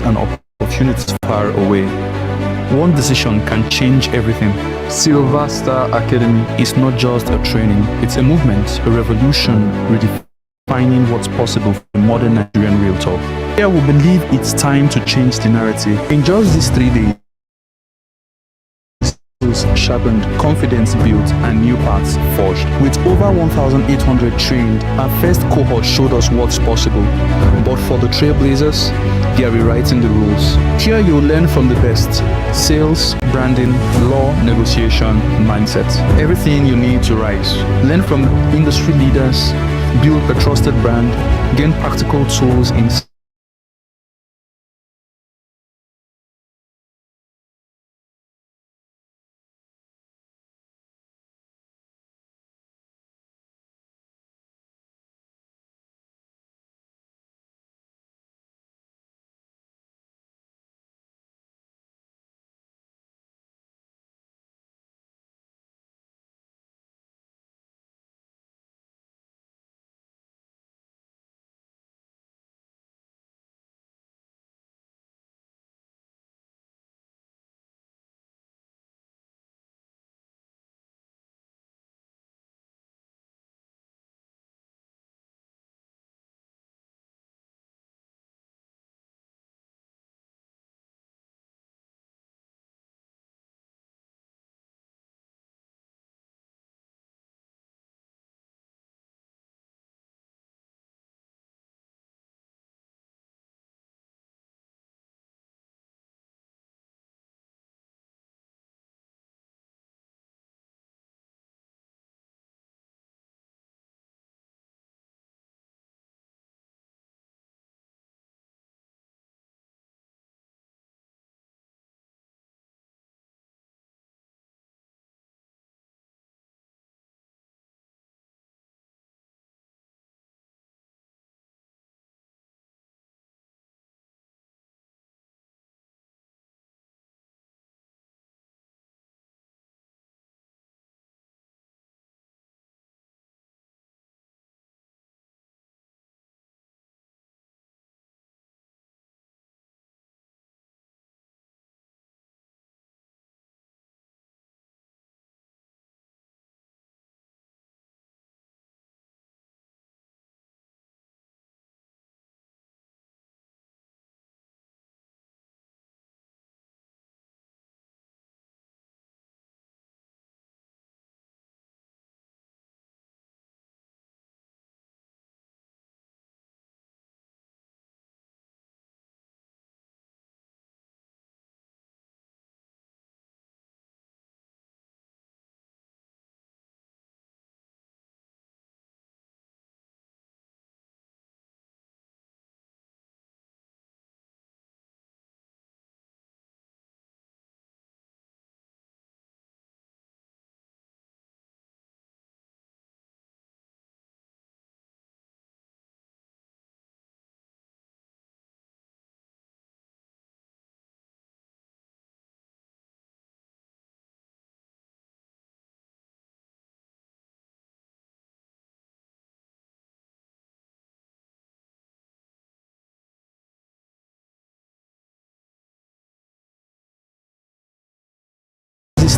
and opportunities far away. One decision can change everything. Sylvastar Academy is not just a training, it's a movement, a revolution, redefining what's possible for a modern Nigerian realtor. Here we believe it's time to change the narrative. In just these 3 days, sharpened, confidence built, and new paths forged. With over 1,800 trained, our first cohort showed us what's possible. But for the trailblazers, they are rewriting the rules. Here you'll learn from the best: sales, branding, law, negotiation, mindset. Everything you need to rise. Learn from industry leaders, build a trusted brand, gain practical tools in these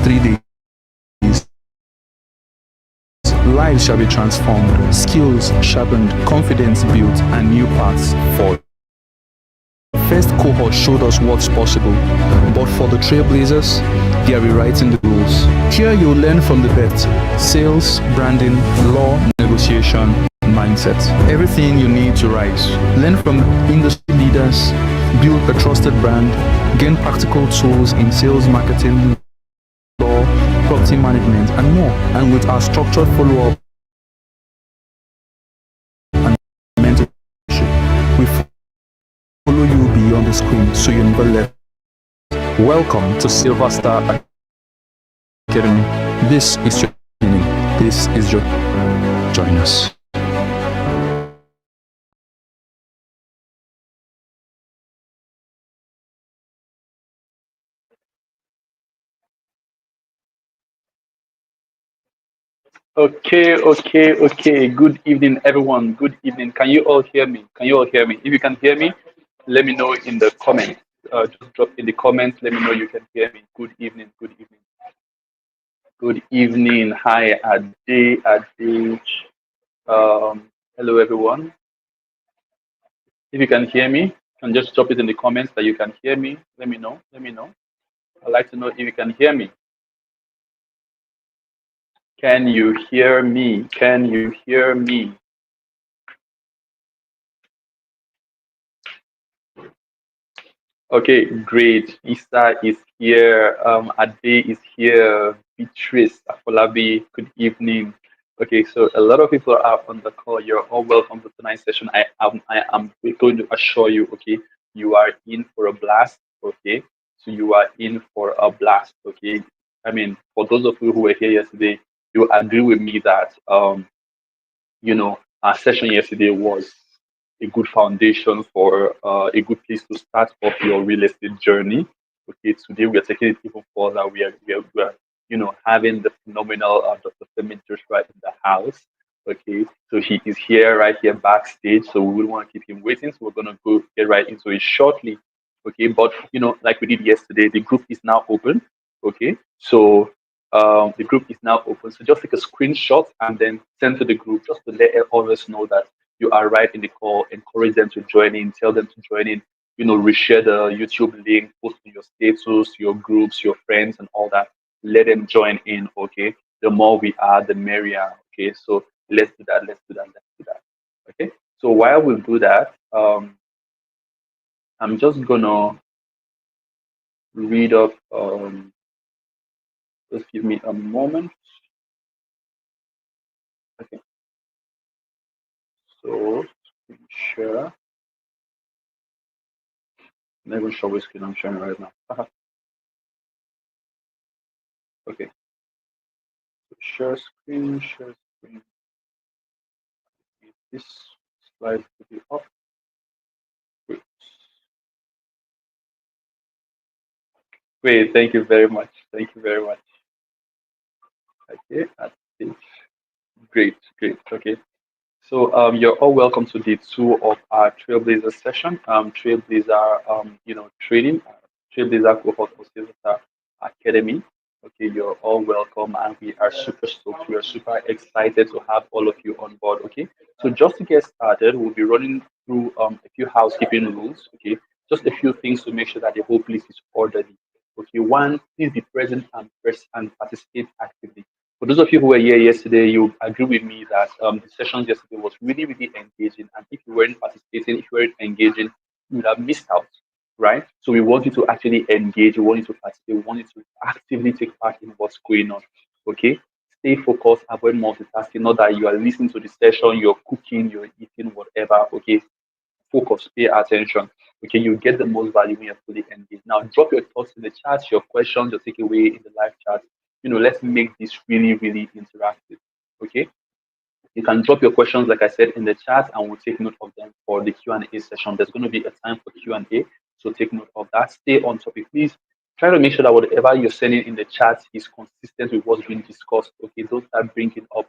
3 days. Lives shall be transformed, skills sharpened, confidence built, and new paths forged. First cohort showed us what's possible, but for the trailblazers, they are rewriting the rules. Here you'll learn from the best: sales, branding, law, negotiation, mindset. Everything you need to rise. Learn from industry leaders, build a trusted brand, gain practical tools in sales, marketing, law, property management, and more. And with our structured follow-up and mentorship, we follow you beyond the screen so you never left. Welcome to Sylvastar Academy. This is your beginning. This is your join us. Okay. Good evening, everyone. Good evening. Can you all hear me? Can you all hear me? If you can hear me, Let me know in the comments. Just drop in the comments. Let me know you can hear me. Good evening. Good evening. Good evening. Hi, Ade. Ade. Hello, everyone. If you can hear me, and just drop it in the comments that you can hear me. Let me know. Let me know. I'd like to know if you can hear me. Can you hear me? Can you hear me? Okay, great. Isa is here. Ade is here. Beatrice Afolabi, good evening. Okay, so a lot of people are on the call. You're all welcome to tonight's session. I am going to assure you, okay, you are in for a blast. Okay, so you are in for a blast. Okay, I mean, for those of you who were here yesterday, you agree with me that our session yesterday was a good foundation for a good place to start off your real estate journey. Okay, today we are taking it even further. We are having the phenomenal Dr. Femi Joshua in the house. Okay, so he is here right here backstage, so we wouldn't want to keep him waiting. So we're gonna go get right into it shortly. Okay, but like we did yesterday, the group is now open. Okay, so the group is now open. So just take a screenshot and then send to the group just to let others know that you are right in the call. Encourage them to join in. Tell them to join in. Reshare the YouTube link, post on your status, your groups, your friends, and all that. Let them join in. Okay. The more we are, the merrier. Okay. So let's do that. Let's do that. Let's do that. Okay. So while we do that, I'm just gonna read off. Just give me a moment. Okay. So share. I'm not even sure which screen I'm sharing right now. Okay. So share screen. Share screen. This slide to be up. Great. Great. Thank you very much. Thank you very much. Okay. That's it. Great. Great. Okay. So you're all welcome to day two of our Trailblazer session. Trailblazer, training, Trailblazer cohort for Sylvastar Academy. Okay, you're all welcome, and we are super stoked. We are super excited to have all of you on board. Okay, so just to get started, we'll be running through a few housekeeping rules. Okay, just a few things to make sure that the whole place is orderly. Okay, one, please be present and press and participate actively. For those of you who were here yesterday, you agree with me that the sessions yesterday was really, really engaging. And if you weren't participating, if you weren't engaging, you would have missed out, right? So we want you to actually engage. We want you to participate. We want you to actively take part in what's going on. Okay? Stay focused. Avoid multitasking. Not that you are listening to the session, you're cooking, you're eating, whatever. Okay? Focus, pay attention. Okay, you get the most value when you're fully engaged. Now, drop your thoughts in the chat, your questions, your takeaway in the live chat. Let's make this really, really interactive. Okay, you can drop your questions, like I said, in the chat, and we'll take note of them for the Q&A session. There's going to be a time for Q&A, so take note of that. Stay on topic, please. Try to make sure that whatever you're sending in the chat is consistent with what's being discussed. Okay, don't start bringing up,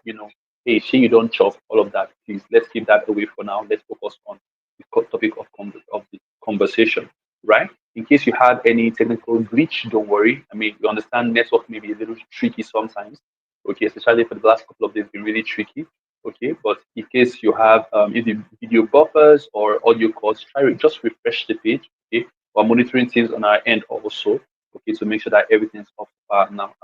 hey, you don't chop all of that. Please, let's keep that away for now. Let's focus on the topic of the conversation, right? In case you have any technical glitch, don't worry. I mean, we understand network may be a little tricky sometimes. Okay, especially for the last couple of days, been really tricky. Okay, but in case you have either video buffers or audio calls, try to just refresh the page. Okay, we're monitoring things on our end also. Okay, to make sure that everything's up to par now.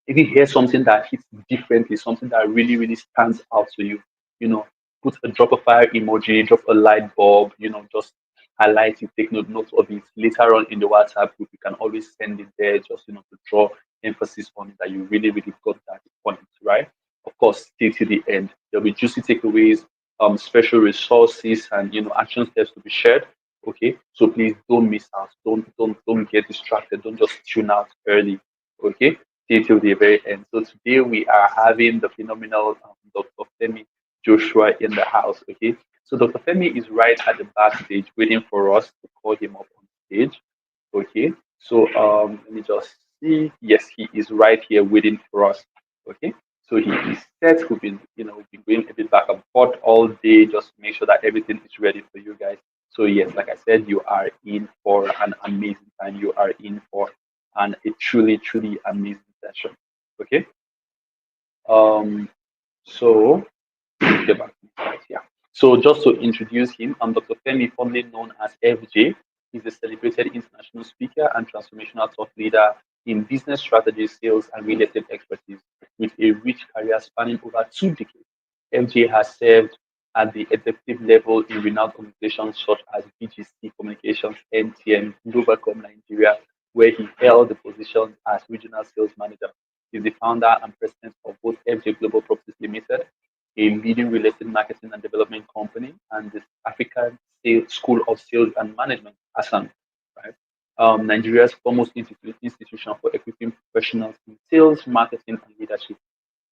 If you hear something that hits differently, something that really, really stands out to you, you know, put a drop a fire emoji, drop a light bulb, just highlight it, take note of it. Later on in the WhatsApp group, you can always send it there just, to draw emphasis on it that you really, really got that point, right? Of course, stay to the end. There'll be juicy takeaways, special resources, and, action steps to be shared. Okay, so please don't miss out. Don't get distracted. Don't just tune out early. Okay, stay till the very end. So today we are having the phenomenal Dr. Femi Joshua in the house. Okay, so Dr. Femi is right at the backstage waiting for us to call him up on stage. Okay, so let me just see. Yes, he is right here waiting for us. Okay, so he is set. We've been going a bit back and forth all day just to make sure that everything is ready for you guys. So yes, like I said, you are in for an amazing time. You are in for a truly amazing session. Okay. Um. So get back to the slides, yeah. So just to introduce him, I'm Dr. Femi, formerly known as FJ. He's a celebrated international speaker and transformational thought leader in business strategy, sales, and real estate expertise with a rich career spanning over 2 decades. FJ has served at the executive level in renowned organizations such as BGC Communications, NTN, Globalcom Nigeria, where he held the position as regional sales manager. He's the founder and president of both FJ Global Properties Limited, a leading real estate marketing and development company, and the African School of Sales and Management, ASAM, right? Nigeria's foremost institution for equipping professionals in sales, marketing, and leadership.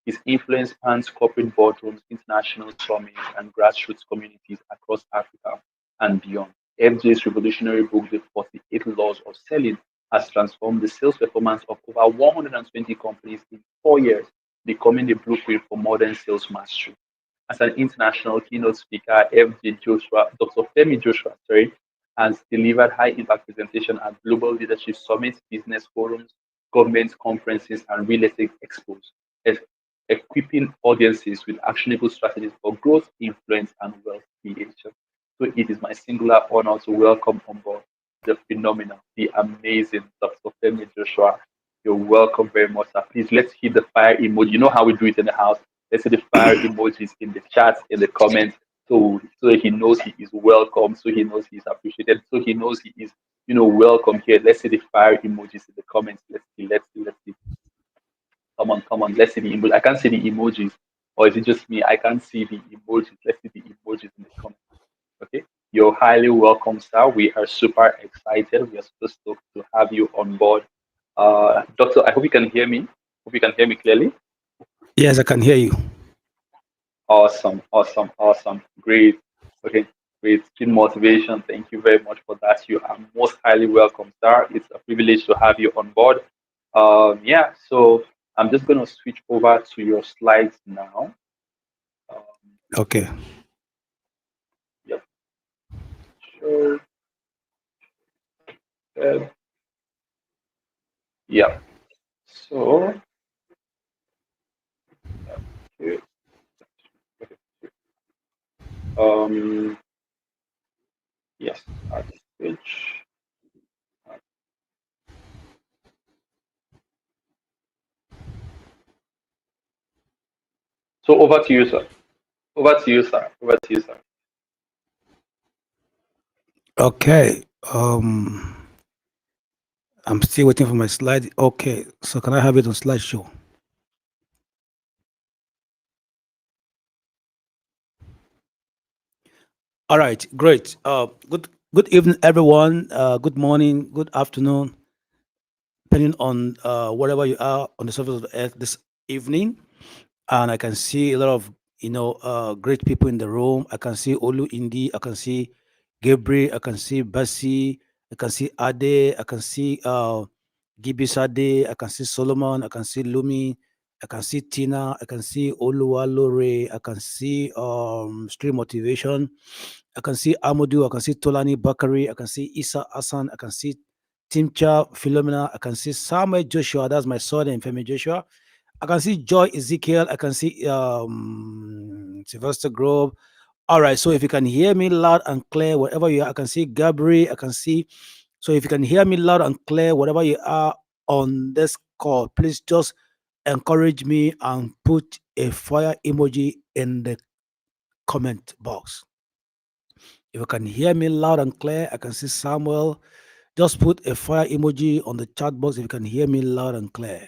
His influence spans corporate boardrooms, international summits, and grassroots communities across Africa and beyond. FJ's revolutionary book, The 48 Laws of Selling, has transformed the sales performance of over 120 companies in 4 years, becoming the blueprint for modern sales mastery. As an international keynote speaker, Dr. Femi Joshua, has delivered high impact presentations at global leadership summits, business forums, government conferences, and real estate expos, e- equipping audiences with actionable strategies for growth, influence, and wealth creation. So it is my singular honor to welcome on board the phenomenal, the amazing Dr. Femi Joshua. You're welcome very much, sir. Please let's hit the fire emoji. You know how we do it in the house. Let's see the fire emojis in the chat, in the comments, so he knows he is welcome, so he knows he is appreciated, so he knows he is, welcome here. Let's see the fire emojis in the comments. Let's see. Come on. Let's see the emoji. I can't see the emojis, or is it just me? I can't see the emojis. Let's see the emojis in the comments. Okay, you're highly welcome, sir. We are super excited. We are super stoked to have you on board. Doctor, I hope you can hear me. Hope you can hear me clearly. Yes, I can hear you. Awesome, awesome, awesome. Great. Okay, great. Keen motivation. Thank you very much for that. You are most highly welcome, sir. It's a privilege to have you on board. Yeah, so I'm just going to switch over to your slides now. Um, Okay. yep, sure. Uh, yeah, so, okay, um, yes, I'll switch. So over to you, sir. Over to you, sir. Over to you, sir. Okay. I'm still waiting for my slide. Okay. So can I have it on slideshow? All right. Great. Good evening, everyone. Good morning. Good afternoon, depending on wherever you are on the surface of the earth this evening. And I can see a lot of great people in the room. I can see Olu Indi, I can see Gabriel, I can see Bassi, I can see Ade, I can see Gibi Sade, I can see Solomon, I can see Lumi, I can see Tina, I can see Oluwalore, I can see Stream Motivation, I can see Amadou, I can see Tolani Bakari, I can see Isa Hassan, I can see Timcha Philomena, I can see Samuel Joshua, that's my son and Femi Joshua. I can see Joy Ezekiel. I can see Sylvester Grove. All right. So if you can hear me loud and clear, wherever you are, I can see Gabriel. I can see. So if you can hear me loud and clear, whatever you are on this call, please just encourage me and put a fire emoji in the comment box. If you can hear me loud and clear, I can see Samuel. Just put a fire emoji on the chat box if you can hear me loud and clear.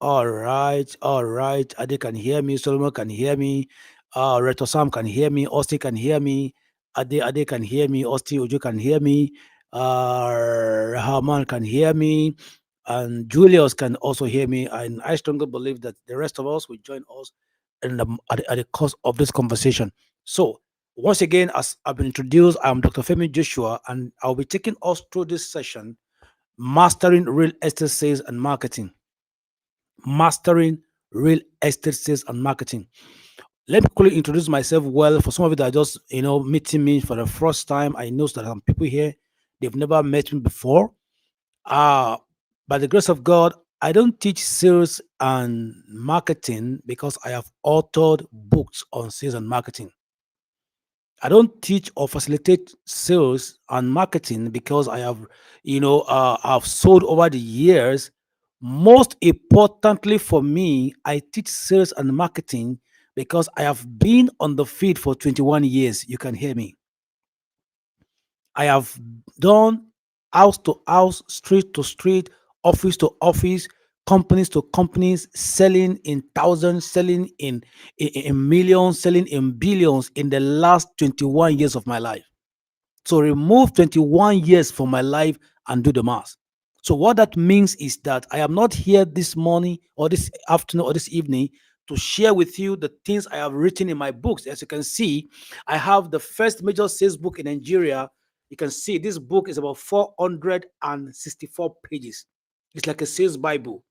All right, all right. Ade can hear me. Solomon can hear me. Reto Sam can hear me. Osti can hear me. Ade can hear me. Osti Ojo can hear me. Rahman can hear me. And Julius can also hear me. And I strongly believe that the rest of us will join us at the course of this conversation. So, once again, as I've been introduced, I'm Dr. Femi Joshua, and I'll be taking us through this session, Mastering Real Estate Sales and Marketing. Mastering real estate sales and marketing. Let me quickly introduce myself well. For some of you that are just meeting me for the first time, I know that some people here they've never met me before. Uh by the grace of God, I don't teach sales and marketing because I have authored books on sales and marketing. I don't teach or facilitate sales and marketing because I have, I've sold over the years. Most importantly for me, I teach sales and marketing because I have been on the field for 21 years. You can hear me. I have done house to house, street to street, office to office, companies to companies, selling in thousands, selling in millions, selling in billions in the last 21 years of my life. So remove 21 years from my life and do the math. So what that means is that I am not here this morning or this afternoon or this evening to share with you the things I have written in my books. As you can see, I have the first major sales book in Nigeria. You can see this book is about 464 pages. It's like a sales Bible.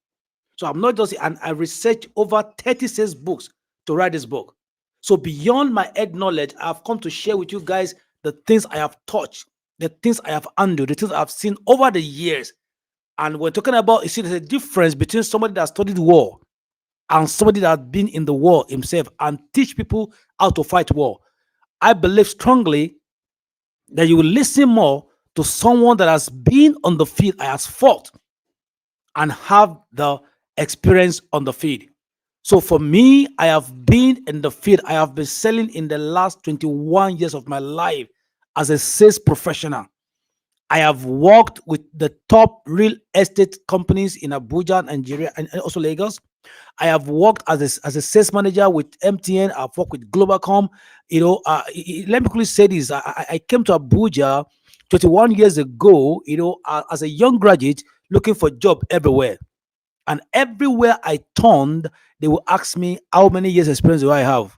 So I'm not just, and I researched over 36 books to write this book. So beyond my head knowledge, I've come to share with you guys the things I have touched, the things I have handled, the things I've seen over the years. And we're talking about, you see, there's a difference between somebody that studied war and somebody that has been in the war himself and teach people how to fight war. I believe strongly that you will listen more to someone that has been on the field, has fought, and have the experience on the field. So for me, I have been in the field. I have been selling in the last 21 years of my life as a sales professional. I have worked with the top real estate companies in Abuja, Nigeria, and also Lagos. I have worked as a sales manager with MTN. I've worked with Globalcom. Let me quickly say this. I came to Abuja 21 years ago, as a young graduate looking for job everywhere. And everywhere I turned, they will ask me, how many years experience do I have?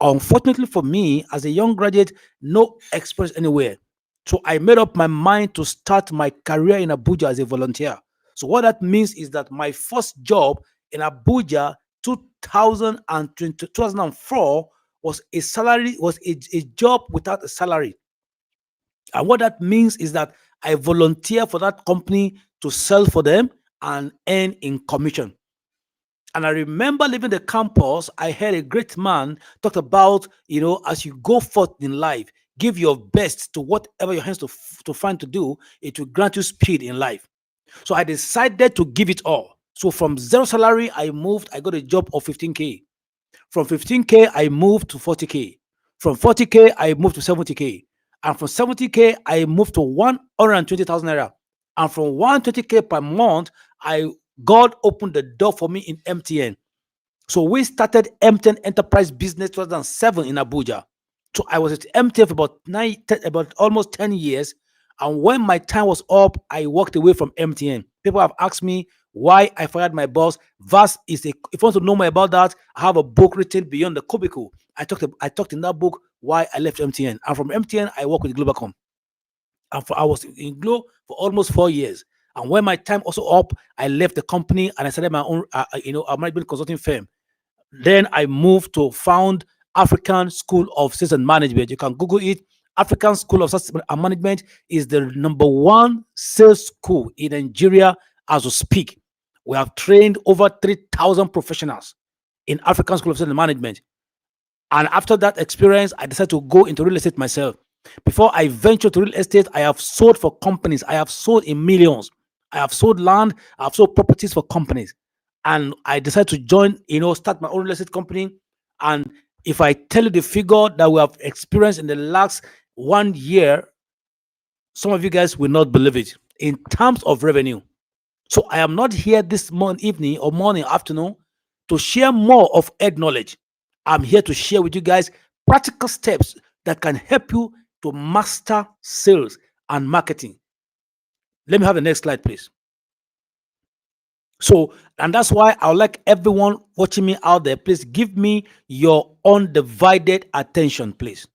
Unfortunately for me, as a young graduate, no experience anywhere. So I made up my mind to start my career in Abuja as a volunteer. So what that means is that my first job in Abuja 2020, 2004 was a job without a salary. And what that means is that I volunteer for that company to sell for them and earn in commission. And I remember leaving the campus, I heard a great man talk about, as you go forth in life, give your best to whatever your hands to find to do, it will grant you speed in life. So I decided to give it all. So from zero salary, I got a job of 15K. From 15K, I moved to 40K. From 40K, I moved to 70K. And from 70K, I moved to 120,000 naira. And from 120K per month, I God opened the door for me in MTN. So we started MTN Enterprise Business 2007 in Abuja. So I was at MTN for about almost 10 years. And when my time was up, I walked away from MTN. People have asked me why I fired my boss. If you want to know more about that, I have a book written Beyond the Cubicle. I talked in that book why I left MTN. And from MTN, I work with Globalcom. I was in Glow for almost 4 years. And when my time also up, I left the company and I started my own, a management consulting firm. Then I moved to found African School of Sales and Management. You can Google it. African School of Sales and Management is the number one sales school in Nigeria as we speak. We have trained over 3,000 professionals in African School of Sales and Management. And after that experience, I decided to go into real estate myself. Before I ventured to real estate, I have sold for companies. I have sold in millions. I have sold land. I have sold properties for companies. And I decided to start my own real estate company. And if I tell you the figure that we have experienced in the last 1 year, some of you guys will not believe it in terms of revenue. So I am not here this morning, evening or morning, afternoon to share more of ed knowledge. I'm here to share with you guys practical steps that can help you to master sales and marketing. Let me have the next slide, please. So, and that's why I would like everyone watching me out there, please give me your undivided attention, please.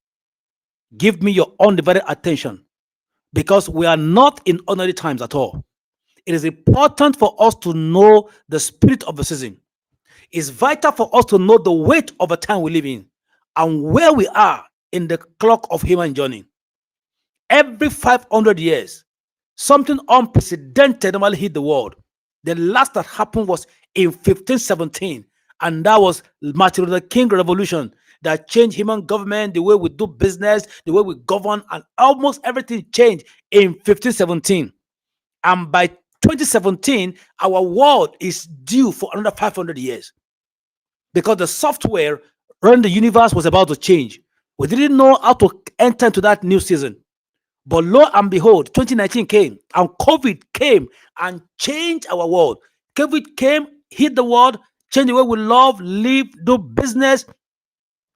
Give me your undivided attention because we are not in ordinary times at all. It is important for us to know the spirit of the season. It's vital for us to know the weight of the time we live in. and where we are in the clock of human journey. Every 500 years, something unprecedented normally hit the world. The last that happened was in 1517, and that was Martin Luther King Revolution that changed human government, the way we do business, the way we govern, and almost everything changed in 1517. And by 2017, our world is due for another 500 years because the software running the universe was about to change. We didn't know how to enter into that new season. But lo and behold, 2019 came and COVID came and changed our world. COVID came, hit the world, changed the way we love, live, do business,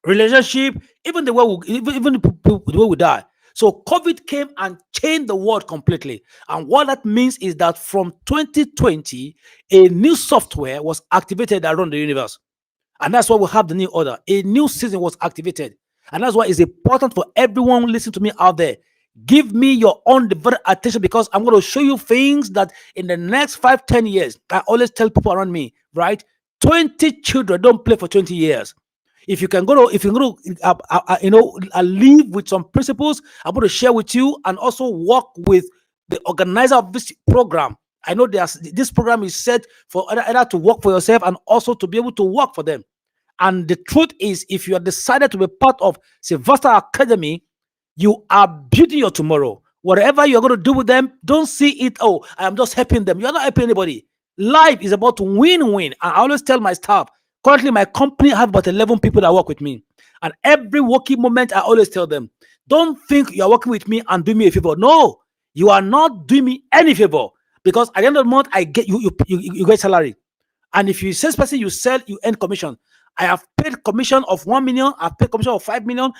relationship, even the way even the way we die. So COVID came and changed the world completely. And what that means is that from 2020, a new software was activated around the universe. And that's why we have the new order. A new season was activated. And that's why it's important for everyone listening to me out there. Give me your undivided attention because I'm going to show you things that in the next 5, 10 years, I always tell people around me, right? 20 children don't play for 20 years. If you can go to, live with some principles, I'm going to share with you and also work with the organizer of this program. I know this program is set for either to work for yourself and also to be able to work for them. And the truth is, if you have decided to be part of Sylvastar Academy, you are building your tomorrow. Whatever you're going to do with them, don't see it, oh, I am just helping them. You're not helping anybody. Life is about to win-win. I always tell my staff, currently my company have about 11 people that work with me. And every working moment, I always tell them, don't think you're working with me and do me a favor. No, you are not doing me any favor. Because at the end of the month, I get you get salary. And if you salesperson, you sell, you earn commission. I have paid commission of 1 million. I've paid commission of 5 million.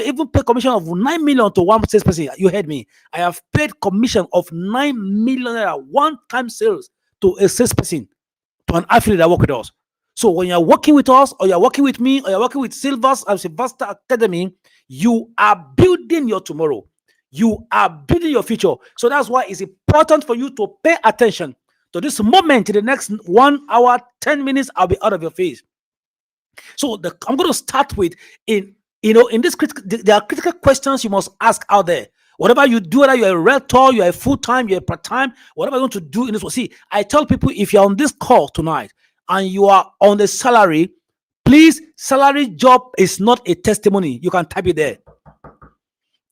Even paid commission of 9 million to one salesperson. You heard me. I have paid commission of 9 million one-time sales to a salesperson, to an affiliate that work with us. So when you're working with us, or you're working with me, or you're working with Sylvastar Academy, you are building your tomorrow. You are building your future. So that's why it's important for you to pay attention to this moment. In the next 1 hour, 10 minutes, I'll be out of your face. So I'm going to start with in this there are critical questions you must ask out there. Whatever you do, whether you're a realtor, you're a full-time, you're a part-time, whatever you want to do in this. See, I tell people, if you're on this call tonight and you are on the salary, please, salary job is not a testimony. You can type it there.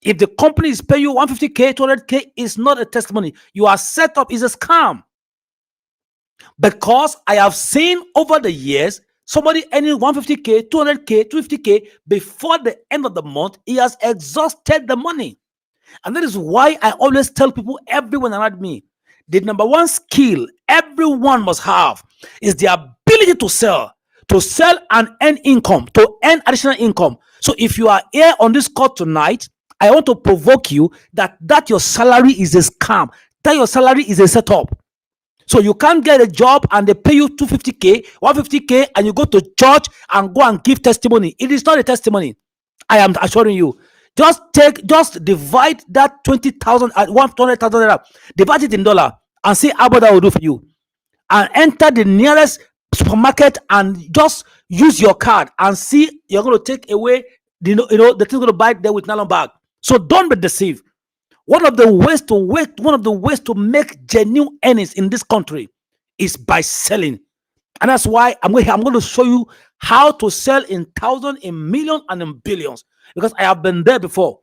If the company is paying you 150K, 200K, it's not a testimony. You are set up, is a scam. Because I have seen over the years, somebody earning 150K, 200K, 250K, before the end of the month, he has exhausted the money. And that is why I always tell people, everyone around me, the number one skill everyone must have is the ability to sell and earn income, to earn additional income. So if you are here on this call tonight, I want to provoke you that your salary is a scam, that your salary is a setup. So you can't get a job and they pay you 250K, 150K, and you go to church and go and give testimony. It is not a testimony. I am assuring you. Just divide that 20,000 at 100,000, divide it in dollar, and see how much that will do for you. And enter the nearest supermarket and just use your card and see you're going to take away the thing's going to buy there with nylon bag. So don't be deceived. One of the ways to make genuine earnings in this country is by selling. And that's why I'm going to show you how to sell in thousands, in millions, and in billions, because I have been there before.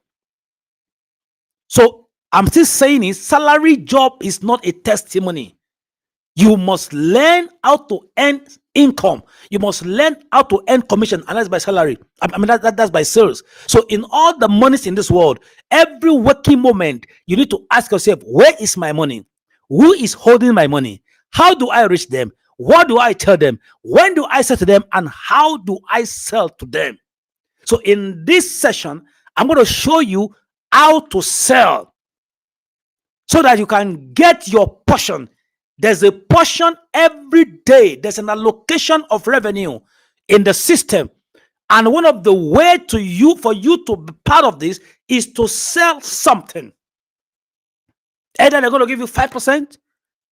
So I'm still saying is salary job is not a testimony. You must learn how to earn income. You must learn how to earn commission, and that's by salary. That's by sales. So in all the monies in this world, every working moment, you need to ask yourself, where is my money? Who is holding my money? How do I reach them? What do I tell them? When do I sell to them? And how do I sell to them? So in this session, I'm going to show you how to sell so that you can get your portion. There's a portion every day. There's an allocation of revenue in the system. And one of the ways for you to be part of this is to sell something. Either they're going to give you 5%,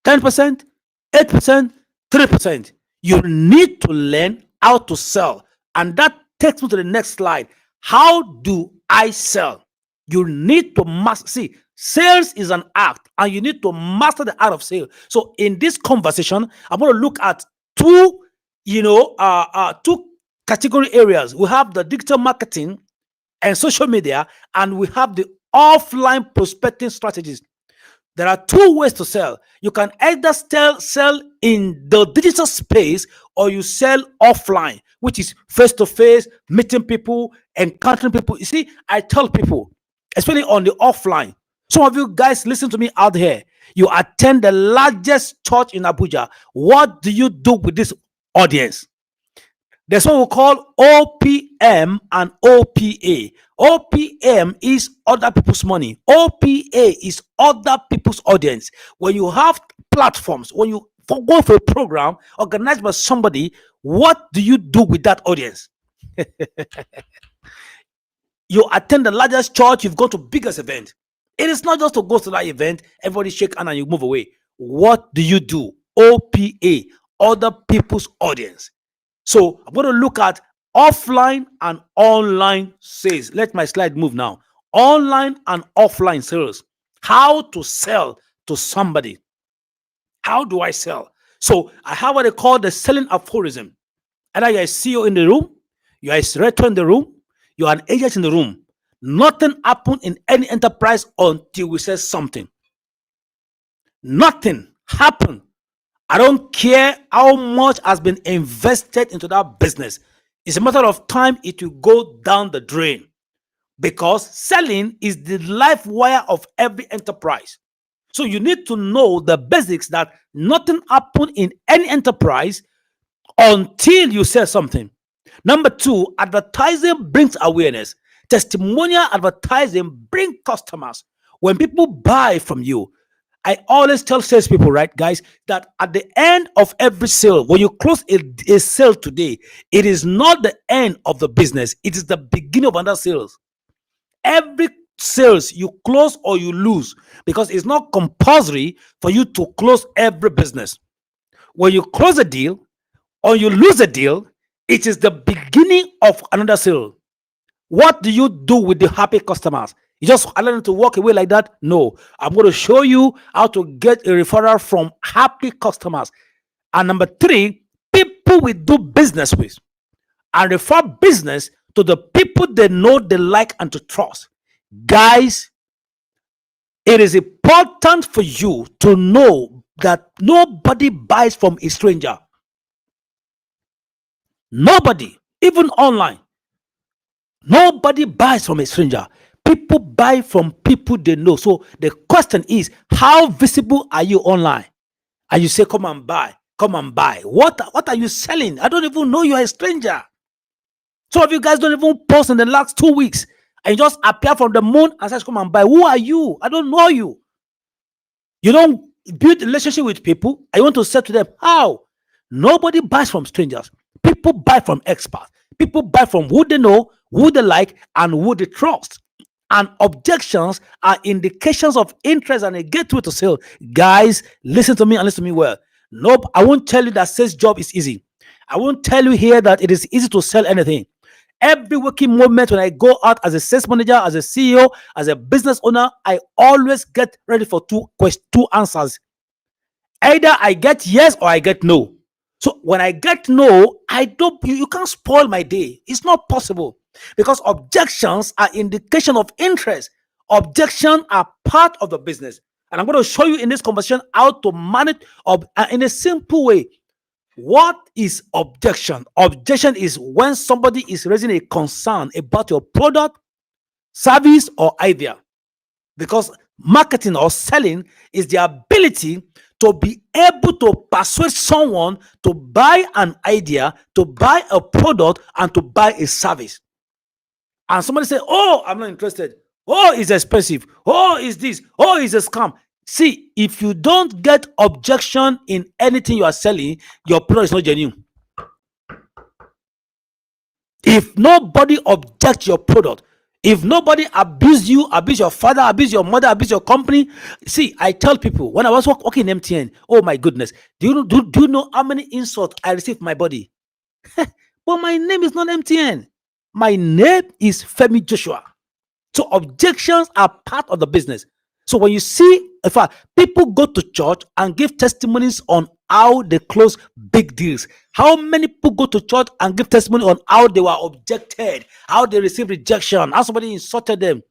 10%, 8%, 3%. You need to learn how to sell. And that takes me to the next slide. How do I sell? You need to master. See, sales is an art, and you need to master the art of sale. So, in this conversation, I'm going to look at two, two category areas. We have the digital marketing and social media, and we have the offline prospecting strategies. There are two ways to sell. You can either sell in the digital space, or you sell offline, which is face to face, meeting people, encountering people. You see, I tell people, especially on the offline, some of you guys listen to me out here. You attend the largest church in Abuja. What do you do with this audience? There's what we call OPM and OPA. OPM is other people's money. OPA is other people's audience. When you have platforms, when you go for a program organized by somebody, what do you do with that audience? You attend the largest church, you've gone to biggest event. It is not just to go to that event, everybody shake hand and you move away. What do you do? OPA, other people's audience. So I'm going to look at offline and online sales. Let my slide move now. Online and offline sales. How to sell to somebody. How do I sell? So I have what they call the selling aphorism. Either you're a CEO in the room, you're a director in the room, you're an agent in the room. Nothing happened in any enterprise until we say something. Nothing happened. I don't care how much has been invested into that business. It's a matter of time it will go down the drain, because selling is the life wire of every enterprise. So you need to know the basics that nothing happened in any enterprise until you sell something. Number two, advertising brings awareness. Testimonial advertising brings customers. When people buy from you, I always tell salespeople, right, guys, that at the end of every sale, when you close a sale today, it is not the end of the business, it is the beginning of another sales. Every sales you close or you lose, because it's not compulsory for you to close every business. When you close a deal or you lose a deal, it is the beginning of another sale. What do you do with the happy customers? You just allow them to walk away like that? No. I'm going to show you how to get a referral from happy customers. And number three, people we do business with, and refer business to the people they know, they like, and to trust. Guys, it is important for you to know that nobody buys from a stranger. Nobody, even online. Nobody buys from a stranger. People buy from people they know. So the question is, how visible are you online? And you say, come and buy, come and buy. What are you selling? I don't even know you're a stranger. Some of you guys don't even post in the last 2 weeks. And you just appear from the moon and says, come and buy. Who are you? I don't know you. You don't build a relationship with people. I want to say to them, how? Nobody buys from strangers. People buy from experts. People buy from who they know, who they like, and who they trust. And objections are indications of interest and a gateway to sale. Guys, listen to me and listen to me well. Nope, I won't tell you that sales job is easy. I won't tell you here that it is easy to sell anything. Every working moment when I go out as a sales manager, as a CEO, as a business owner, I always get ready for two answers. Either I get yes or I get no. So when I get no, I don't. You can't spoil my day. It's not possible, because objections are indication of interest. Objections are part of the business, and I'm going to show you in this conversation how to manage in a simple way. What is objection? Objection is when somebody is raising a concern about your product, service, or idea. Because marketing or selling is the ability to be able to persuade someone to buy an idea, to buy a product, and to buy a service. And somebody say, oh, I'm not interested. Oh, it's expensive. Oh, it's this. Oh, it's a scam. See, if you don't get objection in anything you are selling, your product is not genuine. If nobody objects your product, if nobody abuse you, abuse your father, abuse your mother, abuse your company. See, I tell people when I was working in MTN, oh my goodness, do you know how many insults I received from my body? But my name is not MTN. My name is Femi Joshua. So objections are part of the business. So when you see, in fact, people go to church and give testimonies on how they close big deals. How many people go to church and give testimony on how they were objected, how they received rejection, how somebody insulted them?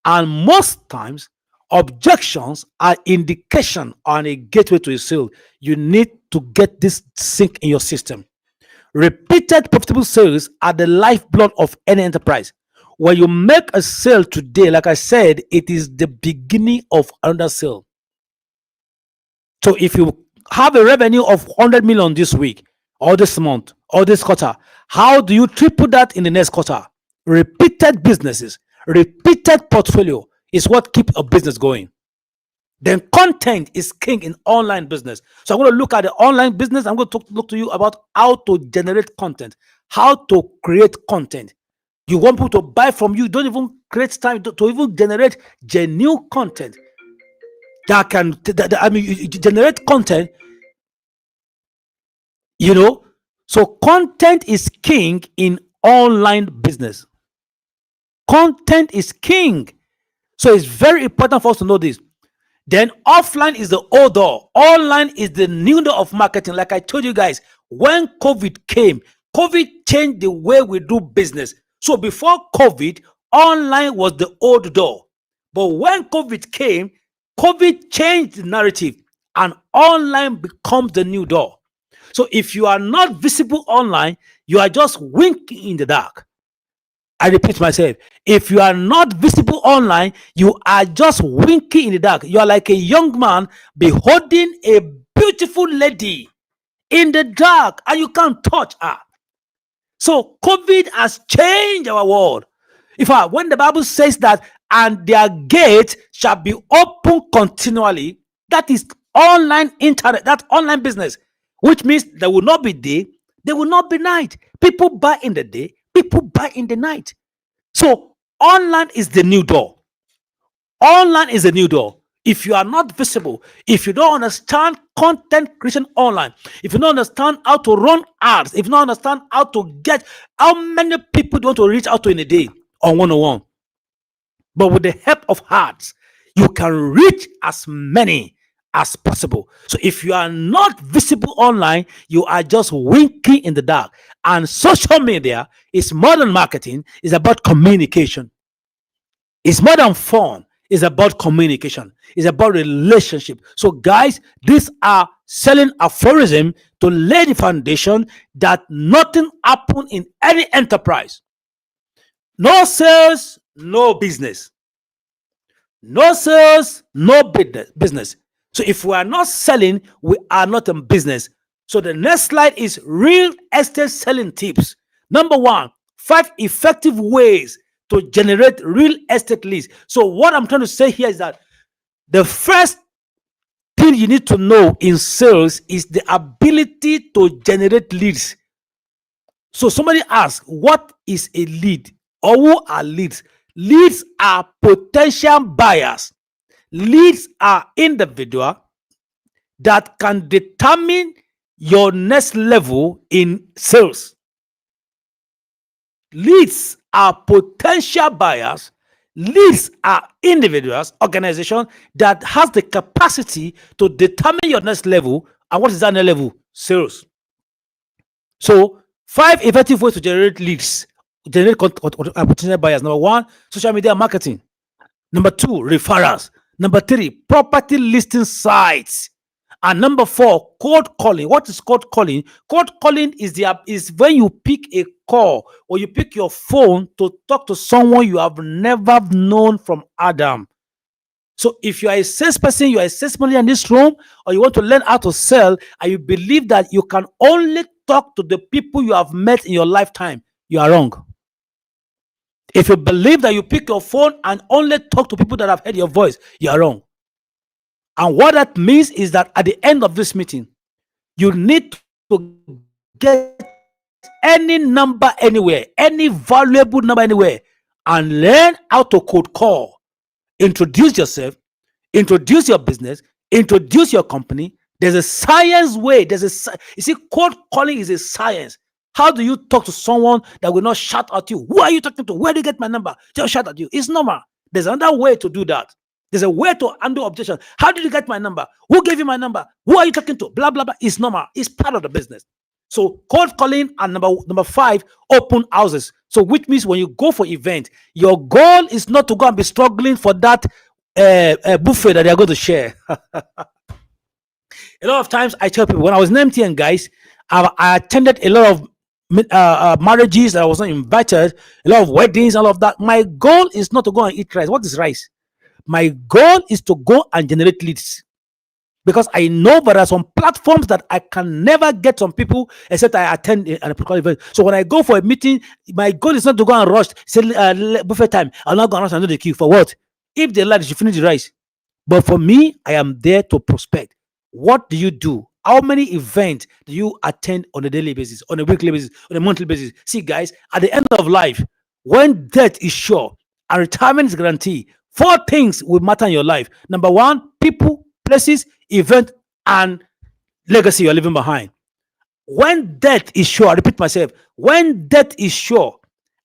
And most times, objections are indication on a gateway to a sale. You need to get this sink in your system. Repeated profitable sales are the lifeblood of any enterprise. When you make a sale today, like I said, it is the beginning of another sale. So if you have a revenue of 100 million this week, or this month, or this quarter, how do you triple that in the next quarter? Repeated businesses, repeated portfolio is what keeps a business going. Then content is king in online business. So I'm going to look at the online business. I'm going to look to you about how to generate content, how to create content. You want people to buy from you, don't even create time to even generate genuine content that can, you generate content, you know. So content is king in online business. Content is king. So it's very important for us to know this. Then offline is the old door. Online is the new door of marketing. Like I told you guys, when COVID came, COVID changed the way we do business. So before COVID, online was the old door. But when COVID came, COVID changed the narrative and online becomes the new door. So if you are not visible online, you are just winking in the dark. I repeat myself. If you are not visible online, you are just winking in the dark. You are like a young man beholding a beautiful lady in the dark and you can't touch her. So COVID has changed our world. In fact, when the Bible says that, and their gate shall be open continually, that is online internet, that's online business, which means there will not be day, there will not be night. People buy in the day, people buy in the night. So online is the new door. Online is the new door. If you are not visible, if you don't understand content creation online, if you don't understand how to run ads, if you don't understand how to get, how many people do you want to reach out to in a day on 101? But with the help of ads, you can reach as many as possible. So if you are not visible online, you are just winking in the dark. And social media is more than marketing, it's about communication. It's more than fun. It's about communication. It's about relationship. So, guys, these are selling aphorism to lay the foundation that nothing happen in any enterprise. No sales, no business. No sales, no business. So if we are not selling, we are not in business. So the next slide is real estate selling tips. Number one, 5 effective ways to generate real estate leads. So what I'm trying to say here is that the first thing you need to know in sales is the ability to generate leads. So somebody asks, what is a lead? Or who are leads? Leads are potential buyers. Leads are individual that can determine your next level in sales. Leads are potential buyers. Leads are individuals, organization that has the capacity to determine your next level. And what is that next level? Sales. So 5 effective ways to generate leads, generate potential buyers. Number 1, social media marketing. Number 2, referrals. Number 3, property listing sites. And number 4, cold calling. What is cold calling? Cold calling is when you pick a call or you pick your phone to talk to someone you have never known from Adam. So if you are a salesperson, you are a salesman in this room, or you want to learn how to sell, and you believe that you can only talk to the people you have met in your lifetime, you are wrong. If you believe that you pick your phone and only talk to people that have heard your voice, you are wrong. And what that means is that at the end of this meeting, you need to get any number anywhere, any valuable number anywhere, and learn how to cold call. Introduce yourself, introduce your business, introduce your company. There's a science way. You see, cold calling is a science. How do you talk to someone that will not shout at you? Who are you talking to? Where do you get my number? Just shout at you. It's normal. There's another way to do that. There's a way to handle objection. How did you get my number? Who gave you my number? Who are you talking to? Blah, blah, blah. It's normal. It's part of the business. So cold calling, and number five, open houses. So which means when you go for event, your goal is not to go and be struggling for that buffet that they are going to share. A lot of times I tell people, when I was in MTN, guys, I attended a lot of marriages that I was not invited, a lot of weddings, all of that. My goal is not to go and eat rice. What is rice? My goal is to go and generate leads, because I know there are some platforms that I can never get some people except I attend a particular event. So when I go for a meeting, my goal is not to go and rush, say buffet time. I'll not go and rush and do the queue for what? If they like, they should finish the rice. But for me, I am there to prospect. What do you do? How many events do you attend on a daily basis, on a weekly basis, on a monthly basis? See, guys, at the end of life, when death is sure and retirement is guaranteed, four things will matter in your life. Number one, people, places, event, and legacy you're leaving behind. When death is sure, I repeat myself, when death is sure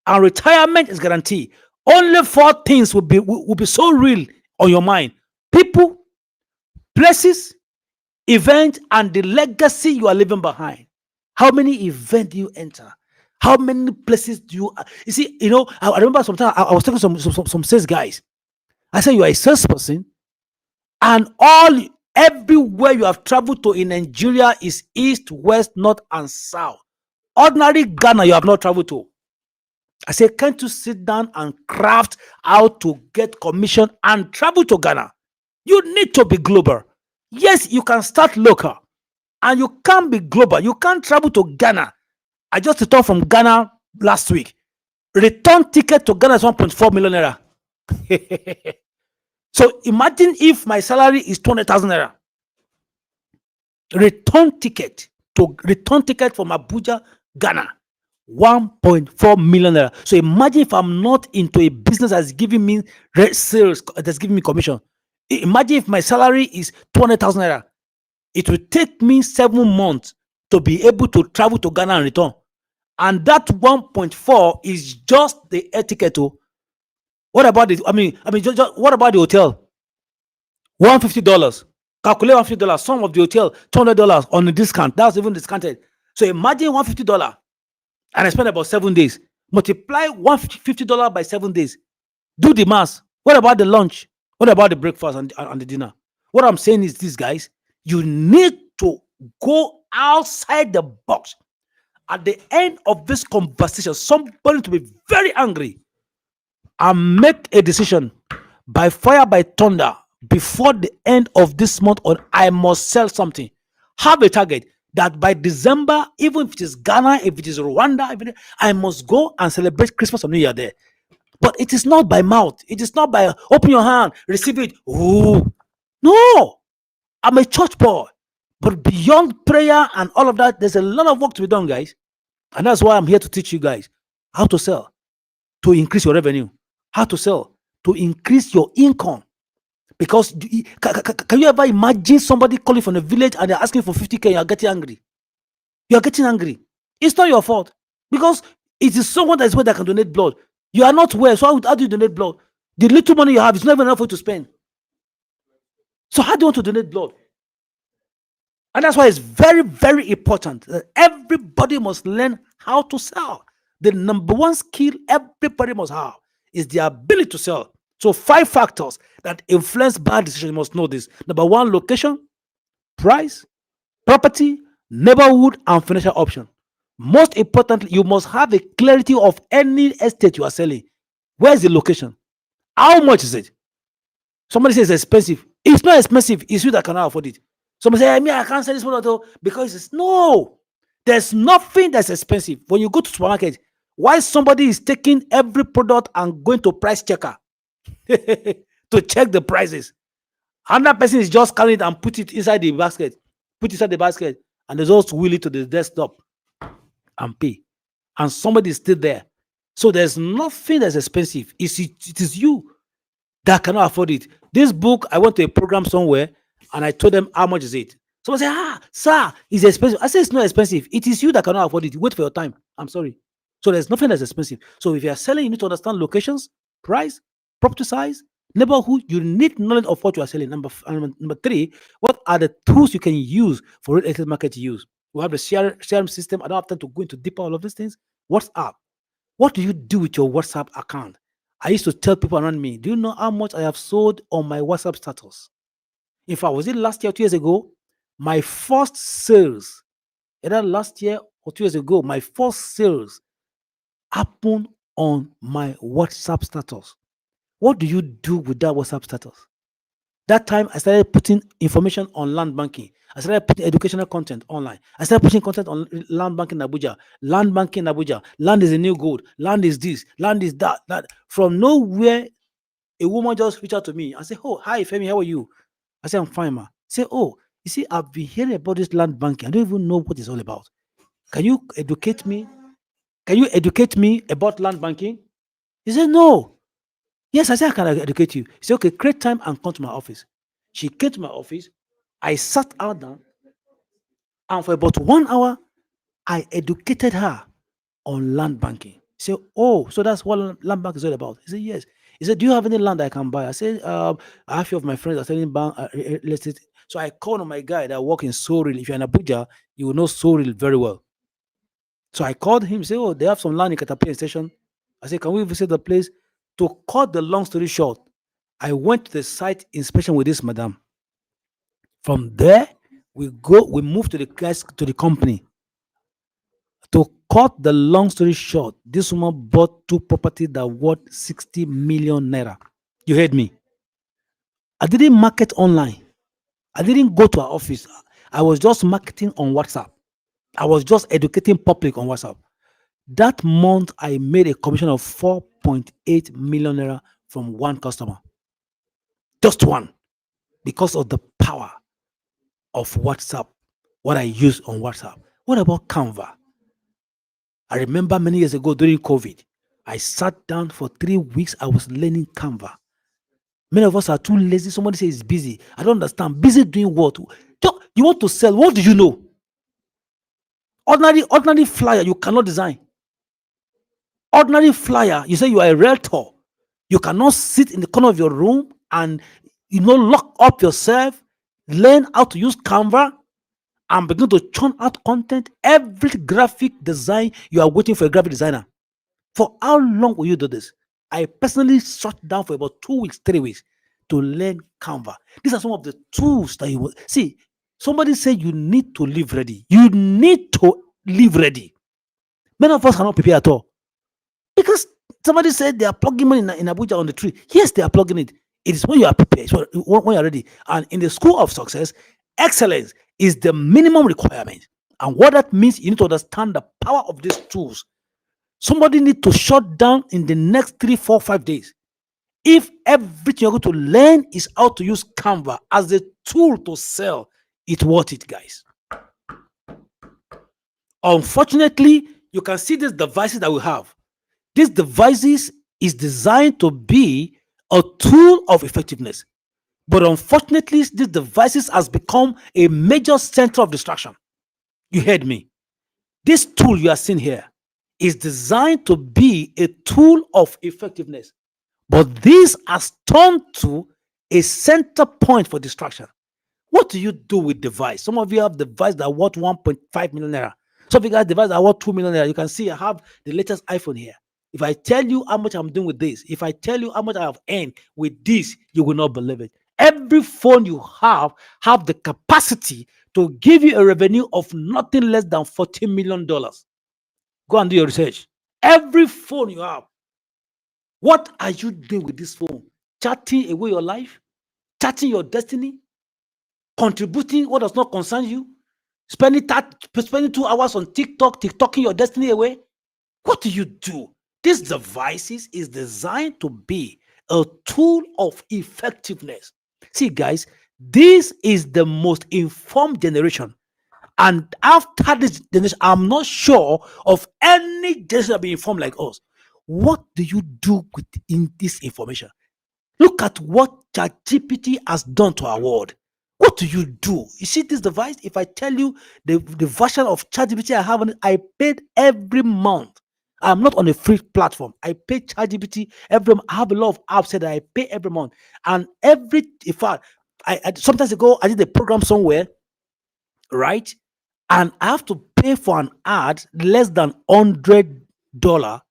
and retirement is guaranteed, only four things will be so real on your mind: people, places, event, and the legacy you are leaving behind. How many events do you enter? How many places do you see? I remember sometimes I was talking to some sales guys. I said, you are a salesperson, and everywhere you have traveled to in Nigeria is east, west, north, and south. Ordinary Ghana you have not traveled to. I say, can't you sit down and craft how to get commission and travel to Ghana? You need to be global. Yes, you can start local, and you can't be global. You can't travel to Ghana. I just returned from Ghana last week. Return ticket to Ghana is 1.4 million naira. So imagine if my salary is 200,000 naira. Return ticket from Abuja, Ghana, 1.4 million naira. So imagine if I'm not into a business that's giving me sales, that's giving me commission. Imagine if my salary is 200,000 naira. It will take me 7 months to be able to travel to Ghana and return. And that 1.4 is just the air ticket. What about it? What about the hotel? $150. Calculate $150. Some of the hotel, $200 on a discount. That's even discounted. So imagine $150, and I spend about 7 days. Multiply $150 by 7 days. Do the math. What about the lunch? What about the breakfast and the dinner? What I'm saying is this, guys, you need to go outside the box. At the end of this conversation, somebody to be very angry and make a decision by fire, by thunder, before the end of this month, or I must sell something. Have a target that by December, even if it is Ghana, if it is Rwanda, I must go and celebrate Christmas or New Year there. But it is not by mouth. It is not by open your hand, receive it. Ooh. No, I'm a church boy. But beyond prayer and all of that, there's a lot of work to be done, guys. And that's why I'm here to teach you guys how to sell to increase your revenue, how to sell to increase your income. Because can you ever imagine somebody calling from a village and they're asking for 50K and you're getting angry? You're getting angry. It's not your fault, because it is someone that is where that can donate blood. You are not well, so how do you donate blood? The little money you have is not even enough for you to spend. So how do you want to donate blood? And that's why it's very, very important that everybody must learn how to sell. The number one skill everybody must have is the ability to sell. So 5 factors that influence bad decisions, you must know this. Number 1, location, price, property, neighborhood, and financial option. Most importantly, you must have a clarity of any estate you are selling. Where is the location? How much is it? Somebody says it's expensive. It's not expensive. It's you that cannot afford it. Somebody say, I can't sell this product because it's no. There's nothing that's expensive. When you go to supermarket, why somebody is taking every product and going to price checker to check the prices? Another person is just carrying it and put it inside the basket. And they just wheel it to the desktop and pay. And somebody is still there. So there's nothing that's expensive. It is you that cannot afford it. This book, I went to a program somewhere and I told them how much is it. Someone say, sir, it's expensive. I say it's not expensive. It is you that cannot afford it. Wait for your time. I'm sorry. So there's nothing that's expensive. So if you are selling, you need to understand locations, price, property size, neighborhood. You need knowledge of what you are selling. Number three, what are the tools you can use for real estate market to use? We have the CRM system. I don't have time to go into deeper all of these things. WhatsApp. What do you do with your WhatsApp account? I used to tell people around me, do you know how much I have sold on my WhatsApp status? In fact, was it last year or 2 years ago? My first sales, either last year or 2 years ago, my first sales happened on my WhatsApp status. What do you do with that WhatsApp status? That time I started putting information on land banking. I started putting educational content online. I started putting content on land banking in Abuja. Land banking in Abuja. Land is a new gold. Land is this. Land is that. That from nowhere, a woman just reached out to me and said, "Oh, hi Femi, how are you?" I said, "I'm fine, ma." Say, "Oh, you see, I've been hearing about this land banking. I don't even know what it's all about. Can you educate me? Can you educate me about land banking?" He said, "No." Yes, I said, "I can educate you." He said, "Okay, create time and come to my office." She came to my office. I sat her down, and for about 1 hour, I educated her on land banking. He said, "Oh, so that's what land bank is all about." He said, "Yes." He said, "Do you have any land I can buy?" I said, "I have a few of my friends are selling bank real estate." So I called on my guy that work in Soril. If you're in Abuja, you will know Soril very well. So I called him, say, "Oh, they have some land in Catapia station." I said, "Can we visit the place?" To cut the long story short, I went to the site inspection with this madam. From there, we moved to the guys to the company. To cut the long story short, this woman bought two properties that worth 60 million naira. You heard me. I didn't market online. I didn't go to her office. I was just marketing on WhatsApp. I was just educating public on WhatsApp. That month, I made a commission of 4.8 million naira from one customer. Just one. Because of the power of WhatsApp, what I use on WhatsApp. What about Canva? I remember many years ago during COVID, I sat down for 3 weeks. I was learning Canva. Many of us are too lazy. Somebody says it's busy. I don't understand. Busy doing what? You want to sell. What do you know? Ordinary flyer, you cannot design. Ordinary flyer, you say you are a realtor. You cannot sit in the corner of your room and lock up yourself, learn how to use Canva, and begin to churn out content. Every graphic design, you are waiting for a graphic designer. For how long will you do this? I personally shut down for about 2 weeks, 3 weeks to learn Canva. These are some of the tools that you will see. Somebody said you need to live ready. You need to live ready. Many of us cannot prepare at all because somebody said they are plugging money in Abuja on the tree. Yes, they are plugging it. It is when you are prepared, so when you are ready. And in the school of success, excellence is the minimum requirement. And what that means, you need to understand the power of these tools. Somebody need to shut down in the next 3, 4, 5 days. If everything you're going to learn is how to use Canva as a tool to sell, it's worth it, guys. Unfortunately, you can see these devices that we have. These devices is designed to be a tool of effectiveness. But unfortunately, these devices has become a major center of distraction. You heard me. This tool you are seeing here is designed to be a tool of effectiveness. But this has turned to a center point for distraction. What do you do with device? Some of you have device that are worth 1.5 million naira. Some of you guys device that are worth 2 million naira. You can see I have the latest iPhone here. If I tell you how much I'm doing with this, if I tell you how much I have earned with this, you will not believe it. Every phone you have the capacity to give you a revenue of nothing less than $14 million. Go and do your research. Every phone you have. What are you doing with this phone? Chatting away your life? Chatting your destiny? Contributing what does not concern you? Spending 2 hours on TikTok, TikToking your destiny away? What do you do? These devices is designed to be a tool of effectiveness. See, guys, this is the most informed generation. And after this generation, I'm not sure of any generation that be informed like us. What do you do with in this information? Look at what ChatGPT has done to our world. What do you do? You see this device? If I tell you the version of ChatGPT I have on it, I paid every month. I'm not on a free platform. I pay ChatGPT every month. I have a lot of apps that I pay every month. And in fact, sometimes ago, I did a program somewhere, right? And I have to pay for an ad less than $100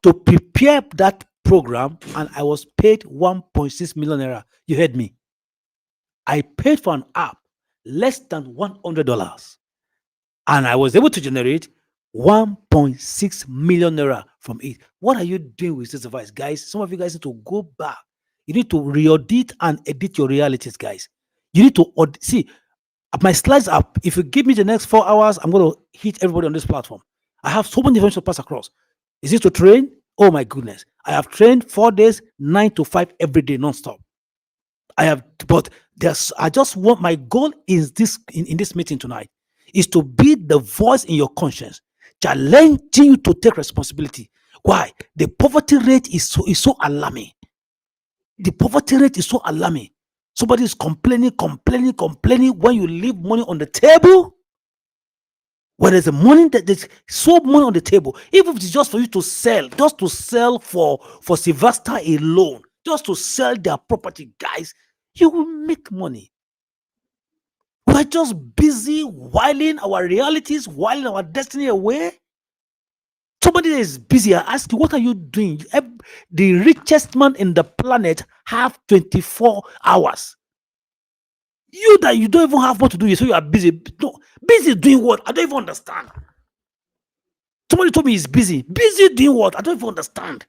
to prepare that program, and I was paid 1.6 million naira. You heard me. I paid for an app less than $100, and I was able to generate 1.6 million naira from it. What are you doing with this device, guys? Some of you guys need to go back. You need to re-audit and edit your realities, guys. You need to see my slides up. If you give me the next 4 hours, I'm going to hit everybody on this platform. I have so many information to pass across. Is it to train? Oh my goodness. I have trained 4 days, 9 to 5 every day, non-stop. I have, but I just want, my goal is this in this meeting tonight is to be the voice in your conscience, challenging you to take responsibility. Why? The poverty rate is so alarming. The poverty rate is so alarming. Somebody is complaining when you leave money on the table. When there's a money that there's so money on the table, even if it's just for you to sell, just to sell for Sylvastar alone, just to sell their property, guys, you will make money. We're just busy whiling our realities, whiling our destiny away. Somebody that is busy, I ask you, what are you doing? The richest man in the planet have 24 hours. You that you don't even have what to do, so you are busy. No, busy doing what? I don't even understand. Somebody told me he's busy. Busy doing what? I don't even understand.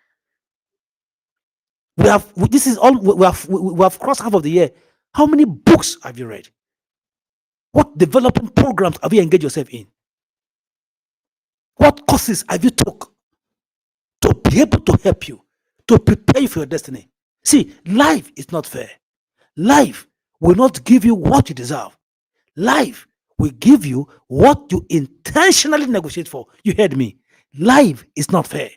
This is all we have crossed half of the year. How many books have you read? What development programs have you engaged yourself in? What courses have you took to be able to help you, to prepare you for your destiny? See, life is not fair. Life will not give you what you deserve. Life will give you what you intentionally negotiate for. You heard me. Life is not fair.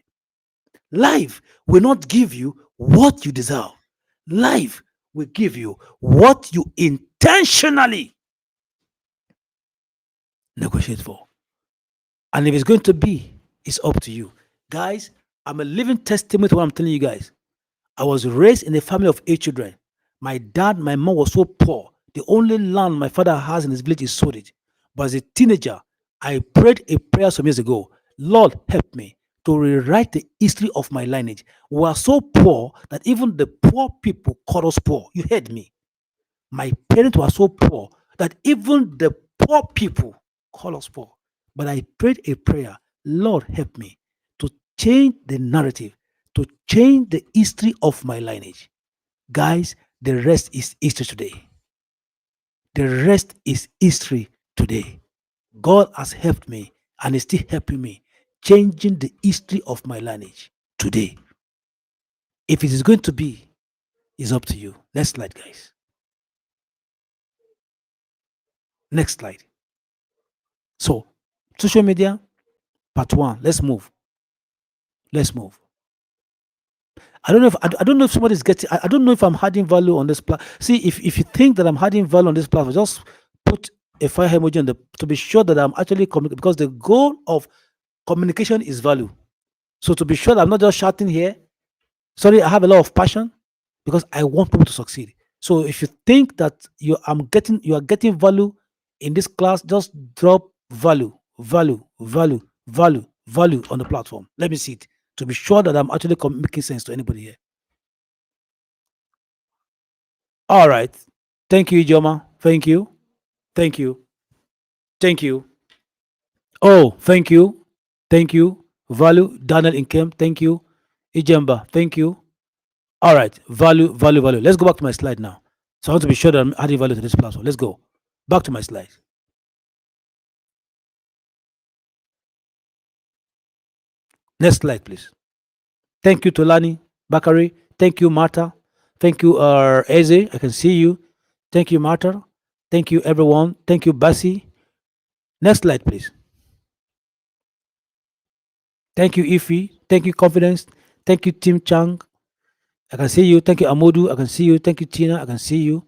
Life will not give you what you deserve. Life will give you what you intentionally negotiate for. And if it's going to be, it's up to you. Guys, I'm a living testimony to what I'm telling you guys. I was raised in a family of 8 children. My dad, my mom was so poor. The only land my father has in his village is sold it. But as a teenager, I prayed a prayer some years ago. Lord, help me to rewrite the history of my lineage. We are so poor that even the poor people call us poor. You heard me. My parents were so poor that even the poor people call us poor. But I prayed a prayer. Lord, help me to change the narrative, to change the history of my lineage. Guys, the rest is history today. The rest is history today. God has helped me and is still helping me changing the history of my lineage today. If it is going to be, it's up to you. Next slide, guys. Next slide. So, social media, part one. Let's move. Let's move. I don't know if somebody's getting. I don't know if I'm adding value on this platform. See, if you think that I'm adding value on this platform, just put a fire emoji on the to be sure that I'm actually communicating, because the goal of communication is value. So to be sure that I'm not just shouting here, sorry, I have a lot of passion because I want people to succeed. So if you think that you are getting value in this class, just drop value on the platform. Let me see it to be sure that I'm actually making sense to anybody here. All right. Thank you, Ijoma. Thank you. Thank you. Thank you. Oh, thank you. Thank you. Value. Daniel Inkem. Thank you. Ijemba. Thank you. All right. Value. Let's go back to my slide now. So I want to be sure that I'm adding value to this platform. Let's go. Back to my slide. Next slide, please. Thank you, Tolani, Bakari. Thank you, Martha. Thank you, Eze. I can see you. Thank you, Martha. Thank you, everyone. Thank you, Basi. Next slide, please. Thank you, Ifi. Thank you, Confidence. Thank you, Tim Chang. I can see you. Thank you, Amodu. I can see you. Thank you, Tina. I can see you.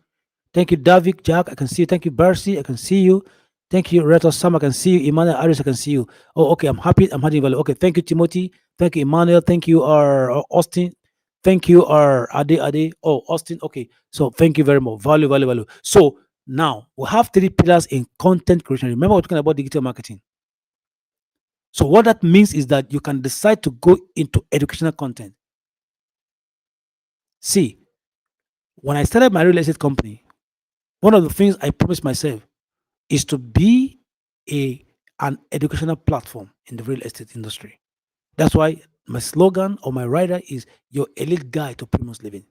Thank you, Davik, Jack. I can see you. Thank you, Bercy. I can see you. Thank you, Reto Sam. I can see you. Emmanuel Aris. I can see you. Oh, okay. I'm happy. I'm having value. Okay. Thank you, Timothy. Thank you, Emmanuel. Thank you, Austin. Thank you, Ade. Oh, Austin. Okay. So thank you very much. Value, value, value. So now we have three pillars in content creation. Remember, we're talking about digital marketing. So what that means is that you can decide to go into educational content. See, when I started my real estate company, one of the things I promised myself is to be a an educational platform in the real estate industry. That's why my slogan or my rider is your elite guide to premium living.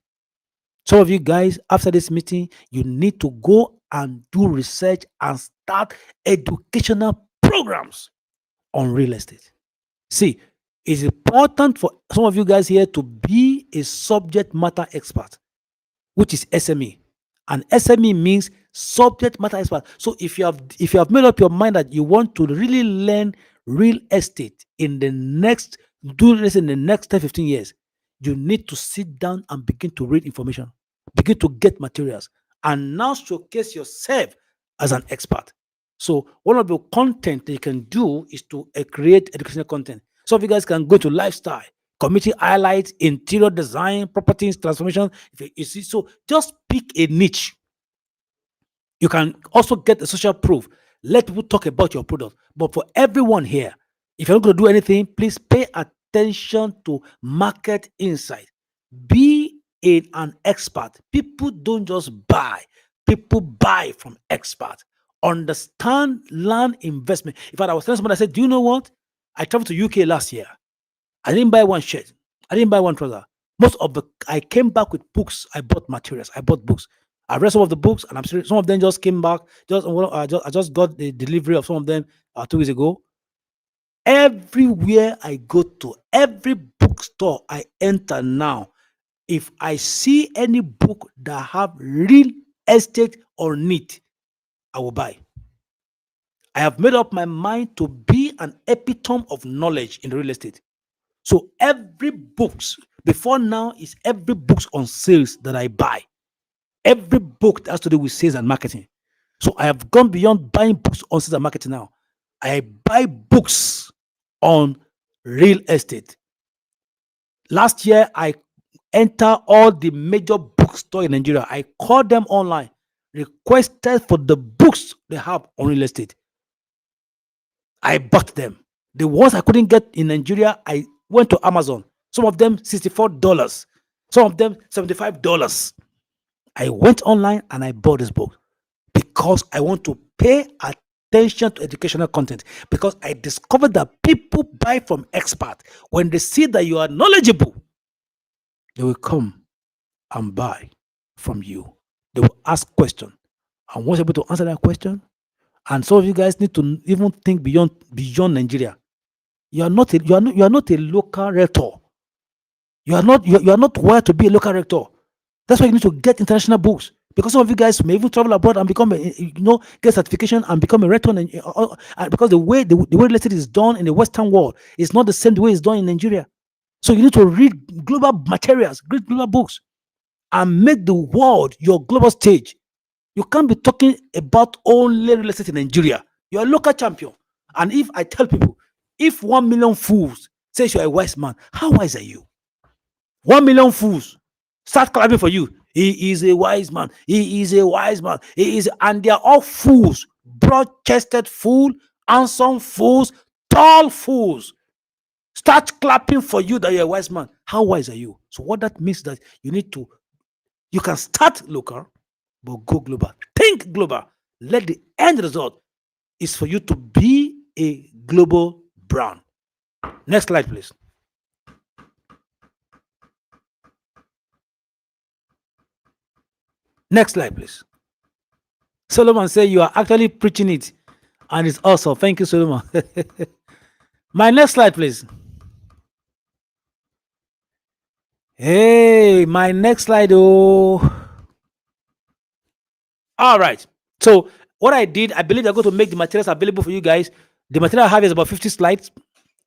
Some of you guys, after this meeting, you need to go and do research and start educational programs on real estate. See, it's important for some of you guys here to be a subject matter expert, which is SME. And SME means subject matter expert. So if you have made up your mind that you want to really learn real estate in the next do this in the next 10, 15 years, you need to sit down and begin to read information, begin to get materials, and now showcase yourself as an expert. So one of the content that you can do is to create educational content. So if you guys can go to lifestyle, community highlights, interior design, properties, transformation. If you see, so just pick a niche. You can also get a social proof. Let people talk about your product. But for everyone here, if you're not going to do anything, please pay attention to market insight. Be an expert. People don't just buy, people buy from experts. Understand land investment. In fact, I was telling somebody, I said, do you know what? I traveled to UK last year. I didn't buy one shirt. I didn't buy one trouser. Most of the I came back with books. I bought materials. I bought books. I read some of the books, and I'm serious. Some of them just came back. I just got the delivery of some of them 2 weeks ago. Everywhere I go to, every bookstore I enter now, if I see any book that have real estate on it, I will buy. I have made up my mind to be an epitome of knowledge in real estate. So every books before now is every books on sales that I buy. Every book that has to do with sales and marketing. So I have gone beyond buying books on sales and marketing now. I buy books on real estate. Last year, I enter all the major bookstore in Nigeria. I called them online, requested for the books they have on real estate. I bought them. The ones I couldn't get in Nigeria, I went to Amazon. Some of them $64, some of them $75. I went online and I bought this book because I want to pay attention to educational content, because I discovered that people buy from experts. When they see that you are knowledgeable, they will come and buy from you. They will ask questions. And once you're able to answer that question, and some of you guys need to even think beyond Nigeria. You are not a local rector. You are not wired to be a local rector. That's why you need to get international books. Because some of you guys may even travel abroad and become get certification and become a rector. And because the way real estate is done in the Western world is not the same way it's done in Nigeria. So you need to read global materials, read global books, and make the world your global stage. You can't be talking about only real estate in Nigeria. You're a local champion. And if I tell people, if 1 million fools says you're a wise man, how wise are you? 1 million fools start clapping for you. He is a wise man. He is a wise man. He is, and they are all fools, broad-chested fools, handsome fools, tall fools. Start clapping for you that you're a wise man. How wise are you? So what that means is that you can start local, but go global. Think global. Let the end result is for you to be a global brand. Next slide, please. Next slide, please. Solomon said you are actually preaching it, and it's awesome. Thank you, Solomon. My next slide, please. Hey, my next slide. Oh, all right. So what I did, I believe I'm going to make the materials available for you guys. The material I have is about 50 slides,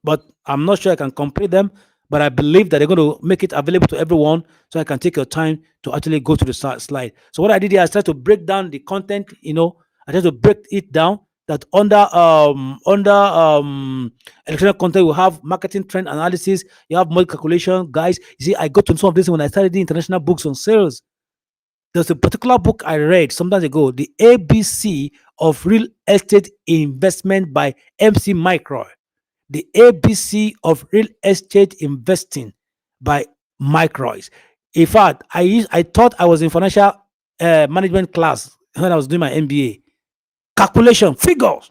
but I'm not sure I can complete them. but I believe that they're going to make it available to everyone, so I can take your time to actually go to the slide. So what I did here, I started to break down the content. I tried to break it down that under electronic content we have marketing trend analysis, you have market calculation, guys. You see, I got to some of this when I started the international books on sales. There's a particular book I read some time ago, The ABC of Real Estate Investment by MC Micro. The ABC of Real Estate Investing by Mike Royce. In fact, I thought I was in financial management class when I was doing my MBA. Calculation, figures,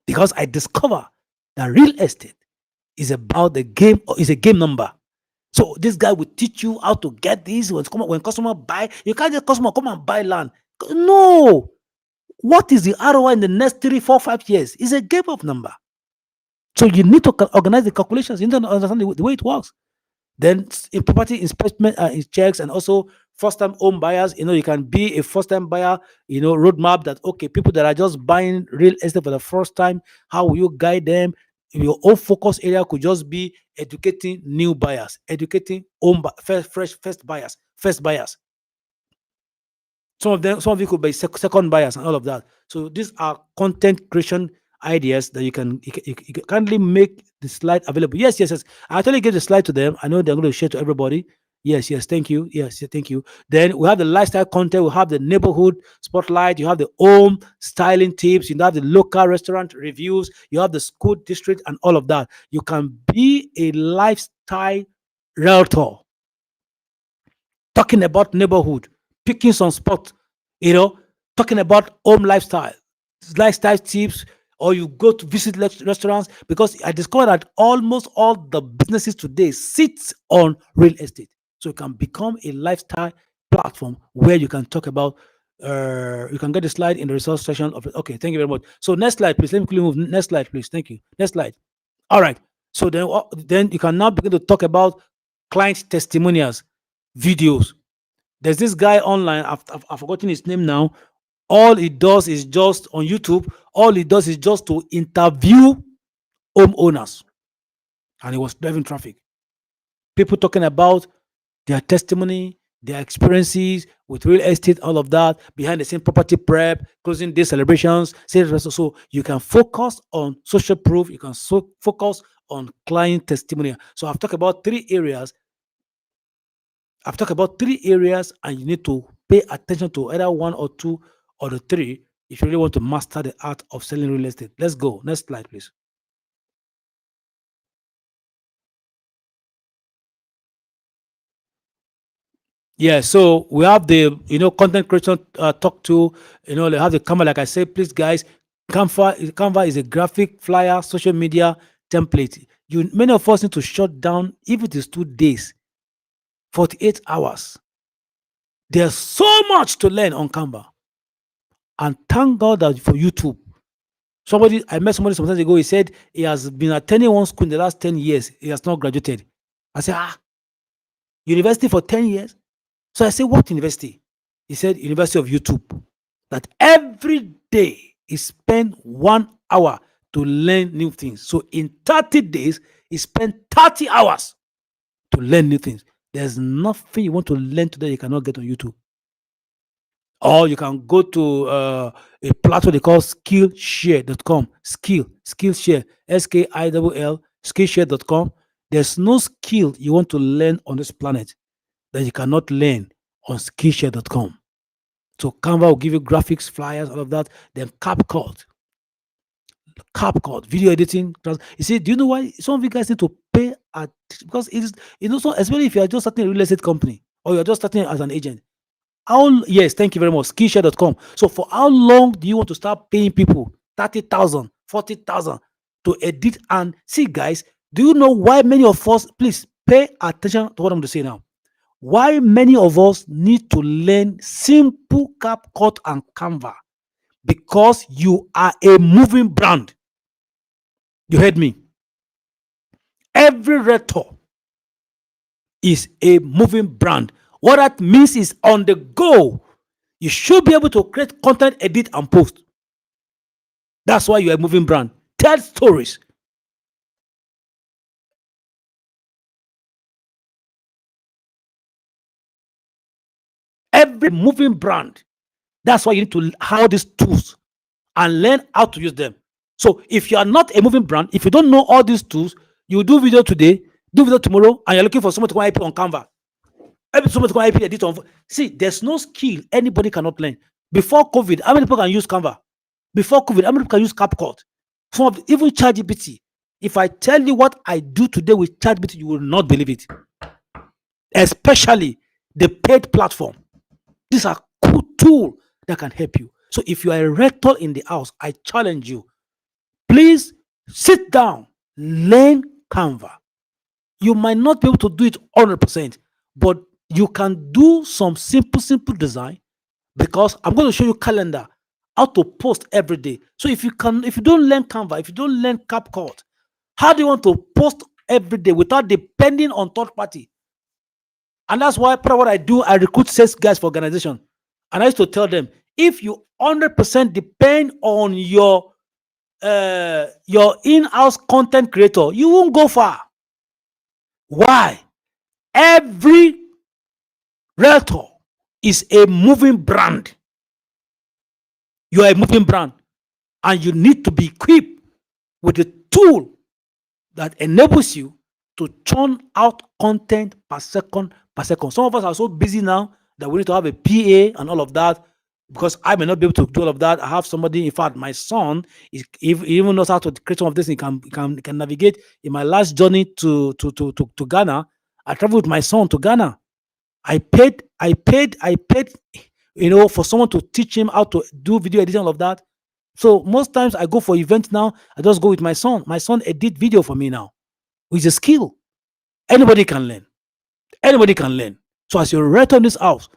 because I discover that real estate is about the game, is a game number. So this guy will teach you how to get this. When customer buy, you can't just customer come and buy land. No. What is the ROI in the next 3, 4, 5 years? It's a game of number. So you need to organize the calculations. You need to understand the way it works. Then in property inspection checks, and also first-time home buyers. You can be a first-time buyer. Roadmap that, okay, people that are just buying real estate for the first time. How will you guide them? Your own focus area could just be educating new buyers, educating first buyers, first buyers. Some of you could be second buyers and all of that. So these are content creation ideas that you can kindly make the slide available. Yes, yes, yes. I actually give the slide to them. I know they're going to share to everybody. Yes, yes, thank you. Yes, thank you. Then we have the lifestyle content. We have the neighborhood spotlight. You have the home styling tips. You have the local restaurant reviews. You have the school district and all of that. You can be a lifestyle realtor talking about neighborhood, picking some spot, talking about home lifestyle tips, or you go to visit restaurants, because I discovered that almost all the businesses today sits on real estate. So you can become a lifestyle platform where you can talk about. You can get the slide in the resource section of it. Okay, thank you very much. So next slide, please. Let me quickly move. Next slide, please. Thank you. Next slide. All right. So then you can now begin to talk about client testimonials, videos. There's this guy online. I've forgotten his name now. All he does is just on YouTube. All he does is just to interview homeowners, and he was driving traffic. People talking about their testimony, their experiences with real estate, all of that, behind the scene property prep, closing day celebrations, sales. So you can focus on social proof. You can focus on client testimonial. So I've talked about 3 areas, and you need to pay attention to either one or two or the three if you really want to master the art of selling real estate. Let's go. Next slide, please. Yeah, so we have the content creation talk to they have the Canva. Like I said, please guys, Canva is a graphic flyer social media template. Many of us need to shut down, if it is 2 days, 48 hours. There's so much to learn on Canva, and thank God that for YouTube. I met somebody some time ago. He said he has been attending one school in the last 10 years. He has not graduated. I said, university for 10 years? So I said, what university? He said, University of YouTube. That every day he spent 1 hour to learn new things. So in 30 days, he spent 30 hours to learn new things. There's nothing you want to learn today you cannot get on YouTube. Or you can go to a platform they call skillshare.com. Skillshare, SKILL, skillshare.com. There's no skill you want to learn on this planet that you cannot learn on skillshare.com. So Canva will give you graphics, flyers, all of that. Then CapCut, video editing. You see, do you know why some of you guys need to pay at, because it is, so especially if you are just starting a real estate company or you're just starting as an agent. Yes, thank you very much. Skillshare.com. So for how long do you want to start paying people 30,000, 40,000 to edit? And see, guys, do you know why many of us, please pay attention to what I'm going to say now. Why many of us need to learn simple CapCut and Canva? Because you are a moving brand. You heard me. Every realtor is a moving brand. What that means is on the go. You should be able to create content, edit, and post. That's why you're a moving brand. Tell stories. moving brand. That's why you need to have these tools and learn how to use them. So if you are not a moving brand, if you don't know all these tools, you do video today, do video tomorrow, and you're looking for someone to go IP on Canva. Someone to go IP edit on. See, there's no skill anybody cannot learn. Before COVID, how many people can use Canva? Before COVID, how many people can use CapCut? Some of even ChatGPT. If I tell you what I do today with ChatGPT, you will not believe it. Especially the paid platform. These are cool tools that can help you. So if you are a rector in the house, I challenge you. Please sit down, learn Canva. You might not be able to do it 100%, but you can do some simple design, because I'm going to show you calendar, how to post every day. So if you don't learn Canva, if you don't learn CapCut, how do you want to post every day without depending on third party? And that's why part of what I do, I recruit sales guys for organization. And I used to tell them, if you 100% depend on your in-house content creator, you won't go far. Why? Every realtor is a moving brand. You are a moving brand, and you need to be equipped with a tool that enables you to churn out content per second. Some of us are so busy now that we need to have a PA and all of that, because I may not be able to do all of that. I have somebody, in fact, my son, he even knows how to create some of this. He can navigate. In my last journey to Ghana, I traveled with my son to Ghana. I paid, for someone to teach him how to do video editing, all of that. So most times I go for events now, I just go with my son. My son edit video for me now, which is a skill. Anybody can learn. Anybody can learn. So as you return this house,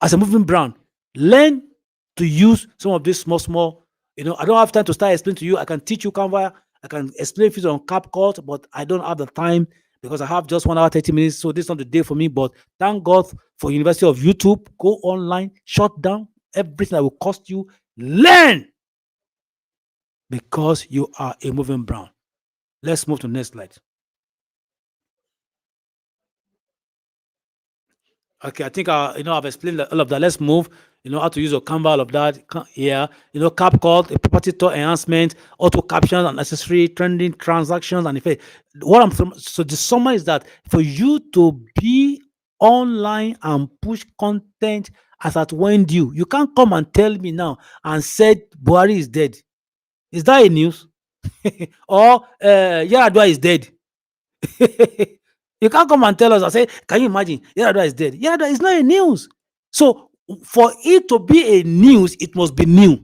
as a moving brand, learn to use some of these small. I don't have time to start explaining to you. I can teach you Canva. I can explain things on CapCut, but I don't have the time because I have just 1 hour, 30 minutes. So this is not the day for me. But thank God for University of YouTube. Go online, shut down everything that will cost you. Learn, because you are a moving brand. Let's move to the next slide. Okay, I think I've explained all of that. Let's move. How to use your Canva, all of that. Yeah, CapCut, a property tour enhancement, auto captions and accessory, trending transactions, and effect. So the summary is that for you to be online and push content as at when due, you can't come and tell me now and said Buhari is dead. Is that a news? Or Yaradua is dead? You can't come and tell us and say, can you imagine? Yaradua is dead. Yaradua is not a news. So for it to be a news, it must be new.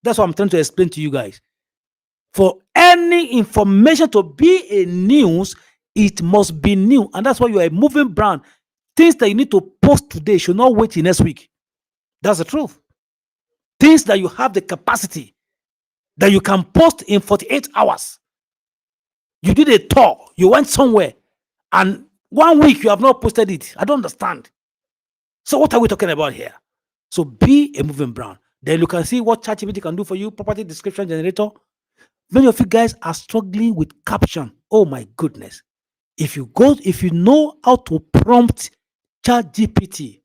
That's what I'm trying to explain to you guys. For any information to be a news, it must be new. And that's why you are a moving brand. Things that you need to post today should not wait till next week. That's the truth. Things that you have the capacity that you can post in 48 hours. You did a tour, you went somewhere, and 1 week you have not posted it. I don't understand. So what are we talking about here? So be a moving brand. Then you can see what ChatGPT can do for you. Property description generator. Many of you guys are struggling with caption. Oh my goodness. If you know how to prompt ChatGPT,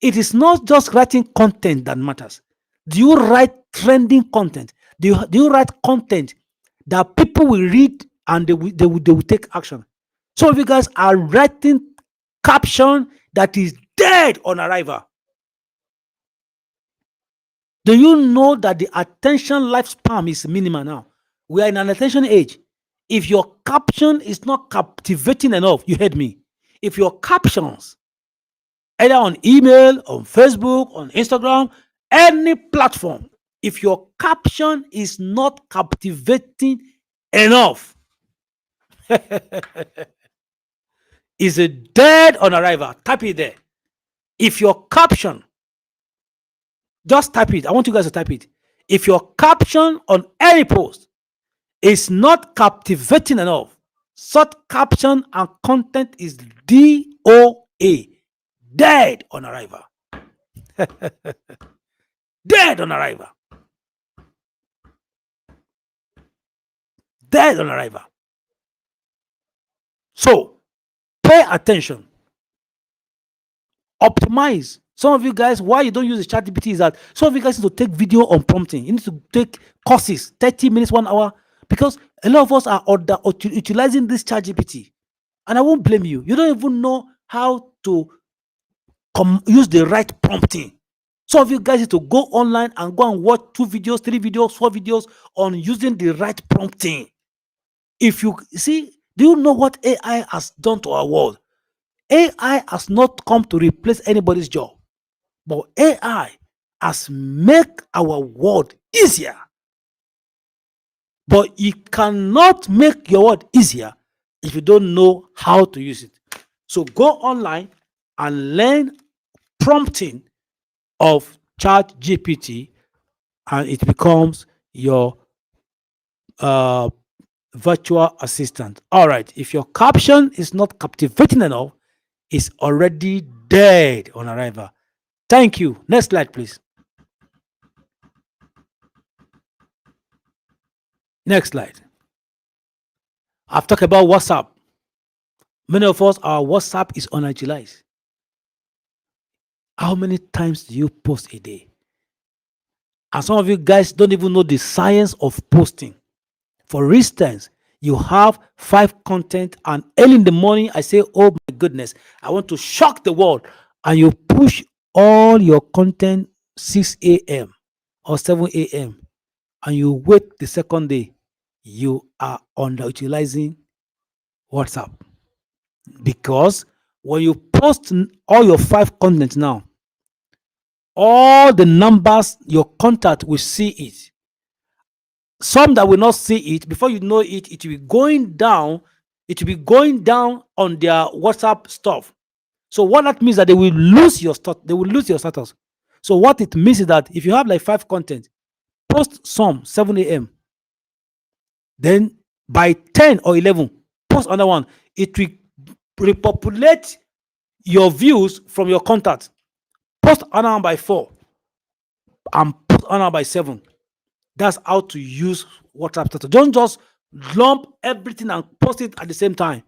it is not just writing content that matters. Do you write trending content? Do you write content that people will read and they will take action? Some of you guys are writing caption that is dead on arrival. Do you know that the attention lifespan is minimal now? We are in an attention age. If your caption is not captivating enough, you heard me. If your captions, either on email, on Facebook, on Instagram, any platform, if your caption is not captivating enough, is a dead on arrival. Type it there. If your caption, just type it. I want you guys to type it. If your caption on any post is not captivating enough, such caption and content is DOA, dead on arrival. Dead on arrival. Dead on arrival. So pay attention. Optimize Some of you guys, why you don't use the chat GPT is that some of you guys need to take video on prompting. You need to take courses, 30 minutes, 1 hour, because a lot of us are utilizing this chat GPT. And I won't blame you. You don't even know how to use the right prompting. Some of you guys need to go online and go and watch 2 videos, 3 videos, 4 videos on using the right prompting. If you see, do you know what AI has done to our world? AI has not come to replace anybody's job, but AI has made our world easier. But it cannot make your world easier if you don't know how to use it. So go online and learn prompting of Chat GPT, and it becomes your uh, virtual assistant. All right. If your caption is not captivating enough, it's already dead on arrival. Thank you. Next slide, please. Next slide. I've talked about WhatsApp. Many of us, our WhatsApp is unutilized. How many times do you post a day? And some of you guys don't even know the science of posting. For instance, you have 5 content, and early in the morning, I say, oh my goodness, I want to shock the world. And you push all your content 6 a.m. or 7 a.m. and you wait the second day, you are underutilizing WhatsApp. Because when you post all your 5 content now, all the numbers, your contact will see it. Some that will not see it, before you know it, it will be going down. It will be going down on their WhatsApp stuff. So what that means that they will lose your stuff. They will lose your status. So what it means is that if you have like 5 content, post some 7 a.m. Then by 10 or 11, post another one. It will repopulate your views from your contact. Post another one by 4 and post another one by 7. That's how to use WhatsApp status. Don't just lump everything and post it at the same time.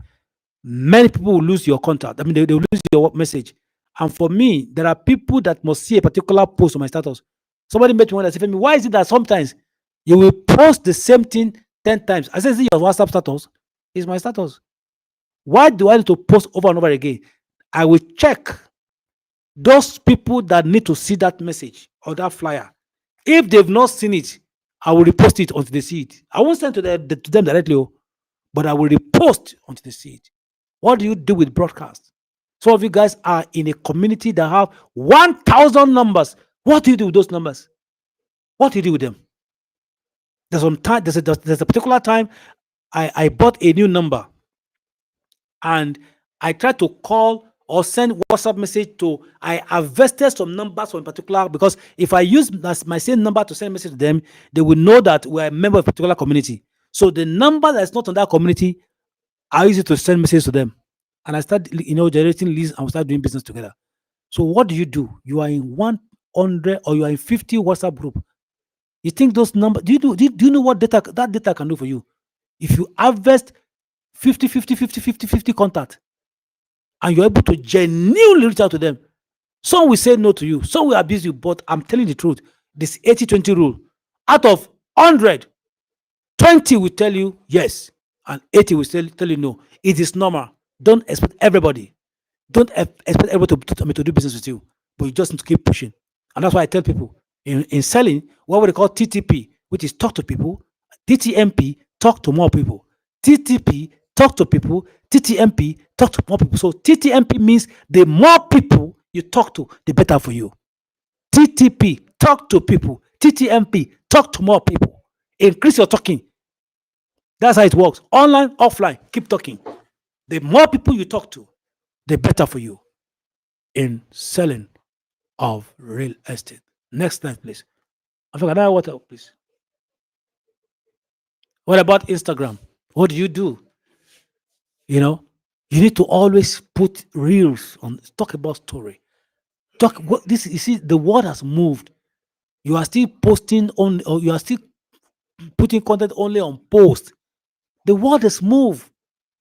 Many people will lose your contact. I mean, they will lose your message. And for me, there are people that must see a particular post on my status. Somebody met me one and said, Femi, why is it that sometimes you will post the same thing 10 times? I said, is it your WhatsApp status? It's my status. Why do I need to post over and over again? I will check those people that need to see that message or that flyer. If they've not seen it, I will repost it until they see it. I won't send to them directly, but I will repost until they see it. What do you do with broadcast? Some of you guys are in a community that have 1,000 numbers. What do you do with those numbers? What do you do with them? There's a particular time I bought a new number, and I tried to call or send WhatsApp message to. I harvested some numbers from particular, because if I use my same number to send message to them, they will know that we're a member of a particular community. So the number that's not on that community, I use it to send messages to them. And I start, generating leads, and we start doing business together. So what do? You are in 100 or you are in 50 WhatsApp group. You think those numbers, do you know what that data can do for you? If you harvest 50, 50, 50, 50, 50 contact, and you're able to genuinely reach out to them, some will say no to you, some will abuse you, but I'm telling the truth. This 80-20 rule, out of 100, 20 will tell you yes, and 80 will tell you no. It is normal. Don't expect everybody. Don't expect everybody to do business with you, but you just need to keep pushing. And that's why I tell people in selling, what we call TTP, which is talk to people, TTMP, talk to more people, TTP, talk to people, TTMP, talk to more people. So TTMP means the more people you talk to, the better for you. TTP, talk to people, TTMP, talk to more people. Increase your talking. That's how it works. Online, offline, keep talking. The more people you talk to, the better for you in selling of real estate. Next slide, please. I forgot that. What else, please? What about Instagram? What do? You know, you need to always put reels on. Talk about story. Talk what this. You see, the world has moved. You are still posting on, or you are still putting content only on post. The world has moved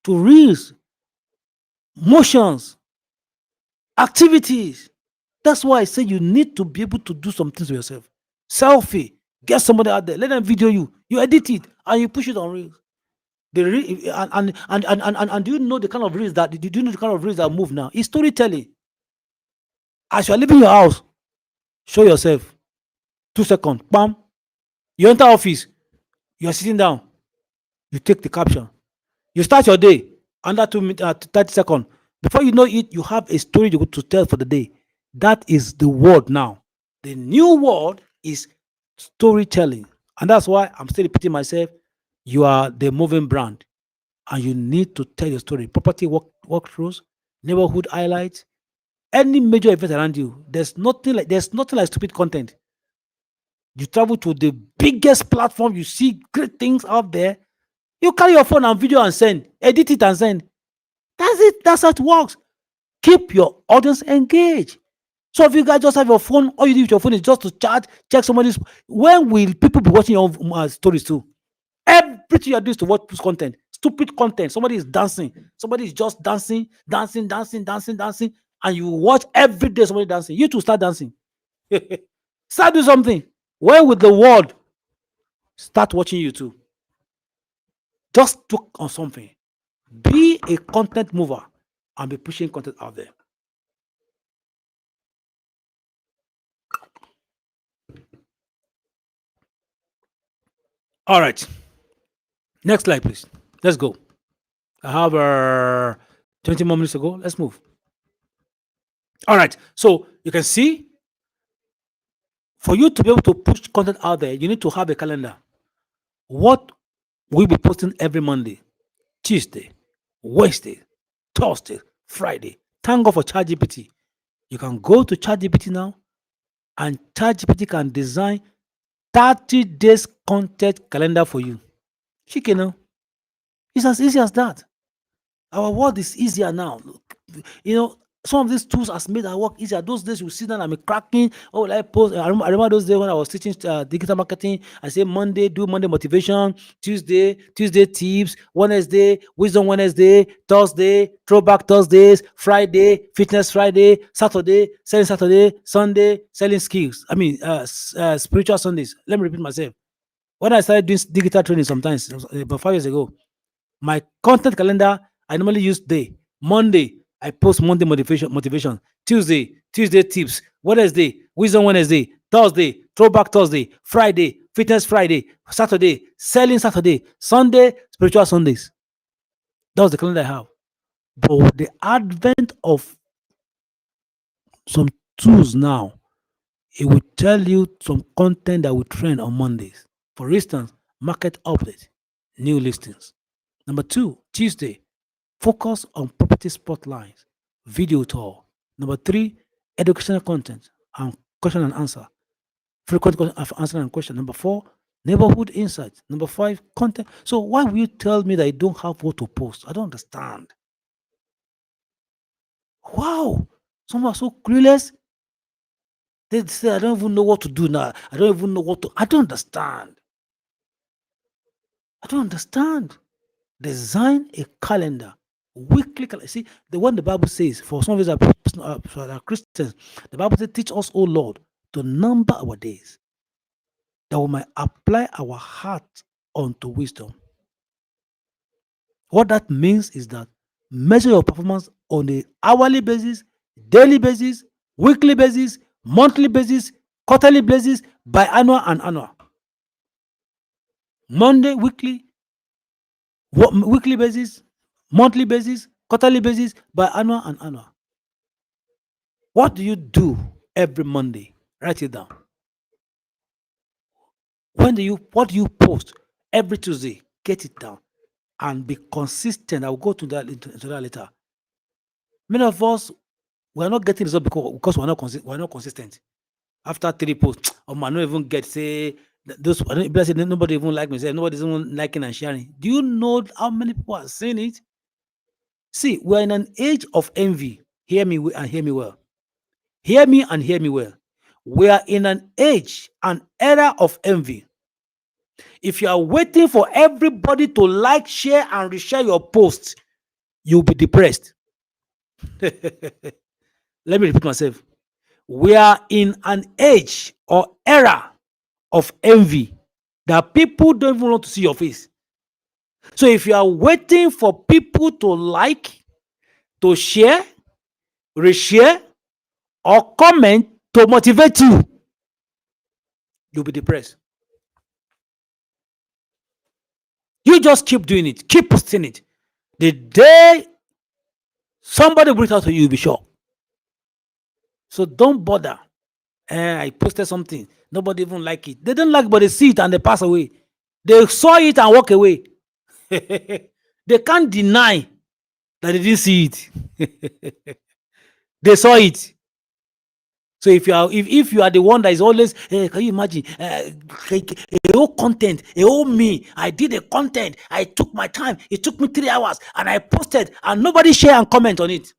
to reels, motions, activities. That's why I say you need to be able to do some things for yourself. Selfie, get somebody out there, let them video you, you edit it, and you push it on reels. And do you know the kind of reels that do you know the kind of reels that move now? It's storytelling. As you are leaving your house, show yourself. 2 seconds, bam. You enter office, you are sitting down, you take the caption. You start your day under 2 minutes, 30 seconds. Before you know it, you have a story you go to tell for the day. That is the word now. The new word is storytelling. And that's why I'm still repeating myself. You are the moving brand and you need to tell your story. Property walkthroughs, neighborhood highlights, any major event around you. There's nothing like stupid content. You travel to the biggest platform, you see great things out there. You carry your phone and video and send, edit it and send. That's it. That's how it works. Keep your audience engaged. So if you guys just have your phone, all you do with your phone is just to chat, check somebody's. When will people be watching your stories too? Everything you're doing is to watch content, stupid content. Somebody is dancing, somebody is just dancing, dancing, dancing, dancing, dancing, and you watch every day somebody dancing. You too start dancing. Start doing something. When will the world start watching you too? Just talk on something. Be a content mover and be pushing content out there. All right. Next slide, please. Let's go. I have 20 more minutes to go. Let's move. All right. So you can see, for you to be able to push content out there, you need to have a calendar. What we'll be posting every Monday, Tuesday, Wednesday, Thursday, Friday. Thank God for ChatGPT. You can go to ChatGPT now, and ChatGPT can design 30 days content calendar for you. Chicken, now. It's as easy as that. Our world is easier now. You know, some of these tools has made our work easier. Those days you sit down and be cracking. Oh, like post. I remember those days when I was teaching digital marketing. I say Monday, do Monday motivation. Tuesday tips. Wednesday, wisdom Wednesday. Thursday, throwback Thursdays. Friday, fitness Friday. Saturday, Sunday, selling skills. I mean, spiritual Sundays. Let me repeat myself. When I started doing digital training, sometimes about 5 years ago, my content calendar, I normally use day. Monday, I post Monday motivation. Tuesday tips. Wednesday, wisdom Wednesday. Thursday, throwback Thursday. Friday, fitness Friday. Saturday, selling Saturday. Sunday, spiritual Sundays. That was the calendar I have. But with the advent of some tools now, it will tell you some content that will trend on Mondays. For instance, market update, new listings. Number two, Tuesday, focus on property spotlights, video tour. Number three, educational content and question and answer. Frequent answer and question. Number four, neighborhood insights. Number five, content. So why will you tell me that I don't have what to post? I don't understand. Wow. Some are so clueless. They say, I don't even know what to do now. I don't even know what to. I don't understand. I don't understand. Design a calendar, weekly calendar. See, the one the Bible says, for some of us are Christians, the Bible says, teach us, O Lord, to number our days, that we might apply our heart unto wisdom. What that means is that measure your performance on a hourly basis, daily basis, weekly basis, monthly basis, quarterly basis, biannual and annual. Monday, weekly basis, monthly basis, quarterly basis, biannual and annual. What do you do every Monday? Write it down. What do you post every Tuesday? Get it down and be consistent. I'll go to that into that later. Many of us, we are not getting results because we're not consistent. After 3 posts, I don't even get say those. I don't, say nobody even like me. Say nobody's even liking and sharing. Do you know how many people are seeing it? See, we're in an age of envy. Hear me and hear me well. Hear me and hear me well. We are in an age, an era of envy. If you are waiting for everybody to like, share, and reshare your posts, you'll be depressed. Let me repeat myself. We are in an age or era of envy that people don't even want to see your face. So if you are waiting for people to like, to share, reshare, or comment to motivate you, you'll be depressed. You just keep doing it, keep posting it. The day somebody reach out to you, you'll be sure. So don't bother. I posted something. Nobody even like it. They don't like it, but they see it and they pass away. They saw it and walk away. They can't deny that they didn't see it. They saw it. So if you are the one that is always, can you imagine, a whole content, a whole me, I did a content, I took my time, it took me 3 hours, and I posted, and nobody share and comment on it.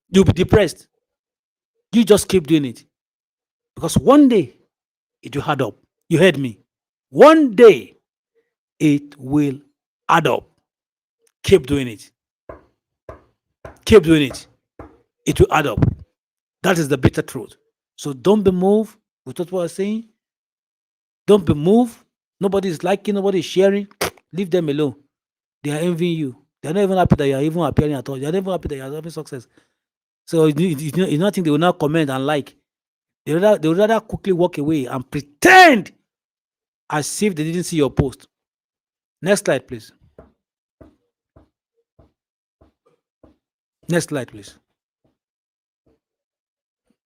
You'll be depressed. You just keep doing it, because one day it will add up. You heard me. One day it will add up. Keep doing it. Keep doing it. It will add up. That is the bitter truth. So don't be moved with what we're saying. Don't be moved. Nobody is liking, nobody is sharing. Leave them alone. They are envying you. They're not even happy that you are even appearing at all. They're not even happy that you are having success. So you not think they will not comment and like. They would rather quickly walk away and pretend as if they didn't see your post. Next slide, please. Next slide, please.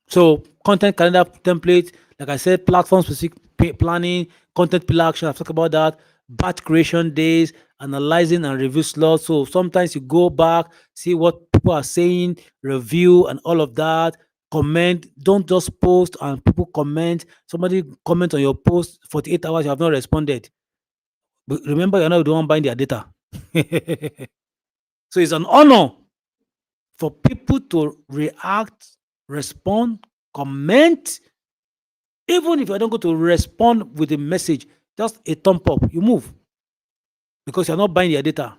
So content calendar template, like I said, platform specific planning, content pillar action. I've talked about that. Batch creation days, analyzing and review slots. So sometimes you go back, see what people are saying, review and all of that. Comment. Don't just post and people comment. Somebody comment on your post 48 hours, you have not responded. But remember, you're not the one buying their data. So it's an honor for people to react, respond, comment. Even if I don't go to respond with a message, just a thumb up, you move, because you're not buying their data.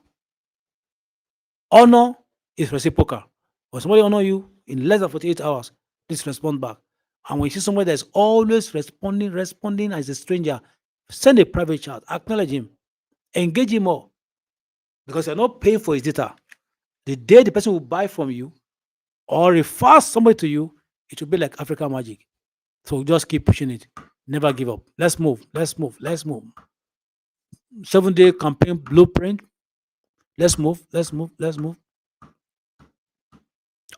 Honor is reciprocal. When somebody honor you in less than 48 hours, please respond back. And when you see somebody that's always responding as a stranger, send a private chat, acknowledge him, engage him more, because you're not paying for his data. The day the person will buy from you or refer somebody to you, it will be like African magic. So just keep pushing it. Never give up. Let's move. Let's move. Let's move. 7-day campaign blueprint. Let's move. Let's move. Let's move.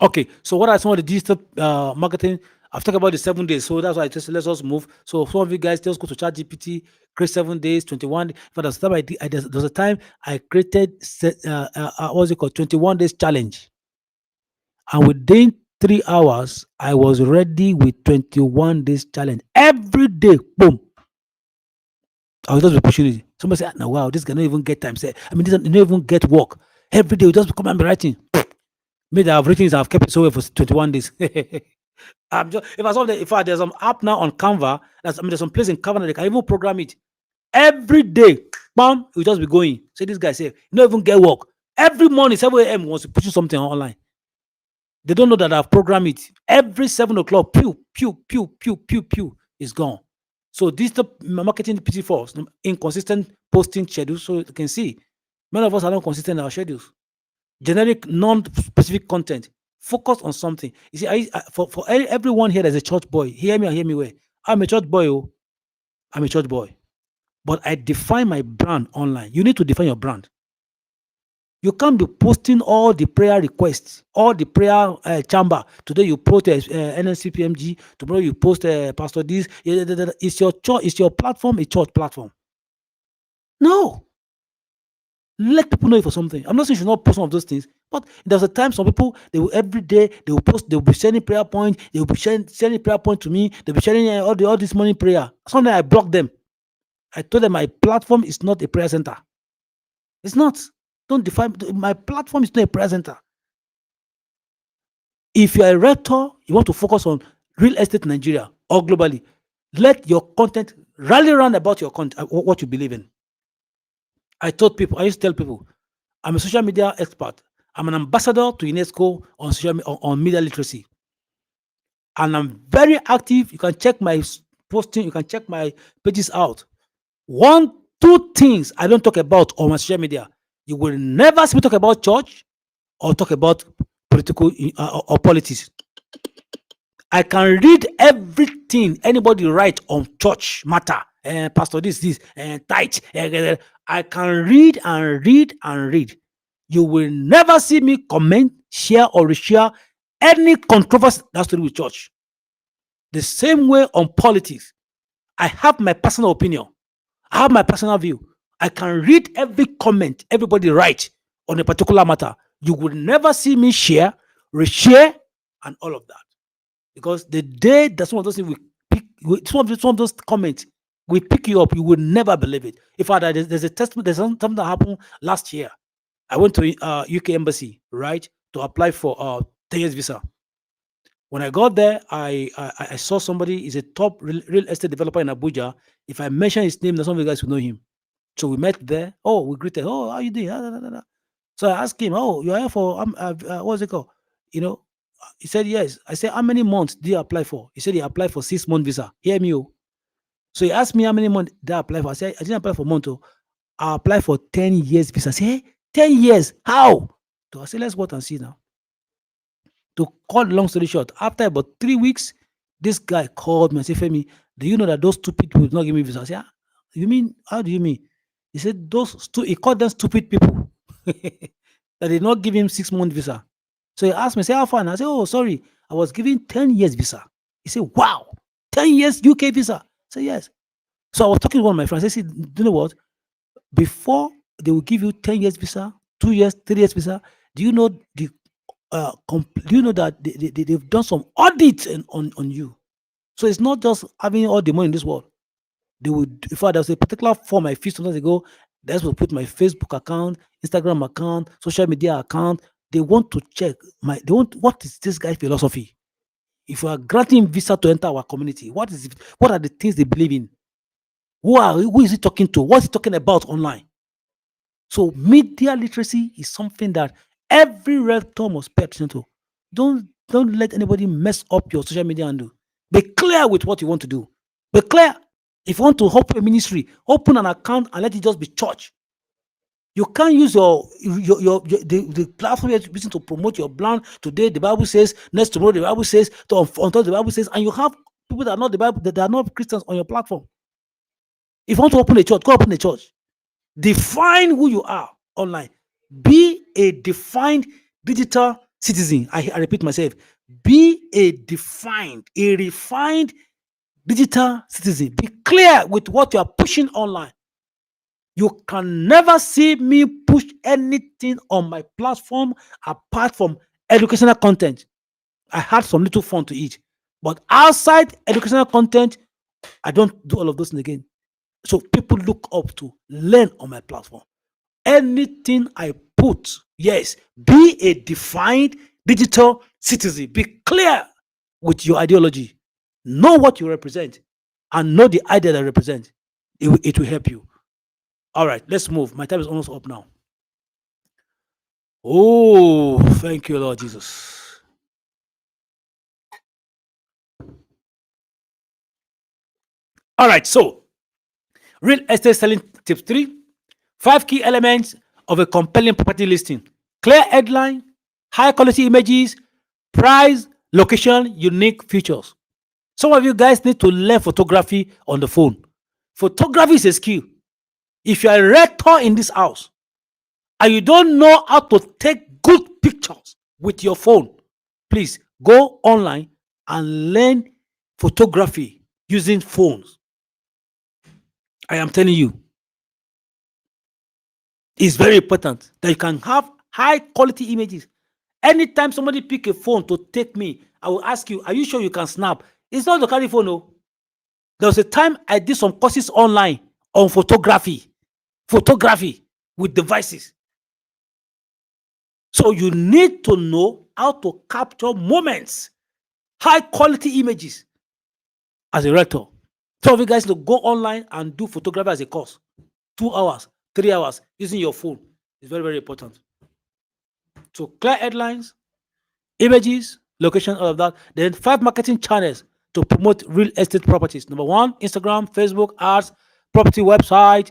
Okay. So what are some of the digital marketing? I've talked about the 7 days. So that's why I just let's just move. So some of you guys just go to ChatGPT, create 7 days, 21. For the time there was a time I created what's it called? 21 days challenge. And within 3 hours, I was ready with 21 days challenge. Every day, boom. I was just pushing it. Somebody said, "No, wow, this guy don't even get time." Say, I mean, this don't even get work. Every day, we just come and be writing. Me that I've written it, I've kept it so well for 21 days. I'm just if there's some app now on Canva, there's some place in Canva that they can even program it. Every day, bam, it will just be going. So this guy say, you don't even get work. Every morning, 7 a.m. wants to push something online. They don't know that I've programmed it. Every 7 o'clock, pew, pew, pew, pew, pew, pew, is gone. So this the marketing PT4, inconsistent posting schedules. So you can see, many of us are not consistent in our schedules. Generic, non-specific content. Focus on something. You see, for everyone here that's a church boy, hear me or hear me well. I'm a church boy. Oh, I'm a church boy. But I define my brand online. You need to define your brand. You can't be posting all the prayer requests, all the prayer chamber. Today you post NSCPMG. Tomorrow you post Pastor this. It's your church. It's your platform. A church platform. No. Let people know you for something. I'm not saying you should not post some of those things, but there's a time some people they will every day they will post. They will be sending prayer points. They will be sending prayer point to me. They'll be sharing all this morning prayer. Sometimes I block them. I told them my platform is not a prayer center. It's not. Don't define my platform is not a prayer center. If you're a realtor, you want to focus on real estate in Nigeria or globally, let your content rally around about your content, what you believe in. I used to tell people, I'm a social media expert. I'm an ambassador to UNESCO on media literacy. and I'm very active. You can check my posting, you can check my pages out. One, two things I don't talk about on my social media. You will never see me talk about church or talk about political or politics. I can read everything anybody write on church matter. Pastor, this, tithe. I can read and read and read. You will never see me comment, share, or reshare any controversy that's to do with church. The same way on politics. I have my personal opinion. I have my personal view. I can read every comment everybody write on a particular matter. You will never see me share, reshare, and all of that. Because the day that some of those things some of those comments will pick you up, you will never believe it. In fact, there's a testimony. There's something that happened last year. I went to UK embassy, right, to apply for 10 years visa. When I got there, I saw somebody. He's a top real estate developer in Abuja. If I mention his name, then some of you guys will know him. So we met there. Oh, we greeted. Oh, how you doing? Ah, da, da, da. So I asked him, "Oh, you're here for what's it called?" You know, he said yes. I said, "How many months did you apply for?" He said he applied for 6 month visa. Hear me, oh. So he asked me how many months did I apply for. I said I didn't apply for month. Oh, I applied for 10 years visa. I said, hey, 10 years? How? So I said, let's wait and see now. To cut long story short, after about 3 weeks, this guy called me and said, Femi, do you know that those stupid people did not give me visa? I said, ah, you mean, how do you mean? He said, he called them stupid people that did not give him 6 month visa. So he asked me, say, how far? And I said, oh, sorry, I was given 10 years visa. He said, wow, 10 years UK visa. I said, yes. So I was talking to one of my friends. I said, do you know what? Before they will give you 10 years visa, 2 years, 3 years visa, do you know do you know that they've done some audits on you? So it's not just having all the money in this world. They would, in fact, there's a particular form I filled sometimes ago. That's will put my Facebook account, Instagram account, social media account. They want to check they want, what is this guy's philosophy? If you are granting visa to enter our community, what are the things they believe in? Who is he talking to? What's he talking about online? So media literacy is something that every rector must pay attention to. Don't let anybody mess up your social media handle. Be clear with what you want to do. Be clear. If you want to open a ministry, open an account and let it just be church. You can't use the platform you're using to promote your brand. Today the Bible says, next tomorrow the Bible says, on top the Bible says, and you have people that are not the Bible, that are not Christians on your platform. If you want to open a church, go open a church. Define who you are online. Be a defined digital citizen. I repeat myself. Be a refined digital citizen. Be clear with what you are pushing online. You can never see me push anything on my platform apart from educational content. I had some little fun to eat. But outside educational content, I don't do all of those things again. So people look up to learn on my platform. Anything I put, yes, be a defined digital citizen. Be clear with your ideology. Know what you represent and know the idea that represent. It will help you. All right, let's move. My time is almost up now. Oh, thank you, Lord Jesus. All right, so real estate selling tips 3. 5 key elements of a compelling property listing. Clear headline, high quality images, price, location, unique features. Some of you guys need to learn photography on the phone. Photography is a skill. If you are a rector in this house and you don't know how to take good pictures with your phone, please go online and learn photography using phones. I am telling you, it's very important that you can have high quality images. Anytime somebody pick a phone to take me, I will ask you, are you sure you can snap? It's not the carry phone, no. There was a time I did some courses online on photography with devices. So you need to know how to capture moments, high quality images as a rector. Some of you guys need to go online and do photography as a course. 2 hours, 3 hours using your phone is very, very important. So clear headlines, images, location, all of that. Then 5 marketing channels to promote real estate properties. Number one, Instagram, Facebook, ads, property website.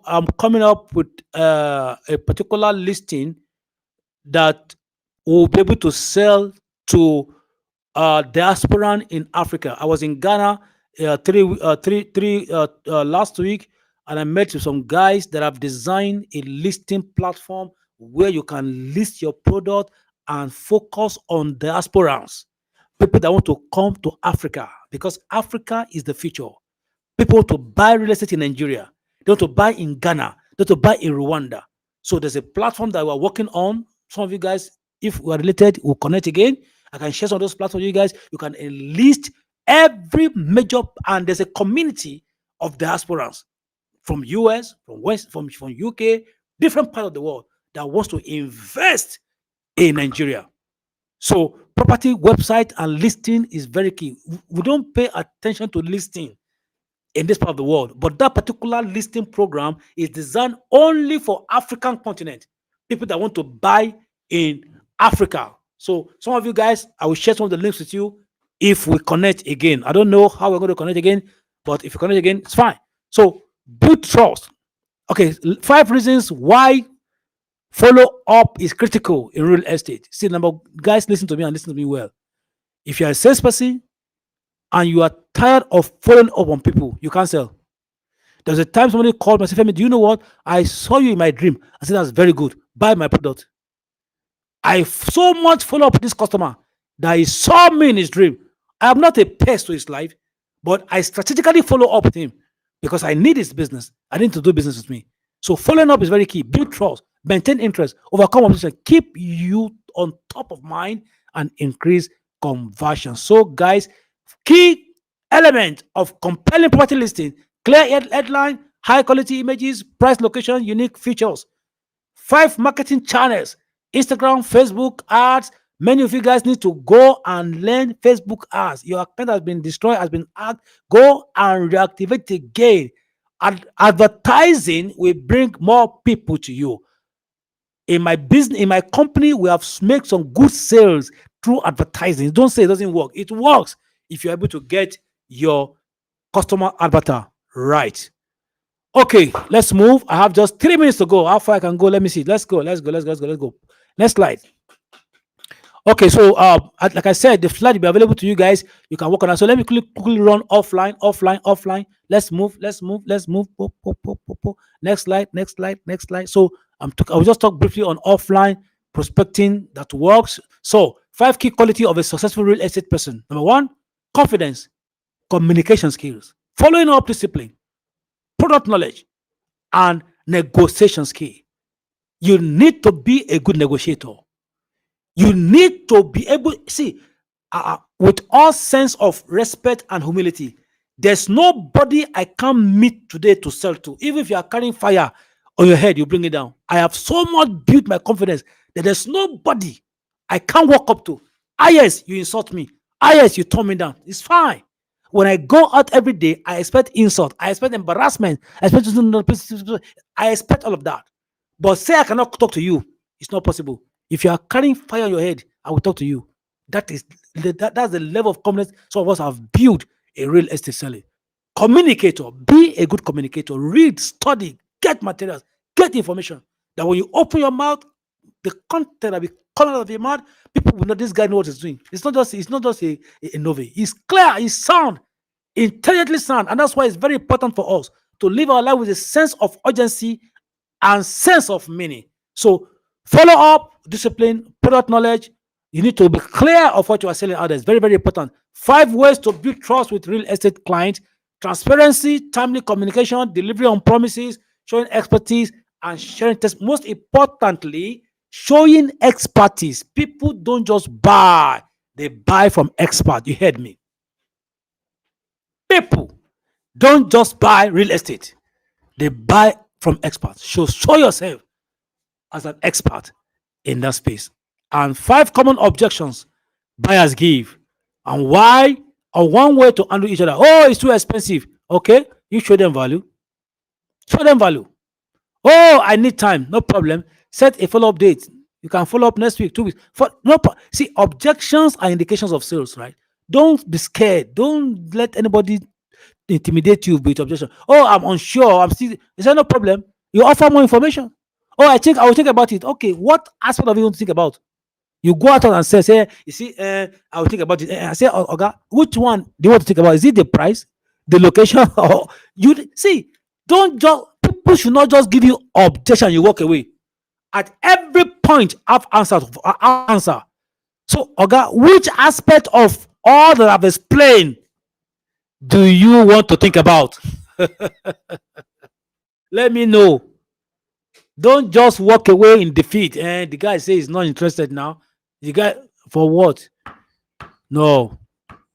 I'm coming up with a particular listing that will be able to sell to diasporan in Africa. I was in Ghana last week, and I met with some guys that have designed a listing platform where you can list your product and focus on diasporans, people that want to come to Africa, because Africa is the future. People want to buy real estate in Nigeria. They want to buy in Ghana. They want to buy in Rwanda. So there's a platform that we're working on. Some of you guys, if we're related, we'll connect again. I can share some of those platforms with you guys. You can enlist every major, and there's a community of diasporans from US, from West, from UK, different part of the world that wants to invest in Nigeria. So property website and listing is very key. We don't pay attention to listing in this part of the world. But that particular listing program is designed only for African continent, people that want to buy in Africa. So some of you guys, I will share some of the links with you if we connect again. I don't know how we're going to connect again, but if we connect again, it's fine. So build trust. Okay, 5 reasons why follow up is critical in real estate. See, number guys, listen to me and listen to me well. If you're a salesperson and you are tired of following up on people, you can't sell. There's a time somebody called me and said, Femi, do you know what? I saw you in my dream. I said, that's very good. Buy my product. I so much follow up with this customer that he saw me in his dream. I am not a pest to his life, but I strategically follow up with him because I need his business. I need to do business with me. So following up is very key. Build trust, maintain interest, overcome opposition, keep you on top of mind, and increase conversion. So, guys, key element of compelling property listing: clear headline, high quality images, price, location, unique features. 5 marketing channels: Instagram, Facebook, ads. Many of you guys need to go and learn Facebook ads. Your account has been destroyed, has been hacked. Go and reactivate it again. Advertising will bring more people to you. In my business, in my company, we have made some good sales through advertising. Don't say it doesn't work. It works if you're able to get your customer avatar right. Okay, let's move. I have just 3 minutes to go. How far I can go? Let me see. Let's go. Let's go. Let's go. Let's go. Let's go. Next slide. Okay, so like I said, the slide will be available to you guys. You can work on that. So let me quickly run offline. Let's move. Next slide. Next slide. So I will just talk briefly on offline prospecting that works. So 5 key quality of a successful real estate person. Number 1, confidence, communication skills, following up discipline, product knowledge, and negotiation skill. You need to be a good negotiator. You need to be able, see, with all sense of respect and humility, there's nobody I can't meet today to sell to. Even if you are carrying fire on your head, you bring it down. I have so much built my confidence that there's nobody I can't walk up to. Yes, you insult me. Yes, you turn me down. It's fine. When I go out every day, I expect insult. I expect embarrassment. I expect all of that. But say I cannot talk to you, it's not possible. If you are carrying fire on your head, I will talk to you. That's the level of confidence some of us have built a real estate selling. Communicator, be a good communicator. Read, study, get materials, get information. That when you open your mouth, the content that will be coming out of your mouth, people will know this guy knows what he's doing. It's not just a novice. He's clear, he's sound, intelligently sound, and that's why it's very important for us to live our life with a sense of urgency and sense of meaning. So follow up, discipline, product knowledge. You need to be clear of what you are selling others. Very, very important. 5 ways to build trust with real estate clients: transparency, timely communication, delivery on promises, showing expertise, and sharing test. Most importantly, showing expertise. People don't just buy, they buy from experts. You heard me. People don't just buy real estate, they buy from experts. Show yourself as an expert in that space. And 5 common objections buyers give, and why, or one way to handle each other. Oh, it's too expensive. Okay, you show them value. Show them value. Oh, I need time. No problem. Set a follow-up date. You can follow up next week, 2 weeks. For no, see, objections are indications of sales, right? Don't be scared. Don't let anybody intimidate you with objection. Oh, I'm unsure. I'm still. Is there no problem? You offer more information. Oh, I will think about it. Okay, what aspect of it you want to think about? You go out and say, you see, I will think about it. I say, oh, okay, which one do you want to think about? Is it the price, the location, or you see? Don't just people should not just give you objection. You walk away. At every point, I've answered. I've answer. So, Oga, which aspect of all that I've explained do you want to think about? Let me know. Don't just walk away in defeat. And the guy says he's not interested now. The guy for what? No.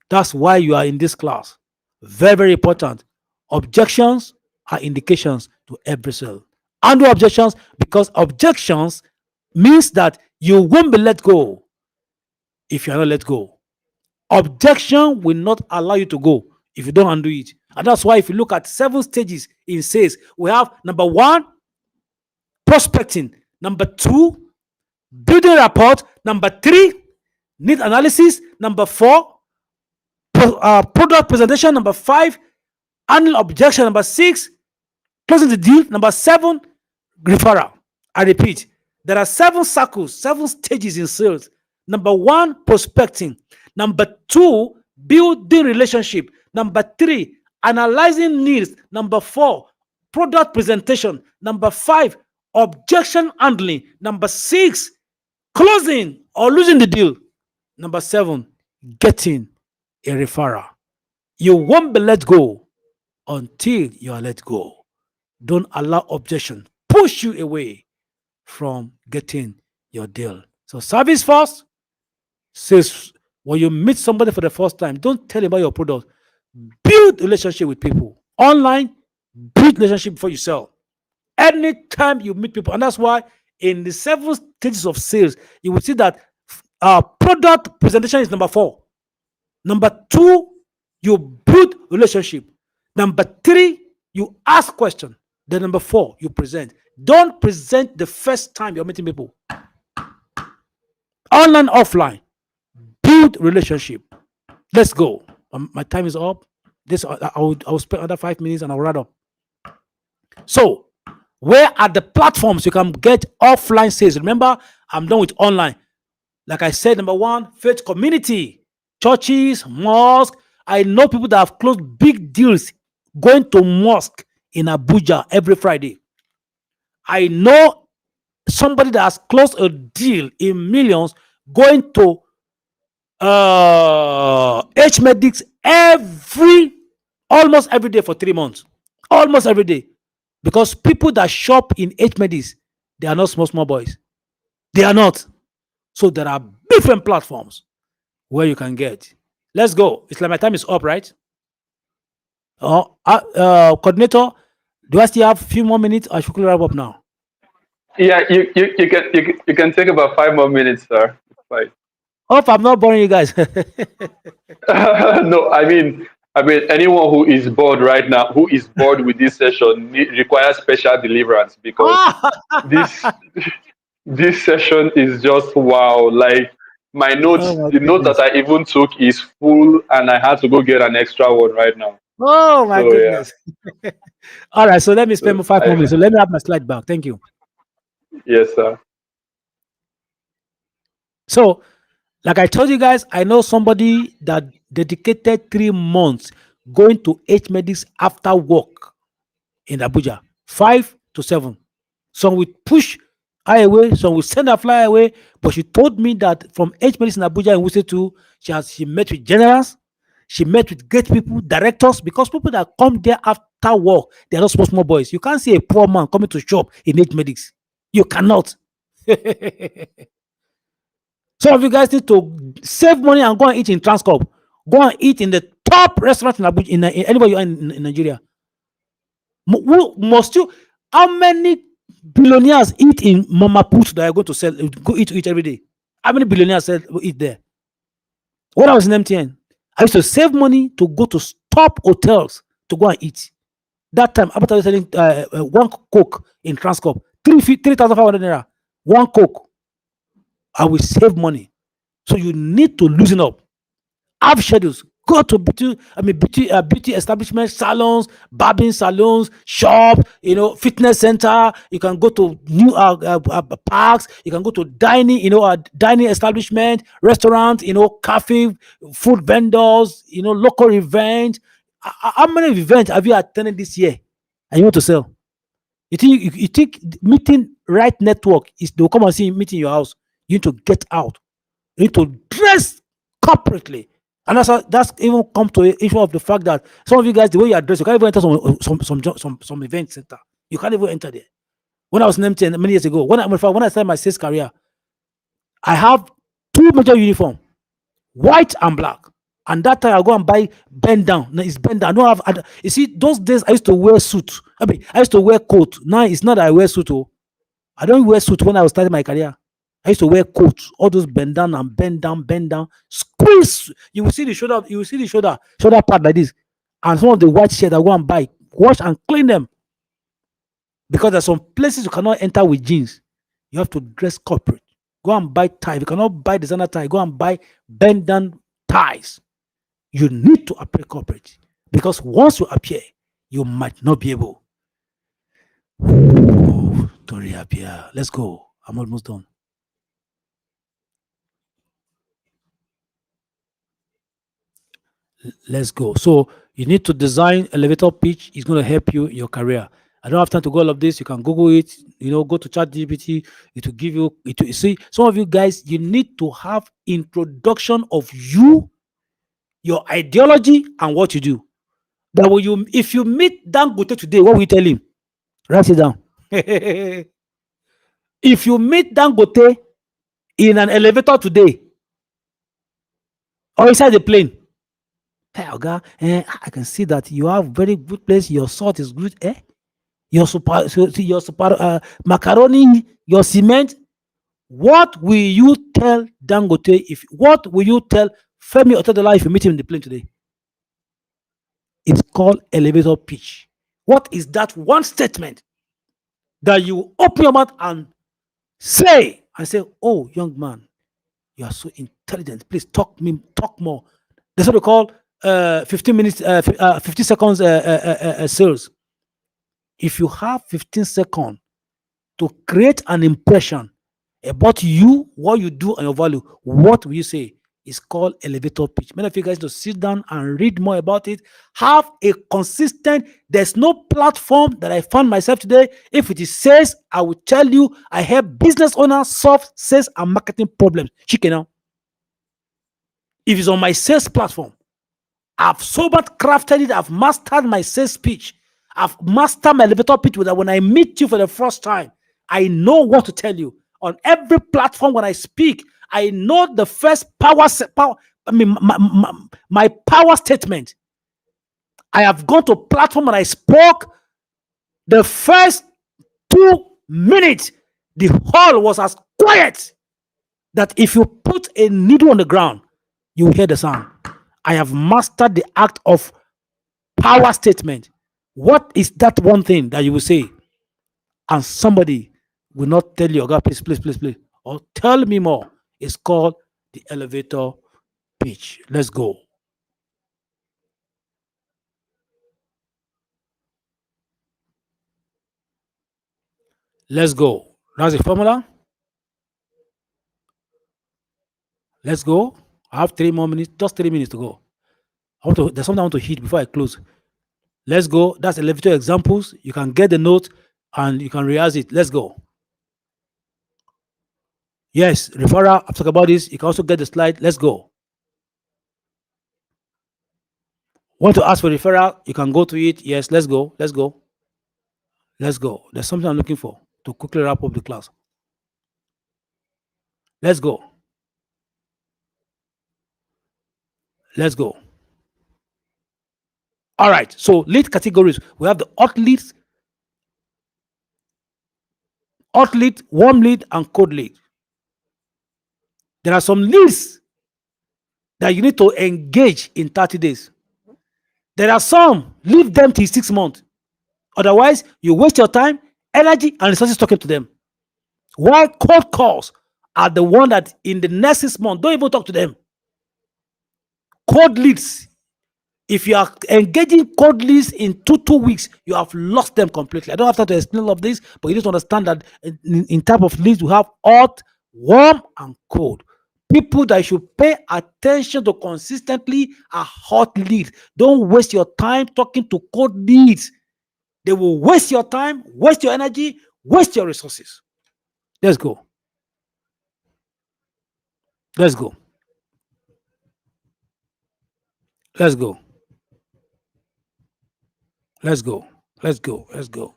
That's why you are in this class. Very, very important. Objections are indications to every sale. Handle objections because objections means that you won't be let go if you are not let go. Objection will not allow you to go if you don't undo it. And that's why if you look at 7 stages in sales, we have number 1, prospecting. Number 2, building rapport. Number 3, need analysis. Number 4, product presentation. Number 5, handling objection. Number 6, closing the deal. Number 7, referral. I repeat, there are 7 circles, 7 stages in sales. Number 1, prospecting. Number 2, building relationship. Number 3, analyzing needs. Number 4, product presentation. Number 5, objection handling. Number 6, closing or losing the deal. Number 7, getting a referral. You won't be let go until you are let go. Don't allow objection push you away from getting your deal. So service first. Says when you meet somebody for the first time, don't tell him about your product. Build relationship with people online. Build relationship before you sell. Anytime you meet people, and that's why in the 7 stages of sales, you will see that product presentation is number 4. Number 2, you build relationship. Number 3, you ask question. Then number 4, you present. Don't present the first time you're meeting people. Online, offline. Build relationship. Let's go. My time is up. This I will spend another 5 minutes and I'll wrap up. So, where are the platforms you can get offline sales? Remember, I'm done with online. Like I said, number 1, faith community, churches, mosque. I know people that have closed big deals going to mosque in Abuja every Friday. I know somebody that has closed a deal in millions going to H Medics almost every day for 3 months. Almost every day. Because people that shop in H Medics, they are not small boys. They are not. So there are different platforms where you can get. Let's go. It's like my time is up, right? Coordinator, do I still have a few more minutes? I should wrap up now. Yeah, you can take about 5 more minutes, sir. It's fine. Hope I'm not boring you guys. No, anyone who is bored right now, who is bored with this session, requires special deliverance because this this session is just wow. Like my notes, Oh my the note that goodness. I even took is full, and I had to go get an extra one right now. Oh my So yeah, goodness. All right, so let me spend so 5 more minutes. So let me have my slide back. Thank you. yes, sir. So, like I told you guys, I know somebody that dedicated 3 months going to H Medics after work in Abuja, 5 to 7. Some will push her away, some will send her fly away. But she told me that from H Medics in Abuja and Wuse too, she met with generals, she met with great people, directors, because people that come there after work, they are not small boys. You can't see a poor man coming to shop in H Medics. You cannot. Some of you guys need to save money and go and eat in Transcorp. Go and eat in the top restaurant in Abuja, in anywhere you are in Nigeria. Must you? How many billionaires eat in Mama Put that are going to sell? Go eat every day. How many billionaires eat there? When I was in MTN, I used to save money to go to top hotels to go and eat. That time, after I was selling 1 Coke in Transcorp, 3,500 naira, 1 Coke. I will save money. So you need to loosen up. Have schedules. Go to beauty establishments, salons, barbing salons, shop, fitness center. You can go to new parks. You can go to dining, dining establishment, restaurant, cafe, food vendors, local events. How many events have you attended this year? And you want to sell? You think meeting right network is they'll come and see meet in your house. You need to get out. You need to dress corporately. And that's even come to a issue of the fact that some of you guys, the way you are dressed, you can't even enter some event center. You can't even enter there. When I was in MTN many years ago, when I started my sales career, I have two major uniform, white and black. And that time I go and buy bend down. Now it's bend down. I don't have. You see, those days I used to wear suit. I used to wear coat. Now it's not that I wear suit. Oh, I don't wear suit when I was starting my career. I used to wear coats, all those bend down and bend down, squeeze. You will see the shoulder, shoulder part like this. And some of the white shirt I go and buy, wash and clean them. Because there's some places you cannot enter with jeans. You have to dress corporate. Go and buy tie. If you cannot buy designer tie, go and buy bend down ties. You need to appear corporate. Because once you appear, you might not be able to reappear. Let's go. I'm almost done. Let's go. So you need to design elevator pitch. It's going to help you in your career. I don't have time to go all of this. You can Google it. Go to ChatGPT. It will give you. It will, see, some of you guys, you need to have introduction of you, your ideology, and what you do. That when if you meet Dangote today, what will you tell him? Write it down. If you meet Dangote in an elevator today or inside the plane, hey, Oga, I can see that you have very good place. Your salt is good. Your macaroni, your cement. What will you tell Dangote what will you tell Femi Otedola if you meet him in the plane today? It's called elevator pitch. What is that one statement that you open your mouth and say, oh, young man, you are so intelligent. Please talk more. That's what we call 15 minutes, 50 seconds sales. If you have 15 seconds to create an impression about you, what you do, and your value, what will you say? It's called elevator pitch. Many of you guys need to sit down and read more about it. Have a consistent, there's no platform that I found myself today. If it is sales, I will tell you, I help business owners solve sales and marketing problems. Chicken now. If it's on my sales platform, I've so much crafted it. I've mastered my sales pitch. I've mastered my elevator pitch with that. When I meet you for the first time, I know what to tell you. On every platform when I speak, I know the first my power statement. I have gone to platform and I spoke. The first 2 minutes, the hall was as quiet that if you put a needle on the ground, you will hear the sound. I have mastered the act of power statement. What is that one thing that you will say and somebody will not tell you, God, please, or tell me more? It's called the elevator pitch. Let's go. Let's go. That's the formula. Let's go. I have 3 more minutes, just 3 minutes to go. There's something I want to hit before I close. Let's go. That's elevator examples. You can get the note and you can rehearse it. Let's go. Yes, referral. I've talked about this. You can also get the slide. Let's go. Want to ask for referral? You can go to it. Yes, let's go. Let's go. Let's go. There's something I'm looking for to quickly wrap up the class. Let's go. Let's go. All right. So lead categories. We have the hot leads, warm lead, and cold lead. There are some leads that you need to engage in 30 days. There are some, leave them till 6 months. Otherwise, you waste your time, energy, and resources talking to them. While cold calls are the one that in the next 6 months, don't even talk to them. Cold leads. If you are engaging cold leads in two weeks, you have lost them completely. I don't have time to explain all of this, but you need to understand that in type of leads, we have hot, warm, and cold. People that you should pay attention to consistently are hot leads. Don't waste your time talking to cold leads. They will waste your time, waste your energy, waste your resources. Let's go. Let's go. Let's go. Let's go. Let's go. Let's go.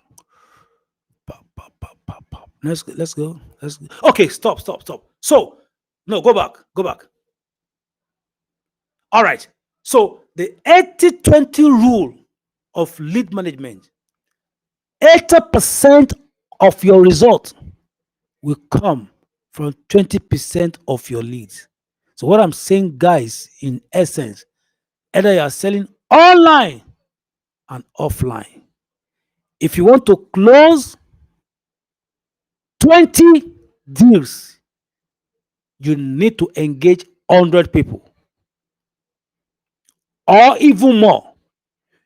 Pop, pop, pop, pop, pop. Let's go. Let's go. Okay, stop. So, no, go back. Go back. All right. So the 80-20 rule of lead management, 80% of your result will come from 20% of your leads. So what I'm saying, guys, in essence, either you are selling online and offline. If you want to close 20 deals, you need to engage 100 people or even more.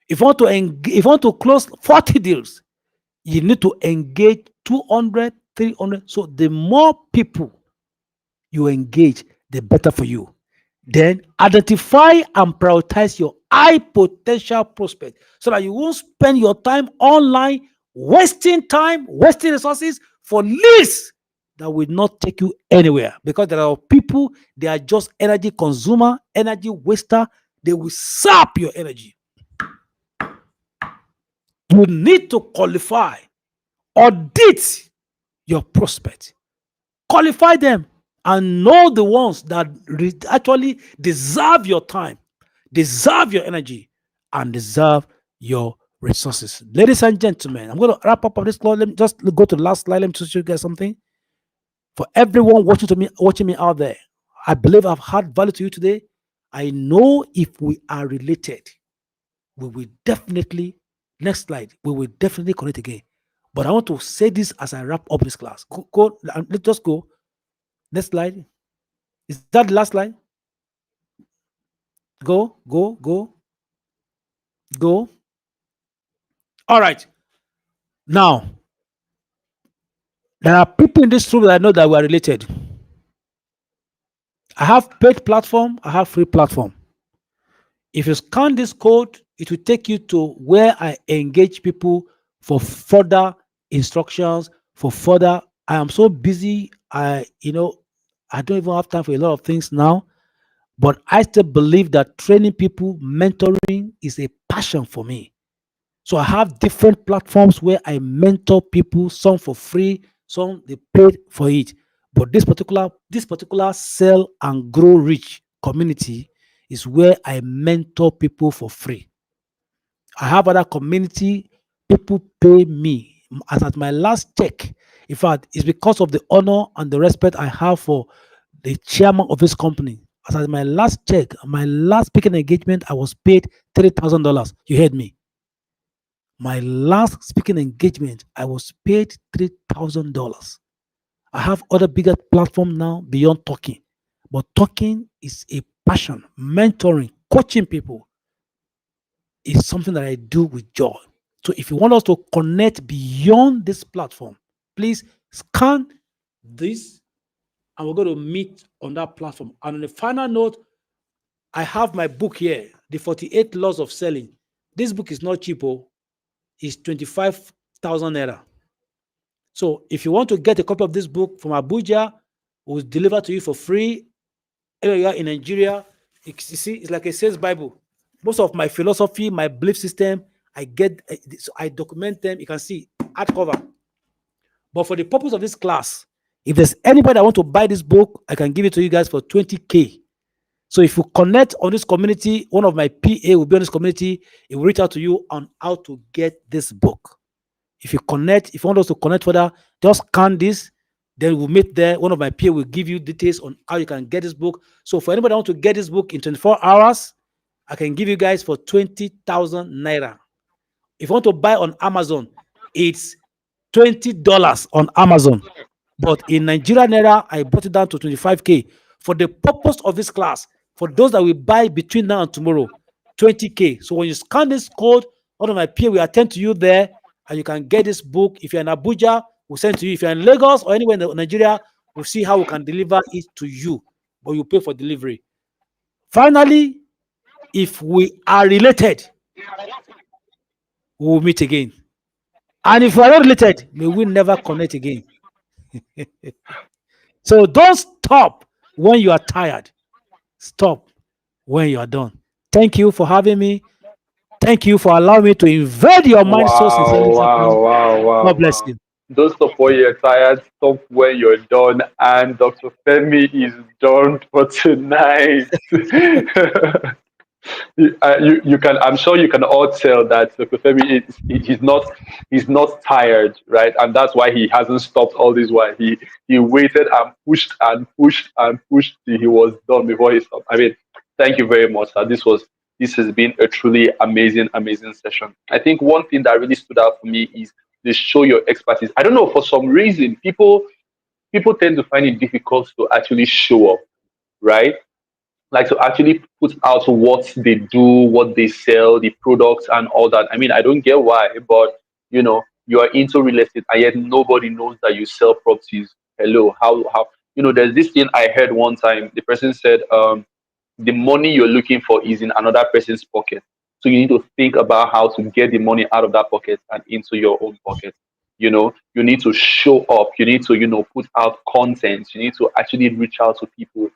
If you want to if you want to close 40 deals, you need to engage 200, 300. So the more people you engage, the better for you. Then identify and prioritize your high potential prospect so that you won't spend your time online wasting time, wasting resources for leads that will not take you anywhere. Because there are people, they are just energy consumer, energy waster. They will sap your energy. You need to qualify, audit your prospect, qualify them, and know the ones that actually deserve your time, deserve your energy, and deserve your resources. Ladies and gentlemen, I'm going to wrap up on this slide. Let me just go to the last slide. Let me just show you guys something. For everyone watching me out there, I believe I've had value to you today. I know if we are related, we will definitely, next slide, we will definitely connect again. But I want to say this as I wrap up this class. Let's just go. Next slide. Is that the last slide? Go. All right. Now, there are people in this room that I know that we are related. I have paid platform, I have free platform. If you scan this code, it will take you to where I engage people for further instructions, for further. I am so busy. I don't even have time for a lot of things now. But I still believe that training people, mentoring is a passion for me. So I have different platforms where I mentor people, some for free, some they paid for it. But this particular sell and grow rich community is where I mentor people for free. I have other community, people pay me. As at my last check, in fact, it's because of the honor and the respect I have for the chairman of this company. As at my last check, my last speaking engagement, I was paid $3,000. You heard me. My last speaking engagement, I was paid $3,000. I have other bigger platform now beyond talking, but talking is a passion. Mentoring, coaching people is something that I do with joy. So if you want us to connect beyond this platform, please scan this and we're going to meet on that platform. And on the final note, I have my book here, The 48 Laws of Selling. This book is not cheap, it's 25,000 naira. So if you want to get a copy of this book from Abuja, we'll deliver to you for free. Anywhere you are in Nigeria, you see, it's like a sales Bible. Most of my philosophy, my belief system, I document them. You can see hardcover. But for the purpose of this class, if there's anybody that want to buy this book, I can give it to you guys for 20K. So if you connect on this community, one of my PA will be on this community. It will reach out to you on how to get this book. If you want us to connect further, just scan this. Then we'll meet there. One of my peers will give you details on how you can get this book. So for anybody that want to get this book in 24 hours, I can give you guys for 20,000 naira. If you want to buy on Amazon, it's $20 on Amazon. But in Nigeria naira, I brought it down to 25K for the purpose of this class. For those that will buy between now and tomorrow, 20K. So when you scan this code, one of my peer will attend to you there, and you can get this book. If you're in Abuja, we'll send to you. If you're in Lagos or anywhere in Nigeria, we'll see how we can deliver it to you. But you pay for delivery. Finally, if we are related, we will meet again. And if we are not related, may we never connect again. So don't stop when you are tired. Stop when you are done. Thank you for having me. Thank you for allowing me to invade your mind so sincerely, Wow, Sir Femi. wow, wow, wow, God bless wow. you. Don't stop when you're tired, stop when you're done. And Dr. Femi is done for tonight. You can, I'm sure you can all tell that Dr. Femi he's not tired, right? And that's why he hasn't stopped all this while. He waited and pushed and pushed and pushed till he was done before he stopped. I mean, thank you very much, sir. This has been a truly amazing, amazing session. I think one thing that really stood out for me is they show your expertise. I don't know, for some reason, people tend to find it difficult to actually show up, right? Like to actually put out what they do, what they sell, the products and all that. I mean, I don't get why, but you are into real estate and yet nobody knows that you sell properties. Hello, how there's this thing I heard one time. The person said, the money you're looking for is in another person's pocket. So you need to think about how to get the money out of that pocket and into your own pocket. You need to show up. You need to, put out content. You need to actually reach out to people,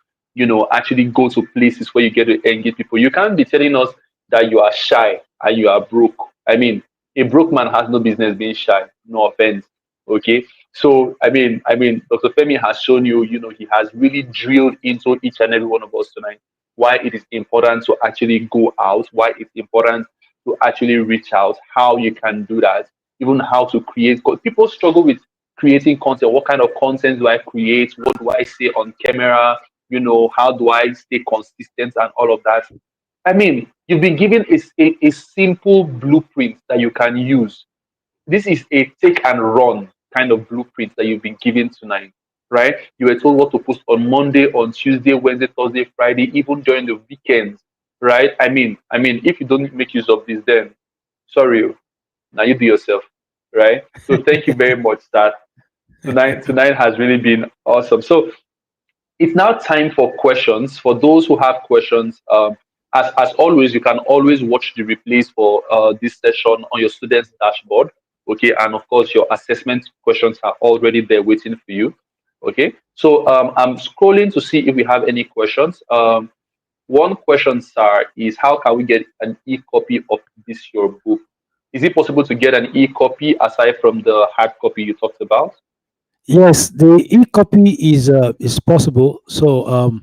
actually go to places where you get to engage people. You can't be telling us that you are shy and you are broke. I mean, a broke man has no business being shy. No offense. Okay. So Dr. Femi has shown you, he has really drilled into each and every one of us tonight why it is important to actually go out, why it's important to actually reach out, how you can do that, even how to create. Because people struggle with creating content. What kind of content do I create? What do I say on camera? How do I stay consistent and all of that? I mean, you've been given a simple blueprint that you can use. This is a take and run kind of blueprint that you've been given tonight, right? You were told what to post on Monday, on Tuesday, Wednesday, Thursday, Friday, even during the weekends, right? If you don't make use of this, then sorry, now you do yourself, right? So thank you very much, sir. Tonight has really been awesome. So it's now time for questions. For those who have questions, as always, you can always watch the replays for this session on your students' dashboard. Okay, and of course, your assessment questions are already there waiting for you. Okay, so I'm scrolling to see if we have any questions. One question, sir, is how can we get an e-copy of this your book? Is it possible to get an e-copy aside from the hard copy you talked about? Yes, the e-copy is possible. So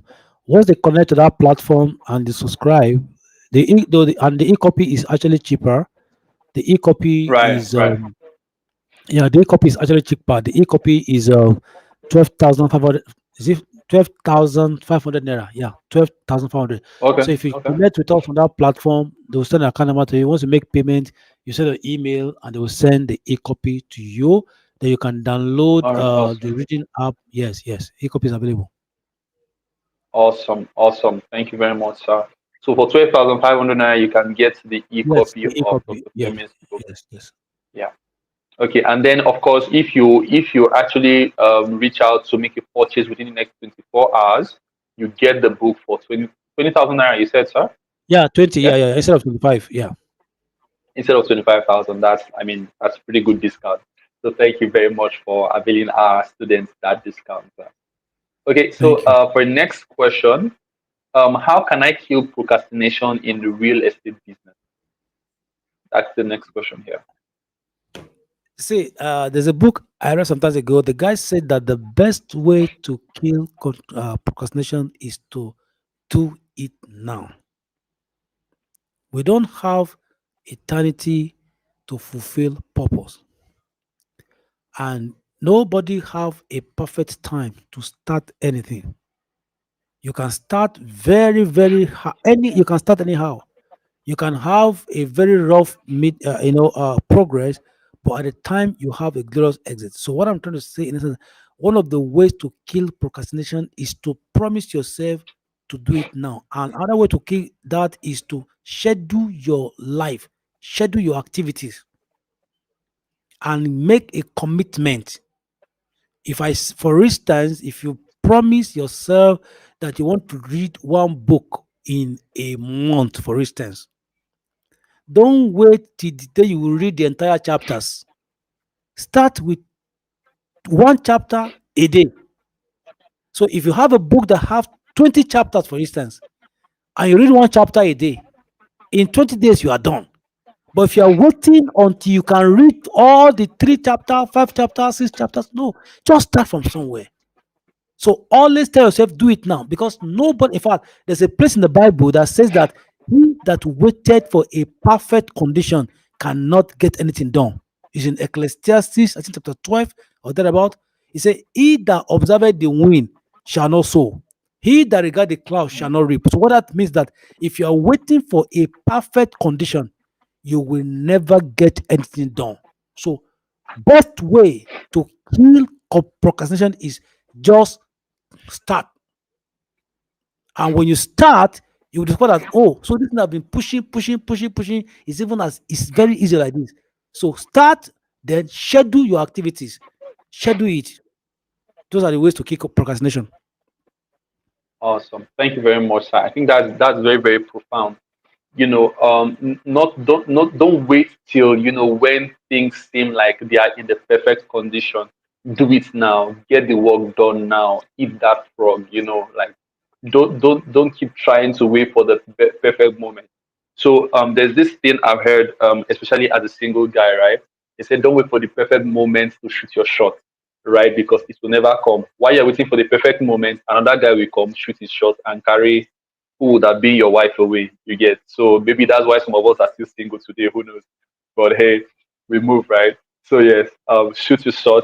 once they connect to that platform and they subscribe, and the e-copy is actually cheaper. The e-copy Right, is right. yeah, the e-copy is actually cheaper. The e-copy is 12,500. Is it 12,500 naira? Yeah, 12,500. Okay, So if you okay. connect with us on that platform, they will send an account number to you. Once you make payment, you send an email and they will send the e-copy to you. Then you can download All right, the awesome. reading app. Yes, yes, e-copy is available. Awesome, awesome. Thank you very much, sir. So for 12,500 naira, you can get the Yes, e-copy the of e-copy. Dr. Yeah, Femi's book. yes, yes. Yeah. Okay. And then, of course, if you actually reach out to make a purchase within the next 24 hours, you get the book for 20,000 naira. You said, sir. Yeah, 20. Yeah. Yeah, yeah. Instead of 25. Yeah. Instead of 25,000, that's a pretty good discount. So thank you very much for availing our students that discount, sir. Okay. So Thank you. for next question, how can I kill procrastination in the real estate business? That's the next question here. See, there's a book I read some time ago. The guy said that the best way to kill procrastination is to do it now. We don't have eternity to fulfill purpose, and nobody have a perfect time to start anything. You can start any. You can start anyhow. You can have a very rough progress, but at the time you have a glorious exit. So what I'm trying to say in essence, One of the ways to kill procrastination is to promise yourself to do it now. And another way to kill that is to schedule your life, schedule your activities, and make a commitment. For instance, if you promise yourself that you want to read one book in a month, for instance, don't wait till the day you will read the entire chapters. Start with one chapter a day. So if you have a book that have 20 chapters, for instance, and you read one chapter a day, in 20 days you are done. But if you are waiting until you can read all the three chapters, five chapters, six chapters, no, just start from somewhere. So always tell yourself, do it now, because nobody, in fact, there's a place in the Bible that says that he that waited for a perfect condition cannot get anything done. It's in Ecclesiastes, I think chapter 12 or thereabout. He said, he that observeth the wind shall not sow. He that regard the clouds shall not reap. So what that means that if you are waiting for a perfect condition, you will never get anything done. So best way to kill procrastination is just start. And when you start, you will discover that, oh, so this thing I've been pushing is even as it's very easy like this. So start, then schedule your activities. Schedule it. Those are the ways to kick up procrastination. Awesome. Thank you very much, sir. I think that's very, very profound. Don't wait till when things seem like they are in the perfect condition. Do it now. Get the work done now. Eat that frog. Like don't keep trying to wait for the perfect moment. So there's this thing I've heard, especially as a single guy, right? They said don't wait for the perfect moment to shoot your shot, right? Because it will never come. While you're waiting for the perfect moment, another guy will come, shoot his shot, and carry who would have been your wife away. You get, so maybe that's why some of us are still single today. Who knows? But hey, we move, right? So yes, shoot your shot,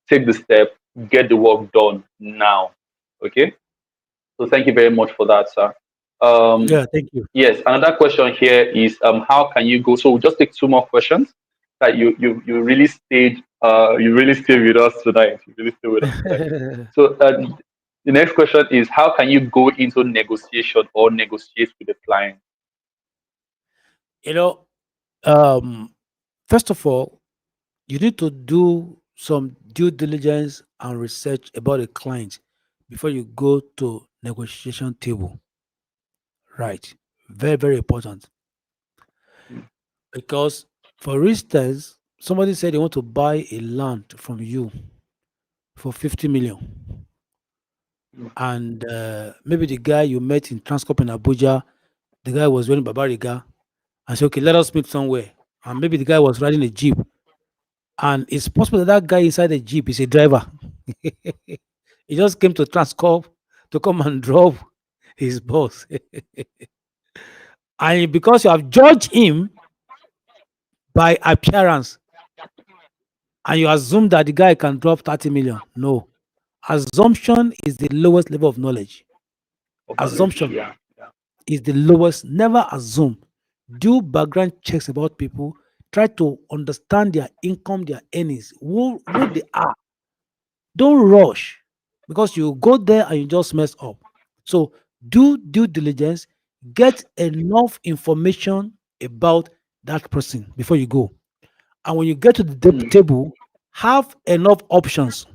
take the step, get the work done now. Okay. So thank you very much for that, sir. Um, Yeah, thank you. yes, another question here is how can you go? So we'll just take two more questions. That you really stayed with us tonight. You really stayed with us tonight. So the next question is how can you go into negotiation or negotiate with the client? you know, um, First of all, you need to do some due diligence and research about a client before you go to negotiation table. Right. Very, very important. Mm, Because, for instance, somebody said they want to buy a land from you for 50 million. mm, And maybe the guy you met in Transcorp in Abuja, the guy was wearing Babariga and said, okay, let us meet somewhere. And maybe the guy was riding a Jeep. And it's possible that that guy inside the Jeep is a driver. He just came to Transcorp to come and drop his boss. And because you have judged him by appearance, and you assume that the guy can drop 30 million. No. Assumption is the lowest level of knowledge. of knowledge. Assumption Yeah, yeah. is the lowest. Never assume. Do background checks about people. Try to understand their income, their earnings, who they are. Don't rush because you go there and you just mess up. So do due diligence, get enough information about that person before you go. And when you get to the Mm, table, have enough options.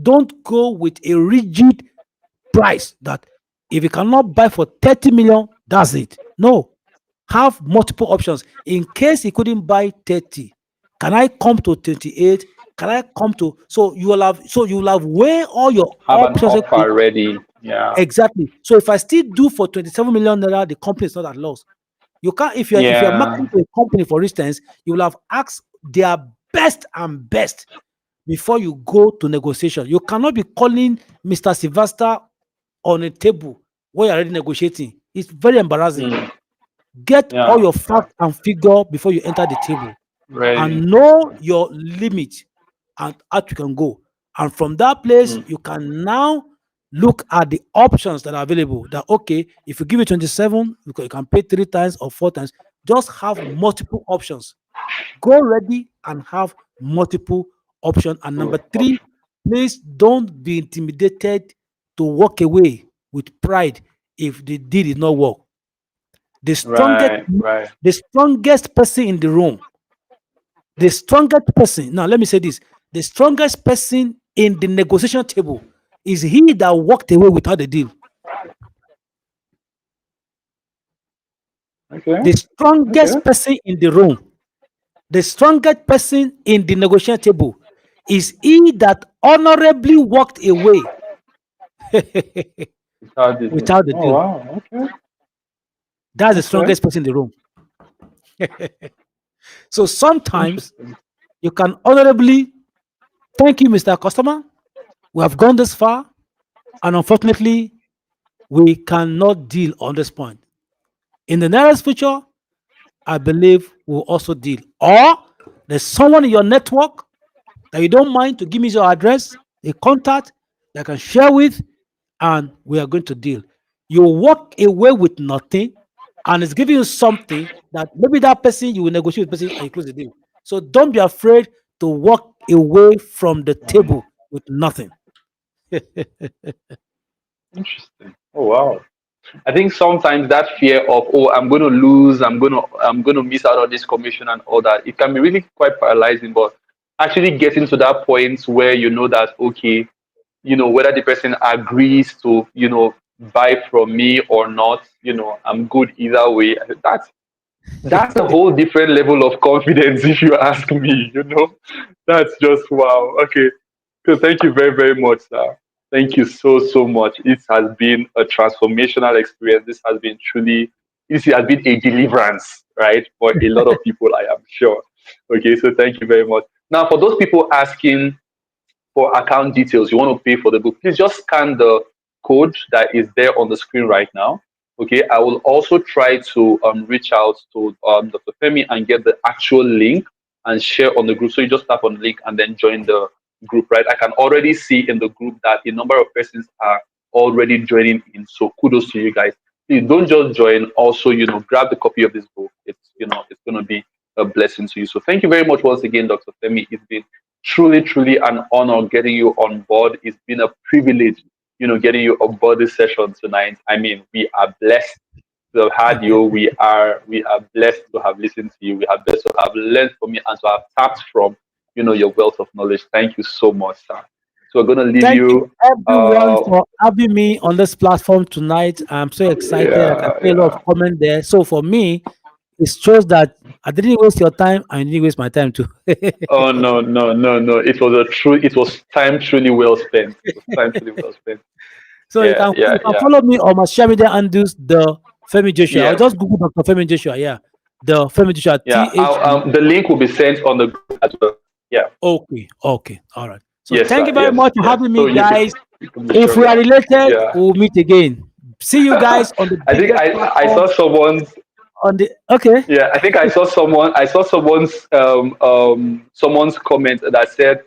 Don't go with a rigid price that if you cannot buy for 30 million, that's it. No, have multiple options. In case he couldn't buy 30, can I come to 28? Can I come to, you will have weigh all your have an options. Okay, offer ready. Yeah, exactly. So if I still do for 27 million naira, the company is not at loss. You can't, if you're yeah. marketing to a company, for instance, you will have asked their best and best before you go to negotiation. You cannot be calling Mr. Sylvastar on a table where you're already negotiating. It's very embarrassing. Mm, Get all yeah, your yeah. facts and figure before you enter the table Ready. and know your limit and how you can go. And from that place, Mm, you can now look at the options that are available. That okay, if you give it 27, you can pay three times or four times. Just have multiple options. Go ready and have multiple options. And number full three, option. Please don't be intimidated to walk away with pride if the deal did not work. The strongest, Right, right. the strongest person in the room, the strongest person. Now, let me say this: the strongest person in the negotiation table is he that walked away without the deal. Okay, The okay. strongest person in the room, the strongest person in the negotiation table, is he that honorably walked away How did it? without the Oh deal. wow. Okay, That's the okay. strongest person in the room. So sometimes Interesting. you can honorably thank you, Mr. Customer. We have gone this far, and unfortunately, we cannot deal on this point. In the nearest future, I believe we'll also deal. Or there's someone in your network that you don't mind to give me your address, a contact that I can share with, and we are going to deal. You walk away with nothing, and it's giving you something that maybe that person you will negotiate with the person and you close the deal. So don't be afraid to walk away from the Um, table with nothing. Interesting. Oh wow. I think sometimes that fear of, oh, I'm going to lose, I'm going to miss out on this commission and all that, it can be really quite paralyzing. But actually getting to that point where you know that, okay, whether the person agrees to, buy from me or not, I'm good either way. That's a whole different level of confidence, if you ask me. That's just wow. Okay. So thank you very, very much, sir. Thank you so, so much. It has been a transformational experience. This has been a deliverance, right? For a lot of people, I am sure. Okay, so thank you very much. Now, for those people asking for account details, you want to pay for the book, please just scan the code that is there on the screen right now. Okay, I will also try to reach out to Dr. Femi and get the actual link and share on the group. So you just tap on the link and then join the group, right? I can already see in the group that a number of persons are already joining in. So kudos to you guys. Please don't just join. Also, grab the copy of this book. It's going to be a blessing to you. So thank you very much once again, Dr. Femi. It's been truly, truly an honor getting you on board. It's been a privilege, getting you on board this session tonight. I mean, we are blessed to have had you. We are blessed to have listened to you. We are blessed to have learned from you and to have tapped from, your wealth of knowledge. Thank you so much, sir. So we're gonna leave Thank you, you. everyone, for having me on this platform tonight. I'm so excited. I can Yeah, see a lot of yeah. comment there. So for me, it shows that I didn't waste your time and you didn't waste my time too. Oh no, no, no, no. It was time truly well spent. It was time truly well spent. So you Yeah, can yeah, you can yeah. follow me on my social media handles, the Femi Joshua. I'll Yeah. just Google Dr. Femi Joshua. Yeah, the Femi Joshua Yeah, THE. the link will be sent on the group as well. Yeah, Okay, okay, all right. So yes, thank sir. you very Yes, much for yes. having So me, you guys. can be If sure. we are related, Yeah, we'll meet again. See you guys on the I think biggest I platform saw someone's. on the. Okay. Yeah, I think I saw someone's comment that said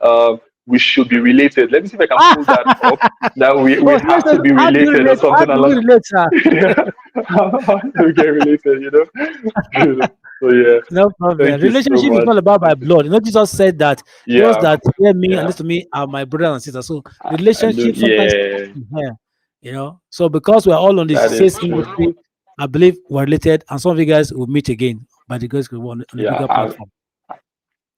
we should be related. Let me see if I can pull that up. That we Oh, have to seriously, be how do you related or relate? How something do we along. relate, sir? Yeah, how do we get related? So yeah, No problem. thank you so Relationship is much. not about by Thank you. blood. You know, Jesus said that those Yeah, that hear me and yeah. listen to me are my brothers and sisters. So I do. relationship sometimes Yeah, yeah, you know. So because we're all on the that is same true. industry, I believe we're related, and some of you guys will meet again by the grace of God on a Yeah. bigger platform.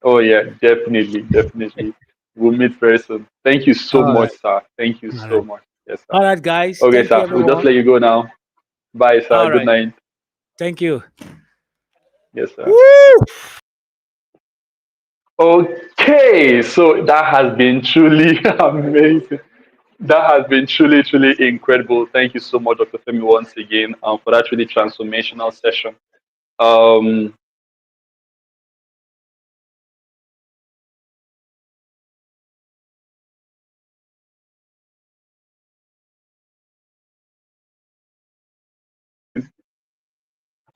Oh yeah, definitely, definitely. We'll meet very soon. Thank you so All much, right, sir. Thank you all so right, much. Yes, sir. all right, guys. Okay, Thank you, sir. We'll just everyone. let you go now. Bye, sir. All Good right, night. thank you. Yes, sir. Woo! Okay, so that has been truly amazing. That has been truly, truly incredible. Thank you so much, Dr. Femi, once again, for that really transformational session. Um,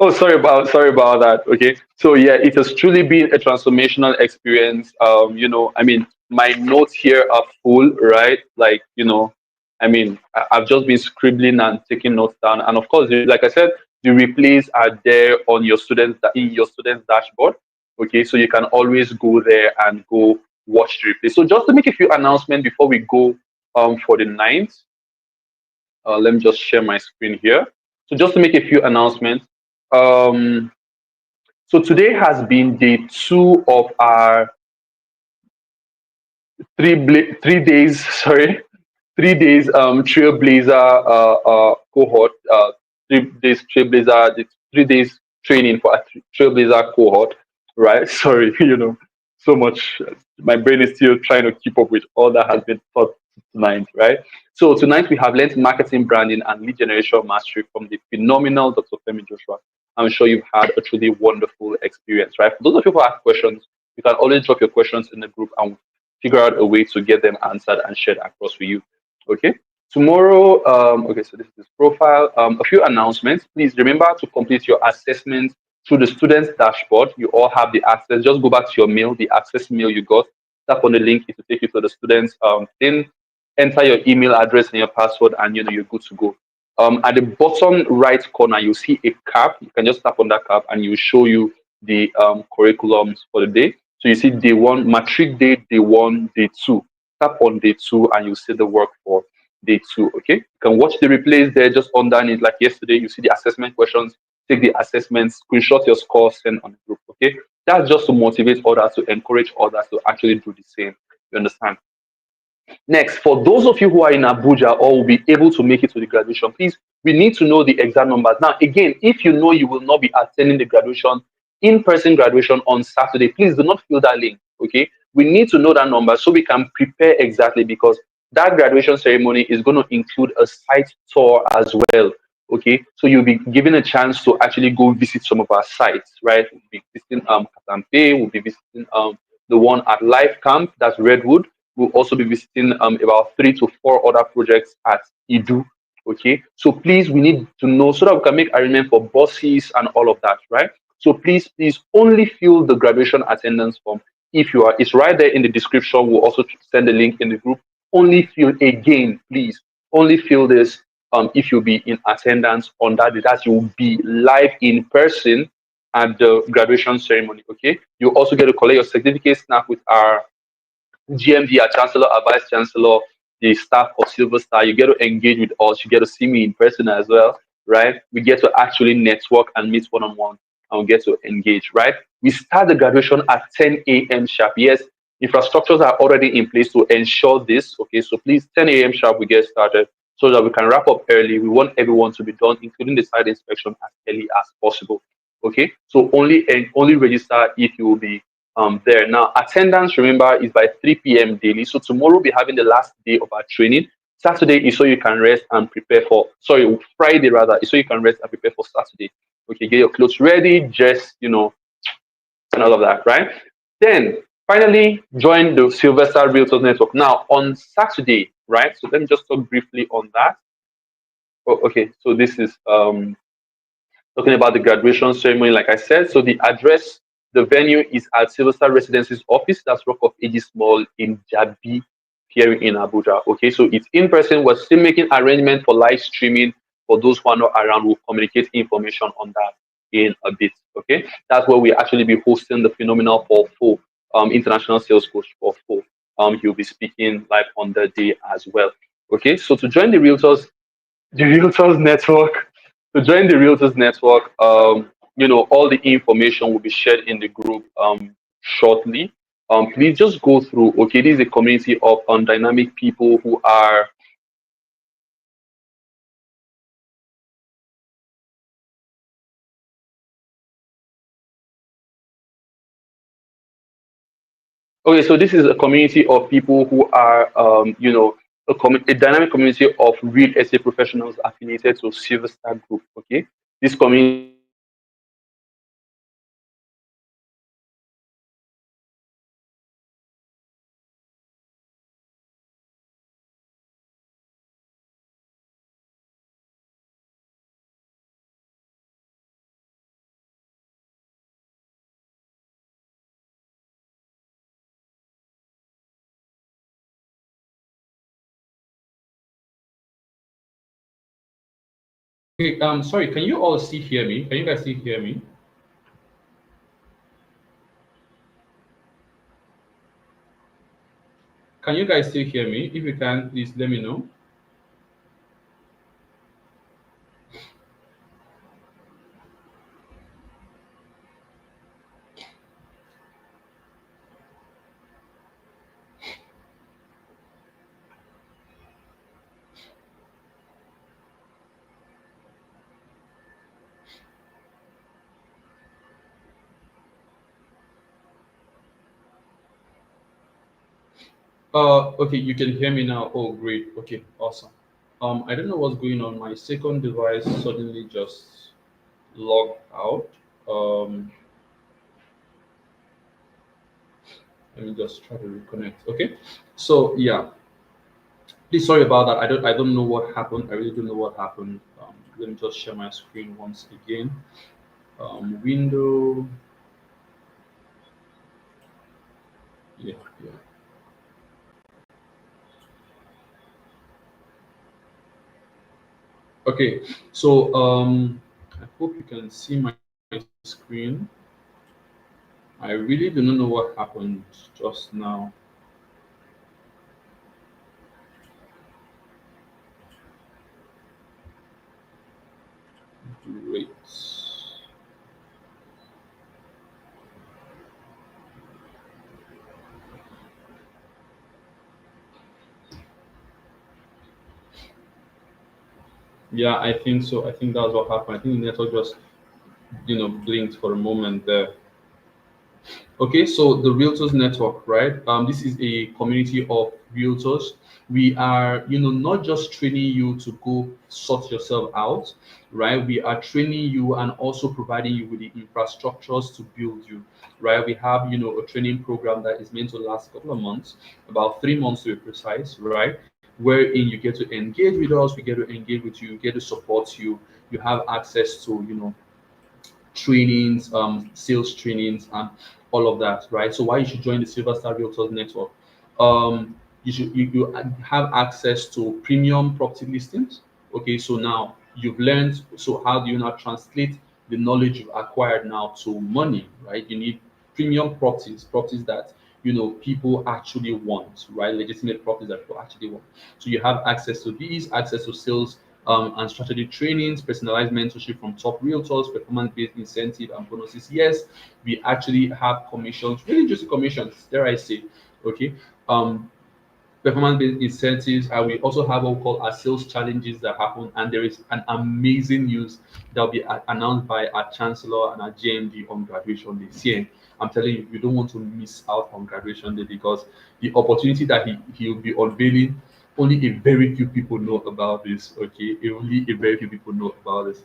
Oh, sorry about that. Okay, so yeah, it has truly been a transformational experience. I mean, my notes here are full, right? Like, I mean, I've just been scribbling and taking notes down, and of course, like I said, the replays are there on your students in your students dashboard. Okay, so you can always go there and go watch the replay. So just to make a few announcements before we go for the ninth, let me just share my screen here. So just to make a few announcements. Um, so today has been day 2 of our 3 days, sorry, 3 days trailblazer cohort, 3 days trailblazer, the 3 days training for a trailblazer cohort, right? Sorry, so much. My brain is still trying to keep up with all that has been taught tonight, right? So tonight we have learned marketing, branding, and lead generation mastery from the phenomenal Dr. Femi Joshua. I'm sure you've had a truly wonderful experience, right? For those of you who have questions, you can always drop your questions in the group and figure out a way to get them answered and shared across with you. Okay. Tomorrow, okay, so this is his profile. A few announcements. Please remember to complete your assessment through the students dashboard. You all have the access. Just go back to your mail, the access mail you got. Tap on the link, it will take you to the students thing. Enter your email address and your password, and you're good to go. At the bottom right corner, you see a cap. You can just tap on that cap, and it will show you the curriculums for the day. So you see day 1, matric day 1, day 2. Tap on day 2, and you see the work for day 2. Okay, you can watch the replays there just underneath, like yesterday. You see the assessment questions. Take the assessments, screenshot your score, send on the group. Okay, that's just to motivate others, to encourage others to actually do the same. You understand? Next, for those of you who are in Abuja or will be able to make it to the graduation, please, we need to know the exact numbers. Now, again, if you know you will not be attending the graduation, in-person graduation on Saturday, please do not fill that link, okay? We need to know that number so we can prepare exactly, because that graduation ceremony is going to include a site tour as well, okay? So you'll be given a chance to actually go visit some of our sites, right? We'll be visiting Katampe, we'll be visiting the one at Life Camp, that's Redwood. We'll also be visiting about 3 to 4 other projects at Idu. Okay, so please, we need to know so that we can make arrangement for buses and all of that, right? So please only fill the graduation attendance form if you are. It's right there in the description. We'll also send the link in the group. Only fill again, please. Only fill this if you'll be in attendance on that day. That you will be live in person at the graduation ceremony. Okay, you also get to collect your certificate snap with our GMD, our chancellor, our vice chancellor, the staff of Sylvastar. You get to engage with us. You get to see me in person as well, right? We get to actually network and meet one on one, and we get to engage, right? We start the graduation at 10 a.m. sharp. Yes, infrastructures are already in place to ensure this. Okay, so please, 10 a.m. sharp, we get started so that we can wrap up early. We want everyone to be done, including the site inspection, as early as possible. Okay, so only register if you will be there. Now, attendance, remember, is by 3 p.m. daily. So tomorrow we'll be having the last day of our training. Saturday is so you can rest and prepare for, sorry, Friday rather, is so you can rest and prepare for Saturday. Okay, get your clothes ready, dress, and all of that, right? Then finally join the Sylvester Realtors Network. Now on Saturday, right? So let me just talk briefly on that. Oh, okay, so this is talking about the graduation ceremony, like I said. So the address, the venue is at Sylvester Residency's office. That's Rock of Ages Mall in Jabi, here in Abuja. Okay, so it's in person. We're still making arrangement for live streaming. For those who are not around, we'll communicate information on that in a bit. Okay, that's where we actually be hosting the phenomenal Paul Fo, international sales coach Paul Fo. He'll be speaking live on the day as well. Okay, so to join the Realtors Network, to join the Realtors Network, all the information will be shared in the group shortly. Please just go through. Okay, this is a community of dynamic people who are. Okay, so this is a community of people who are, a dynamic community of real estate professionals affiliated to Silverstar Group. Okay, this community. Okay, sorry, can you all still hear me? Can you guys still hear me? Can you guys still hear me? If you can, please let me know. Okay, you can hear me now. Oh, great. Okay, awesome. I don't know what's going on. My second device suddenly just logged out. Um, Let me just try to reconnect. Okay, so yeah, please sorry about that. I don't know what happened. I really don't know what happened. Let me just share my screen once again. Window. Yeah, yeah. Okay, so I hope you can see my screen. I really do not know what happened just now. Great. Yeah, I think so. I think that's what happened. I think the network just blinked for a moment there. Okay, so the Realtors Network, right? This is a community of realtors. We are, not just training you to go sort yourself out, right? We are training you and also providing you with the infrastructures to build you, right? We have, a training program that is meant to last a couple of months, about 3 months to be precise, right? Wherein you get to engage with us, we get to engage with you, get to support you. You have access to, trainings, sales trainings, and all of that, right? So why you should join the Sylvastar Realtors Network? You have access to premium property listings. Okay, so now you've learned. So how do you now translate the knowledge you've acquired now to money, right? You need premium properties, properties that people actually want, right? Legitimate properties that people actually want. So you have access to these, access to sales and strategy trainings, personalized mentorship from top realtors, performance-based incentive and bonuses. Yes, we actually have commissions, really just commissions, dare I say, okay? Um, Performance-based incentives, and we also have what we call our sales challenges that happen. And there is an amazing news that will be announced by our chancellor and our JMD on graduation day. See, I'm telling you, you don't want to miss out on graduation day because the opportunity that he will be unveiling, only a very few people know about this. Okay, only a very few people know about this.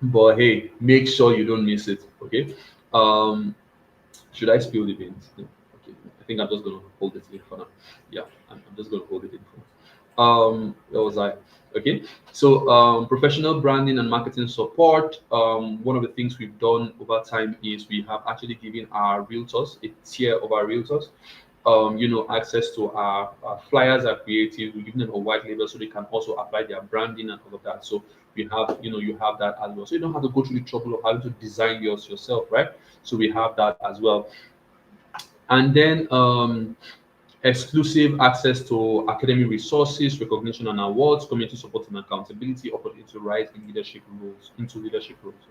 But hey, make sure you don't miss it. Okay. Um, should I spill the beans? No. Okay. I think I'm just gonna hold it in for now. Yeah, I'm just gonna hold it in for now. Where was I? Okay. So professional branding and marketing support. One of the things we've done over time is we have actually given our realtors a tier of our realtors. Access to our flyers are creative. We give them a white label so they can also apply their branding and all of that. So we have, you have that as well. So you don't have to go through the trouble of having to design yours yourself, right? So we have that as well. And then exclusive access to academic resources, recognition and awards, community support and accountability, opportunity to rise in leadership roles.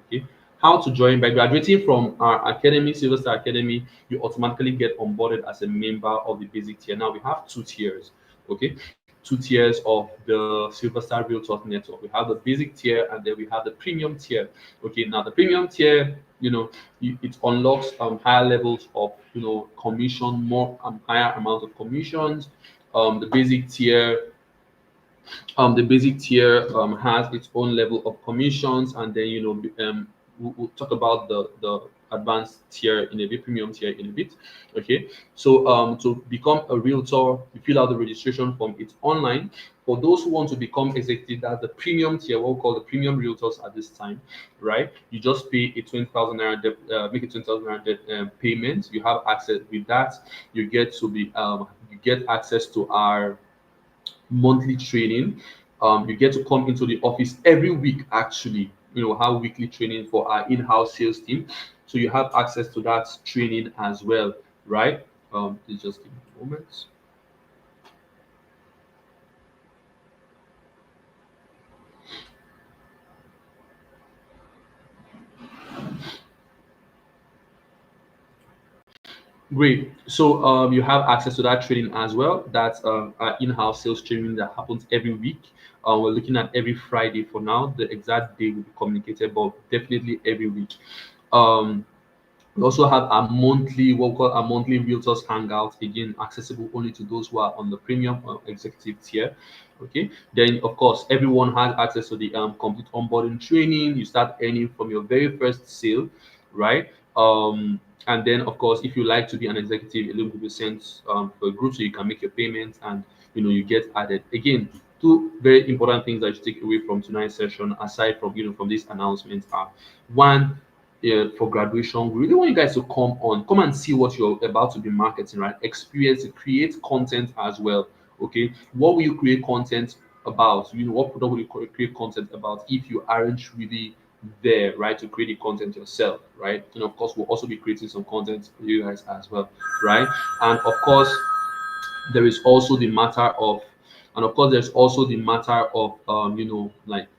Okay. How to join? By graduating from our academy, Sylvester Academy, you automatically get onboarded as a member of the basic tier. Now we have two tiers. Okay. Two tiers of the Silverstar Realtors Network. We have the basic tier and then we have the premium tier. Okay, now the premium tier, it unlocks higher levels of commission, more higher amount of commissions. The basic tier has its own level of commissions, and then we'll talk about the advanced tier in a bit, premium tier in a bit. Okay, so to become a realtor, you fill out the registration form. It's online. For those who want to become executive, that's the premium tier, what we call the premium realtors at this time, right? You just pay a 20,000 naira make a 20,000 naira payment. You have access with that. You get access to our monthly training. You get to come into the office every week, actually. Have weekly training for our in-house sales team. So you have access to that training as well, right? Please just give me a moment. Great. So you have access to that training as well. That's our in-house sales training that happens every week. We're looking at every Friday for now. The exact day will be communicated, but definitely every week. Um, we also have our monthly, what we call our monthly realtors hangout, again accessible only to those who are on the premium or executive tier. Okay. Then of course everyone has access to the complete onboarding training. You start earning from your very first sale, right? And then of course if you like to be an executive, a little bit sent for a group so you can make your payments and you get added. Again, two very important things that you should take away from tonight's session, aside from from these announcements, are one, for graduation, we really want you guys to come and see what you're about to be marketing, right? Experience it, create content as well. Okay, what will you create content about? What product will you create content about if you aren't really there, right, to create the content yourself, right? And of course we'll also be creating some content for you guys as well, right? And of course there is also the matter of and of course there's also the matter of like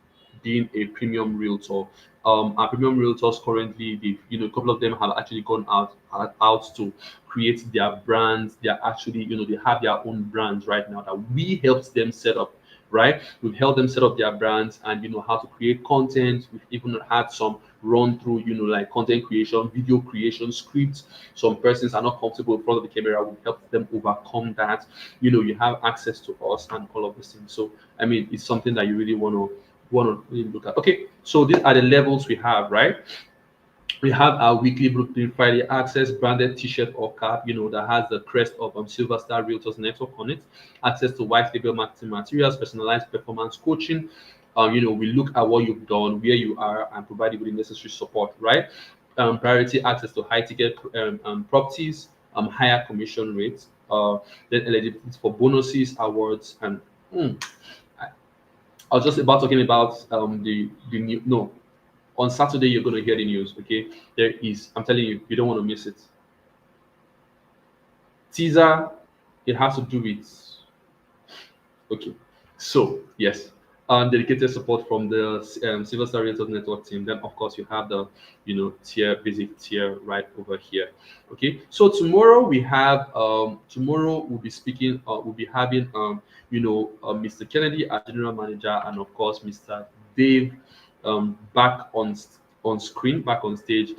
being a premium realtor. Our premium realtors currently, a couple of them have actually gone out to create their brands. They are actually, they have their own brands right now that we helped them set up, right? We've helped them set up their brands and how to create content. We've even had some run through, like content creation, video creation, scripts. Some persons are not comfortable in front of the camera. We help them overcome that. You have access to us and all of these things. So I mean, it's something that you really want to really look at. Okay, so these are the levels we have, right? We have our weekly Brooklyn Friday access branded T-shirt or cap, that has the crest of Sylvastar Realtors Network on it. Access to white label marketing materials, personalized performance coaching. We look at what you've done, where you are, and provide you with the necessary support. Right. Priority access to high ticket properties, higher commission rates. Then eligibility for bonuses, awards, and I I was just about talking about the new no on Saturday you're going to hear the news. Okay, there is. I'm telling you, you don't want to miss it. Teaser. It has to do with. Okay, so yes, dedicated support from the Sylvastar Realtors Network team. Then of course you have the tier basic tier right over here. Okay, so tomorrow we'll be speaking. We'll be having Mr. Kennedy, our general manager, and of course Mr. Dave back on screen, back on stage,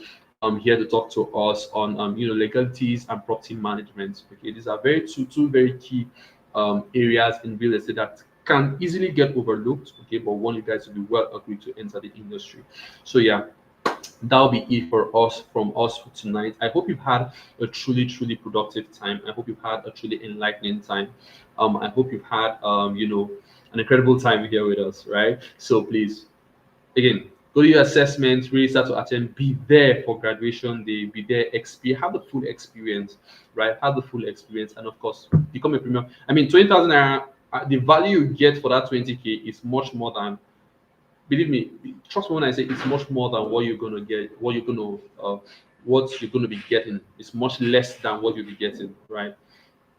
here to talk to us on legalities and property management. Okay, these are two very key areas in real estate that can easily get overlooked. Okay, but want you guys to be well equipped to enter the industry. So yeah, that'll be it for us from us for tonight. I hope you've had a truly productive time. I hope you've had a truly enlightening time. I hope you've had an incredible time here with us, right? So please, again, go to your assessment, really start to attend, be there for graduation day, be there, have the full experience, right? Have the full experience, and of course, become a premium. I mean, 20,000 naira, the value you get for that 20K is much more than, believe me, trust me when I say it's much more than what you're gonna get, what you're gonna be getting. It's much less than what you'll be getting, right?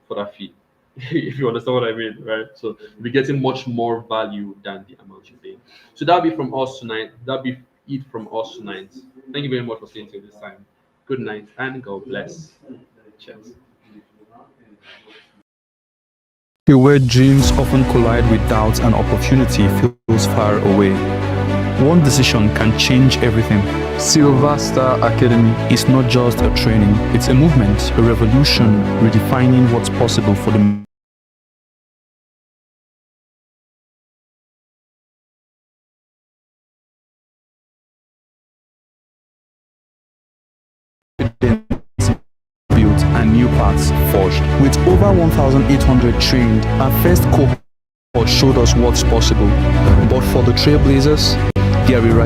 For that fee. If you understand what I mean, right? So we're getting much more value than the amount you pay. So that'll be from us tonight. That'll be it from us tonight. Thank you very much for staying till this time. Good night and God bless. Cheers. Where dreams often collide with doubts and opportunity feels far away. One decision can change everything. Sylvastar Academy is not just a training, it's a movement, a revolution, redefining what's possible for the built and new paths forged. With over 1,800 trained, our first cohort showed us what's possible. But for the trailblazers, they are rewriting